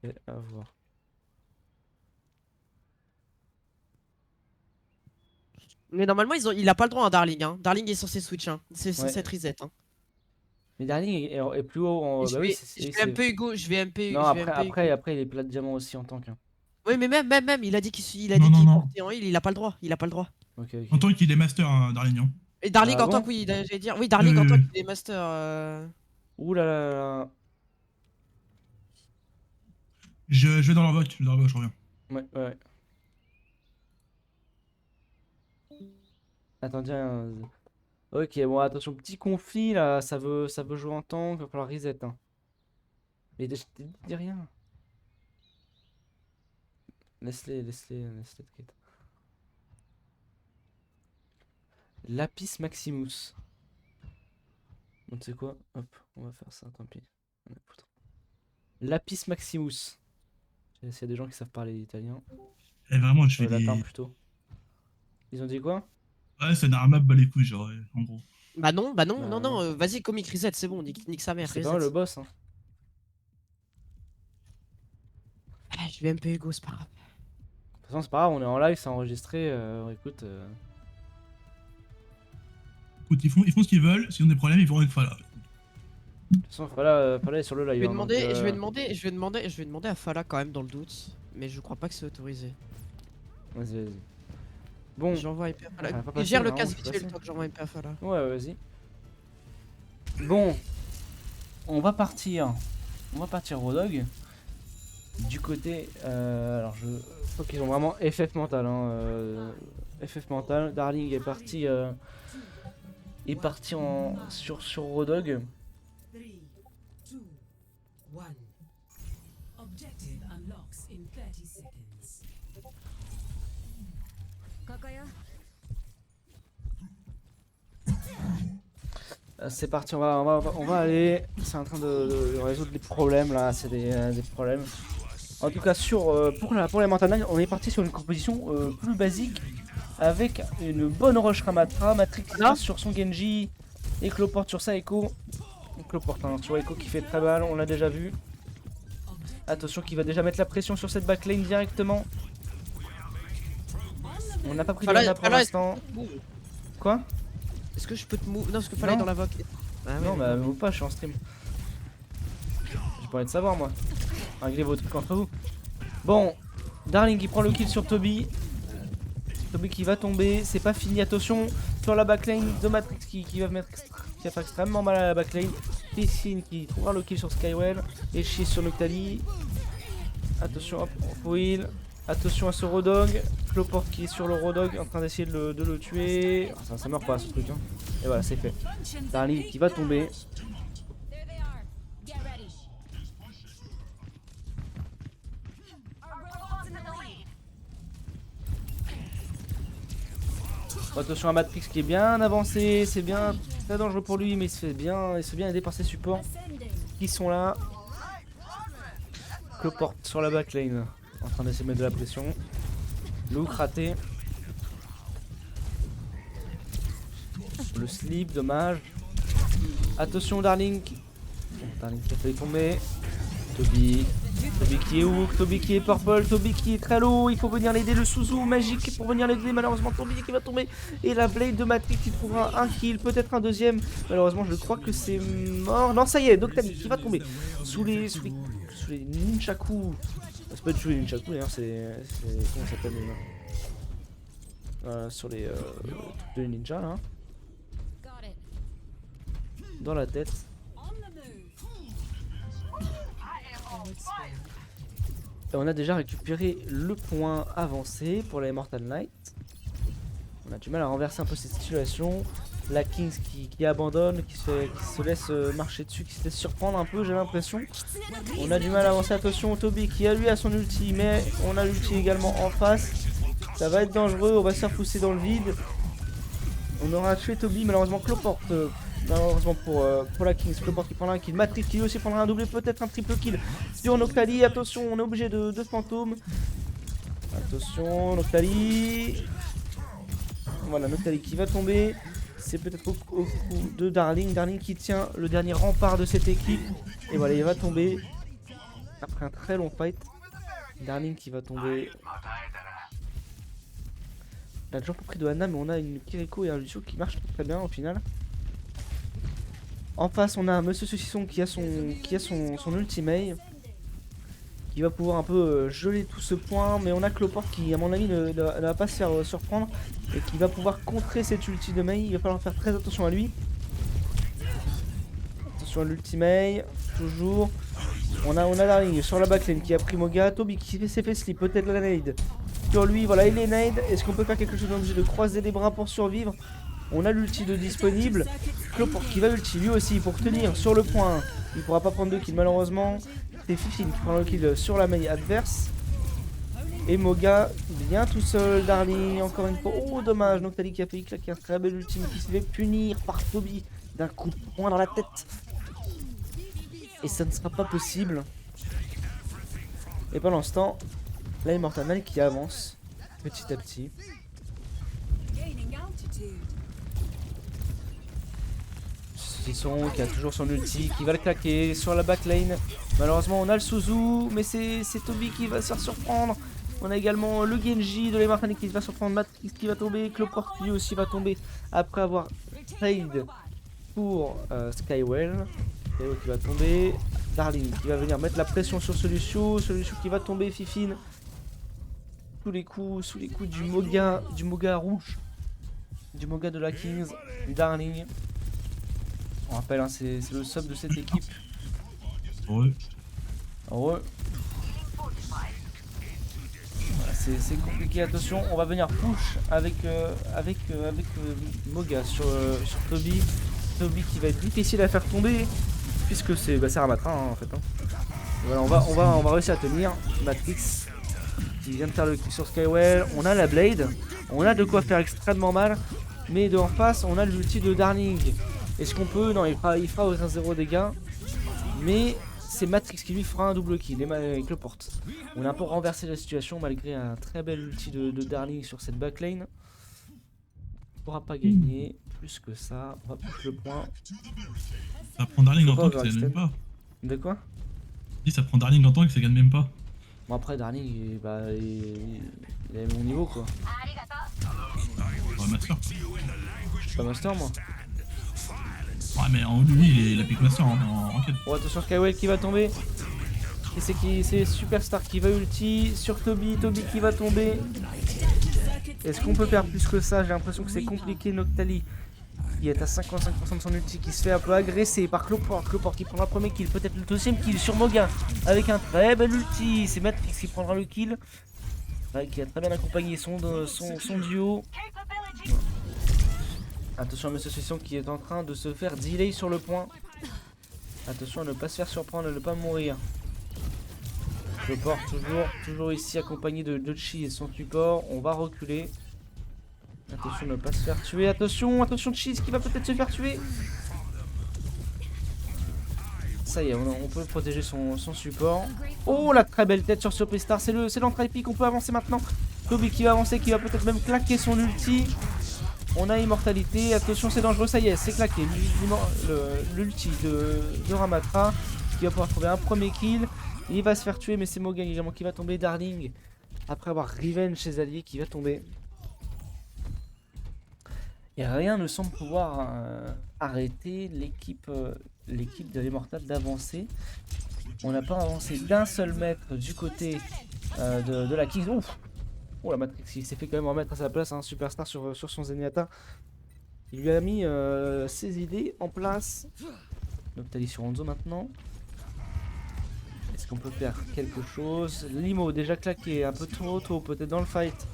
fait avoir. Mais normalement, il a pas le droit, hein, Darling. Hein. Darling est censé switch, hein. C'est censé Ouais. être reset. Hein. Mais Darling est plus haut en. Je Bah oui, vais, c'est. je vais MP Hugo, je vais MP. Non, je vais après, MP après, Hugo. après, il est plat de diamant aussi en tant qu'un. Oui, mais même, il a dit qu'il Non, non, non. portait en heal, il a pas le droit. Il a pas le droit. Ok, En ok. tant qu'il est master, hein, Darlignon. Et Darling Ah en tant bon que oui, j'allais dire. Oui, Darling en tant Euh, qu'il est master. Ouh là là là. je vais dans leur vote, je reviens. Ouais, ouais. Attends, tiens. Ok, bon, attention, petit conflit là, ça veut jouer en tank, va falloir reset. Hein. Mais dis rien. Laisse-les, t'inquiète. Lapis Maximus. Bon, tu sais quoi? Hop, on va faire ça, tant pis. On a foutre. Lapis Maximus. S'il y a des gens qui savent parler italien. Et vraiment, je fais Latin des. plutôt. Ils ont dit quoi? Ouais, c'est Narama bat les couilles, genre, en gros. Bah non, Bah non, non. vas-y, comic reset, c'est bon, nique sa mère, C'est reset. pas le boss, hein. Ah, je vais MP Hugo, c'est pas grave. De toute façon, c'est pas grave, on est en live, c'est enregistré. Écoute. Écoute, ils font ce qu'ils veulent, si on a des problèmes, ils vont avec Fala. De toute façon, Fala est sur le live. Je vais hein, demander, donc, je vais demander à Fala quand même dans le doute, mais je crois pas que c'est autorisé. Vas-y. Bon, J'envoie MP à Fala. ça va pas passer, Gère le vraiment, casse c'est vite fait passé. le temps que j'envoie MP à Fala. ouais, vas-y. Bon, on va partir. Rodog. Du côté. Alors, je crois qu'ils ont vraiment FF mental. Hein, FF mental. Darling est parti. Sur Rodog. 3, 2, 1. Objective unlocks in 30 seconds. C'est parti, on va aller. C'est en train de résoudre les problèmes là. C'est des problèmes. En tout cas, pour les Mental Knight, on est parti sur une composition plus basique. Avec une bonne rush Ramatra, Matrix sur son Genji. Et Cloporte sur sa Echo. Cloporte hein, sur Echo qui fait très mal, on l'a déjà vu. Attention qui va déjà mettre la pression sur cette backlane directement. On n'a pas pris de mana pour l'instant. Quoi? Est-ce que je peux te move? Non, parce que Fala est Non. dans la voc. Ah, ouais, Non, bah move pas, je suis en stream. J'ai pas envie de savoir moi. Réglez vos trucs entre vous. Bon, Darling qui prend le kill sur Toby. Toby qui va tomber, c'est pas fini, attention sur la backline de Matrix qui va faire extrêmement mal à la backline. Piscine qui trouvera le kill sur Skywell et Chier sur Noctali. Attention, hop, foil. Attention à ce Rodog. Cloporte qui est sur le Rodog en train d'essayer de le tuer. Ça meurt pas ce truc hein. Et voilà, c'est fait. Darling qui va tomber. Attention à Matrix qui est bien avancé, c'est bien très dangereux pour lui, mais il se fait bien aider par ses supports qui sont là. Cloporte sur la backlane, en train d'essayer de mettre de la pression. Look raté. Le slip, dommage. Attention Darling. Darling qui a failli tomber. Toby qui est hook, Toby qui est purple, Toby qui est très low, il faut venir l'aider, le Suzu magique pour venir l'aider, malheureusement Toby qui va tomber, et la blade de Matrix qui trouvera un kill, peut-être un deuxième, malheureusement je crois que c'est mort, non ça y est, Noctali qui va tomber, sous les Nunchaku, c'est pas du tout les Nunchaku d'ailleurs, c'est comment ça s'appelle sur les trucs de ninja là, dans la tête. Et on a déjà récupéré le point avancé pour les Immortal Knight. On a du mal à renverser un peu cette situation. La Kings qui abandonne, qui se laisse marcher dessus, qui se laisse surprendre un peu, j'ai l'impression. On a du mal à avancer. Attention, Toby qui a lui à son ulti, mais on a l'ulti également en face. Ça va être dangereux, on va se faire pousser dans le vide. On aura tué Toby, malheureusement Cloporte. Malheureusement pour la Kings, Cloporte qui prendra un kill. Matrix qui lui aussi prendra un doublé, peut-être un triple kill sur Noctali. Attention, on est obligé de fantômes. Attention, Noctali. Voilà, Noctali qui va tomber. C'est peut-être au coup de Darling. Darling qui tient le dernier rempart de cette équipe. Et voilà, il va tomber. Après un très long fight. Darling qui va tomber. On a toujours pas pris de Hanna, mais on a une Kiriko et un Lucio qui marchent très bien au final. En face, on a Monsieur Saucisson qui a son ultimate. Qui va pouvoir un peu geler tout ce point. Mais on a Cloporte qui, à mon avis, ne va pas se faire surprendre. Et qui va pouvoir contrer cet ulti de Mei. Il va falloir faire très attention à lui. Attention à l'ultimate. Toujours. On a Darling sur la backlane qui a pris Moga. Toby qui s'est fait slip. Peut-être la nade. Sur lui, voilà, il est nade. Est-ce qu'on peut faire quelque chose? On est obligé de croiser les bras pour survivre. On a l'ulti de disponible. Cloporte qui va ulti lui aussi pour tenir sur le point. Il pourra pas prendre 2 kills malheureusement. C'est Fifine qui prend le kill sur la Mei adverse. Et Moga bien tout seul. Darling encore une fois. Oh dommage. Noctali qui a fait claquer un très bel ultime qui se fait punir par Toby d'un coup de poing dans la tête. Et ça ne sera pas possible. Et pendant ce temps, la Immortal qui avance petit à petit. Saucisson qui a toujours son ulti, qui va le claquer sur la backline. Malheureusement, on a le Suzu, mais c'est Toby qui va se faire surprendre. On a également le Genji de l'Immortal qui va surprendre, Matrix qui va tomber, Cloporte lui aussi va tomber après avoir trade pour Skywell. Skywell qui va tomber. Darling qui va venir mettre la pression sur ce Lucio qui va tomber, Fifine. Sous les coups du Moga rouge. Du Moga de la Kings, du Darling. On rappelle, hein, c'est le sub de cette équipe. Ouais. Voilà, c'est compliqué, attention, on va venir push avec Moga sur Toby. Toby qui va être difficile à faire tomber, puisque c'est Ramattra hein, en fait. Hein. Voilà, on va réussir à tenir. Matrix qui vient de faire le kill sur Skywell. On a la Blade, on a de quoi faire extrêmement mal, mais de en face, on a l'ulti de Darling. Est-ce qu'on peut? Non, il fera aucun 0 dégâts. Mais c'est Matrix qui lui fera un double kill avec le porte. On a un peu renversé la situation malgré un très bel ulti de Darling sur cette backline. On pourra pas gagner plus que ça. On va push le point. Ça prend Darling en tant que ça gagne même pas. De quoi? Je dis ça prend Darling en tant que ça gagne même pas. Bon après Darling il est à mon niveau quoi. Ouais, master. Je suis pas master moi. Ouais mais en haut de lui il a pick master en ranked. Oh attention Skywell qui va tomber. Et c'est Superstar qui va ulti sur Toby qui va tomber. Est-ce qu'on peut faire plus que ça? J'ai l'impression que c'est compliqué. Noctali qui est à 55% de son ulti qui se fait un peu agresser par Cloporte. Cloporte qui prendra le premier kill, peut-être le deuxième kill sur Moga avec un très bel ulti. C'est Matrix qui prendra le kill. Ouais, qui a très bien accompagné son duo. Attention à Monsieur Saucisson qui est en train de se faire delay sur le point. Attention à ne pas se faire surprendre, à ne pas mourir. Cloporte toujours ici accompagné de Chi et son support. On va reculer. Attention de ne pas se faire tuer. Attention Cheese qui va peut-être se faire tuer. Ça y est, on peut protéger son support. Oh la très belle tête sur Superstar. C'est l'entrée épique, on peut avancer maintenant. Toby qui va avancer, qui va peut-être même claquer son ulti. On a immortalité, attention c'est dangereux, ça y est, c'est claqué. L'ulti de Ramattra qui va pouvoir trouver un premier kill. Il va se faire tuer mais c'est Moga également qui va tomber. Darling après avoir revenge chez alliés qui va tomber. Et rien ne semble pouvoir arrêter l'équipe de l'Immortal d'avancer. On n'a pas avancé d'un seul mètre du côté de la Kings. Ouf. Oh la Matrix, il s'est fait quand même remettre à sa place, hein, Superstar sur son Zenyatta. Il lui a mis ses idées en place. Noctali sur Hanzo maintenant. Est-ce qu'on peut faire quelque chose? Limo déjà claqué, un peu trop tôt peut-être dans le fight.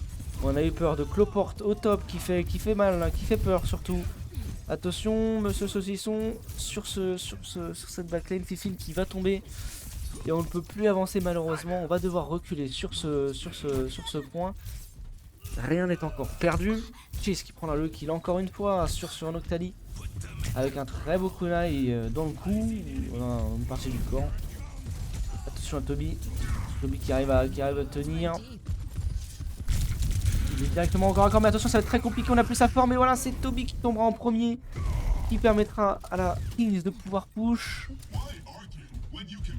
On a eu peur de Cloporte au top qui fait mal, hein, qui fait peur surtout. Attention, monsieur Saucisson, sur cette backlane, Fifine qui va tomber. Et on ne peut plus avancer malheureusement. On va devoir reculer sur ce point. Rien n'est encore perdu. Chase qui prendra le kill encore une fois sur Noctali. Avec un très beau kunai dans le cou. Voilà, une partie du corps. Attention à Toby. Toby qui arrive à tenir. Il est directement encore, mais attention, ça va être très compliqué. On a plus sa forme. Et voilà, c'est Toby qui tombera en premier. Qui permettra à la Kings de pouvoir push.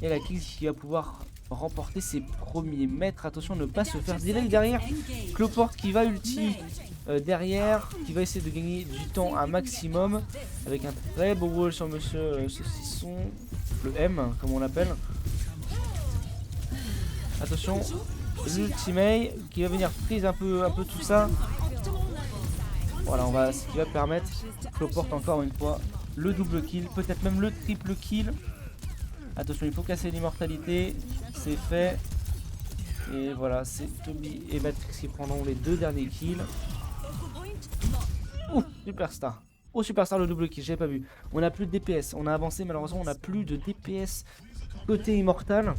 Et la Kings qui va pouvoir remporter ses premiers mètres. Attention, ne pas se faire delay derrière. Cloport qui va ulti derrière. Qui va essayer de gagner du temps un maximum. Avec un très beau wall sur monsieur Saucisson. Le M, comme on l'appelle. Attention, l'ultimate qui va venir prise un peu tout ça. Voilà, ce qui va permettre Cloport encore une fois le double kill, peut-être même le triple kill. Attention, il faut casser l'immortalité, c'est fait. Et voilà, c'est Toby et Matrix qui prendront les 2 derniers kills. Ouh, Superstar. Oh, Superstar, le double kill, j'avais pas vu. On n'a plus de DPS, on a avancé, malheureusement, on n'a plus de DPS côté immortal.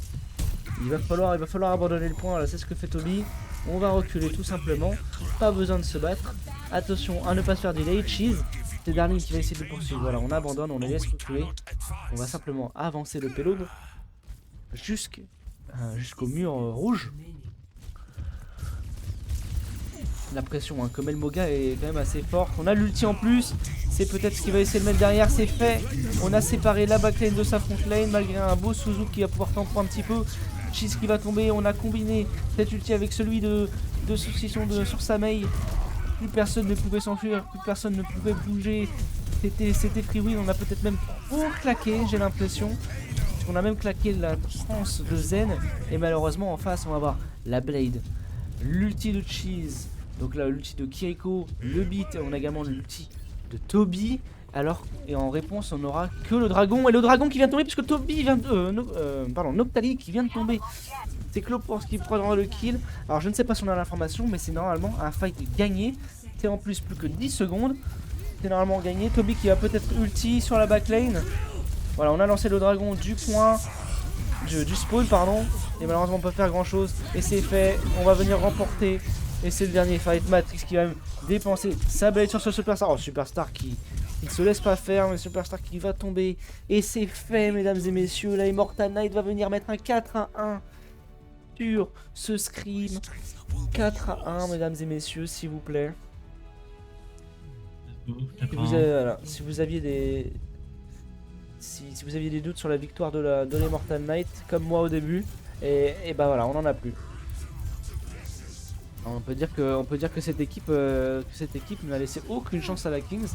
Il va falloir abandonner le point, c'est ce que fait Toby. On va reculer tout simplement, pas besoin de se battre. Attention à ne pas se faire delay. Cheese, c'est Darling qui va essayer de poursuivre. Voilà, on abandonne, on les laisse reculer. On va simplement avancer le payload jusqu'au mur rouge. La pression, hein, comme Elmoga est quand même assez forte. On a l'ulti en plus, c'est peut-être ce qu'il va essayer de mettre derrière, c'est fait. On a séparé la backlane de sa frontlane malgré un beau Suzu qui va pouvoir tempo un petit peu. Cheese qui va tomber, on a combiné cet ulti avec celui de Saucisson sur sa mail. Plus personne ne pouvait s'enfuir, plus personne ne pouvait bouger. C'était free win, on a peut-être même trop claqué, j'ai l'impression. On a même claqué la trance de Zen. Et malheureusement en face on va avoir la Blade, l'ulti de Cheese. Donc là l'ulti de Kiriko, le beat, et on a également l'ulti de Toby. Alors, et en réponse, on n'aura que le dragon. Et le dragon qui vient de tomber, puisque Toby vient de... Noctali qui vient de tomber. C'est Cloport qui prendra le kill. Alors, je ne sais pas si on a l'information, mais c'est normalement un fight gagné. C'est en plus que 10 secondes. C'est normalement gagné. Toby qui va peut-être ulti sur la backlane. Voilà, on a lancé le dragon du point. Du spawn, pardon. Et malheureusement, on peut pas faire grand chose. Et c'est fait. On va venir remporter. Et c'est le dernier fight. Matrix qui va même dépenser sa blade sur ce Superstar. Oh, Superstar qui... Il ne se laisse pas faire, mais Superstar qui va tomber. Et c'est fait, mesdames et messieurs. La Immortal Knight va venir mettre un 4-1 sur ce scream. 4-1, mesdames et messieurs, s'il vous plaît. Si vous aviez des... Si vous aviez des doutes sur la victoire de l'Immortal Knight, comme moi au début, et bah voilà, on n'en a plus. Alors on peut dire que cette équipe n'a laissé aucune chance à la Kings.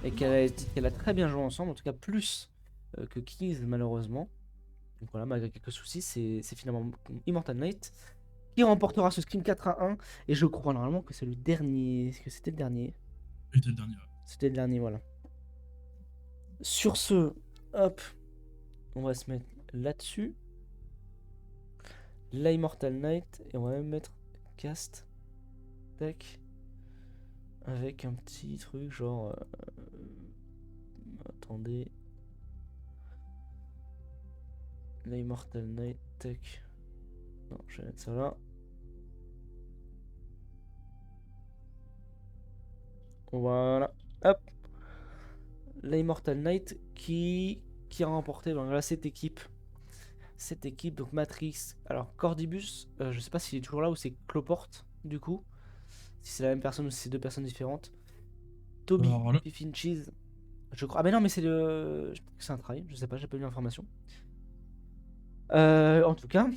Et qu'elle a très bien joué ensemble, en tout cas plus que Kings malheureusement. Donc voilà, malgré quelques soucis, c'est finalement Immortal Knight qui remportera ce scrim 4-1. Et je crois normalement que c'est le dernier. Est-ce que c'était le dernier? C'était le dernier. C'était le dernier, voilà. Sur ce, hop, on va se mettre là-dessus. La Immortal Knight, et on va même mettre cast. Tac. Avec un petit truc genre... attendez. La Immortal Knight, tac. Non, je vais mettre ça là. Voilà. Hop. La Immortal Knight qui a remporté donc, là, cette équipe. Cette équipe, donc Matrix. Alors, Cordibus, je sais pas s'il est toujours là ou c'est Cloport, du coup. Si c'est la même personne ou si c'est 2 personnes différentes. Toby, Fifine Cheese. Je crois. Ah, mais non, mais c'est le. C'est un trail, je sais pas, j'ai pas eu l'information. En tout cas,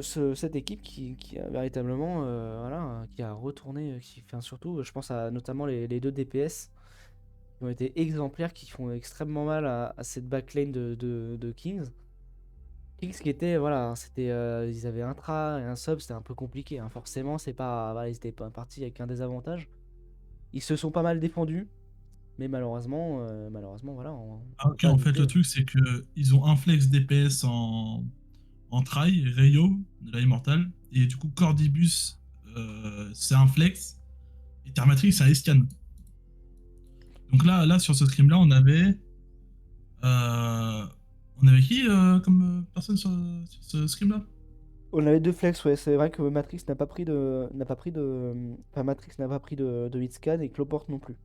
cette équipe qui a véritablement. Voilà, qui a retourné. Qui fait surtout, je pense à notamment les 2 DPS qui ont été exemplaires, qui font extrêmement mal à cette backline de Kings. Kings qui était, voilà, c'était, ils avaient un tra et un sub, c'était un peu compliqué, hein. Forcément, c'est pas, voilà, ils étaient pas partis avec un désavantage. Ils se sont pas mal défendus, mais malheureusement, voilà. Ok, en fait, le truc, c'est que ils ont un flex DPS en try, Rayo, de la Immortal, et du coup, Cordibus, c'est un flex, et Termatrix, c'est un Escan. Donc là, sur ce scrim-là, on avait. On avait qui comme personne sur ce scrim-là? On avait 2 flex, ouais, c'est vrai que Matrix n'a pas pris de. Enfin, Matrix n'a pas pris de hitscan et Cloporte non plus.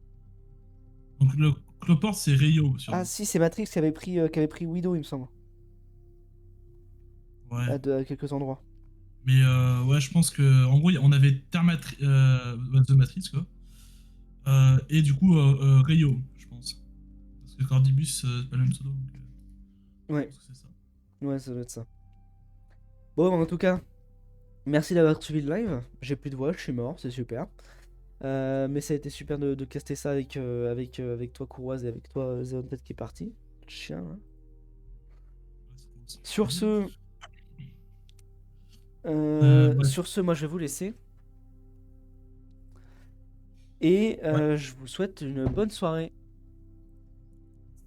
Donc le Cloport, c'est Rayo. Sur... Ah si, c'est Matrix qui avait pris Widow, il me semble, Ouais. à quelques endroits. Mais ouais, je pense que en gros, on avait The Matrix, quoi. Et du coup, Rayo, je pense. Parce que Cordibus, c'est pas le même pseudo. Donc, je Ouais, pense que c'est ça. ouais, ça doit être ça. Bon, en tout cas, merci d'avoir suivi le live. J'ai plus de voix, je suis mort, c'est super. Mais ça a été super de caster ça avec toi, Courroise, et avec toi, Zéon Tête qui est parti. Chien, hein. Sur ce, Ouais. sur ce, moi je vais vous laisser. Et Ouais. je vous souhaite une bonne soirée.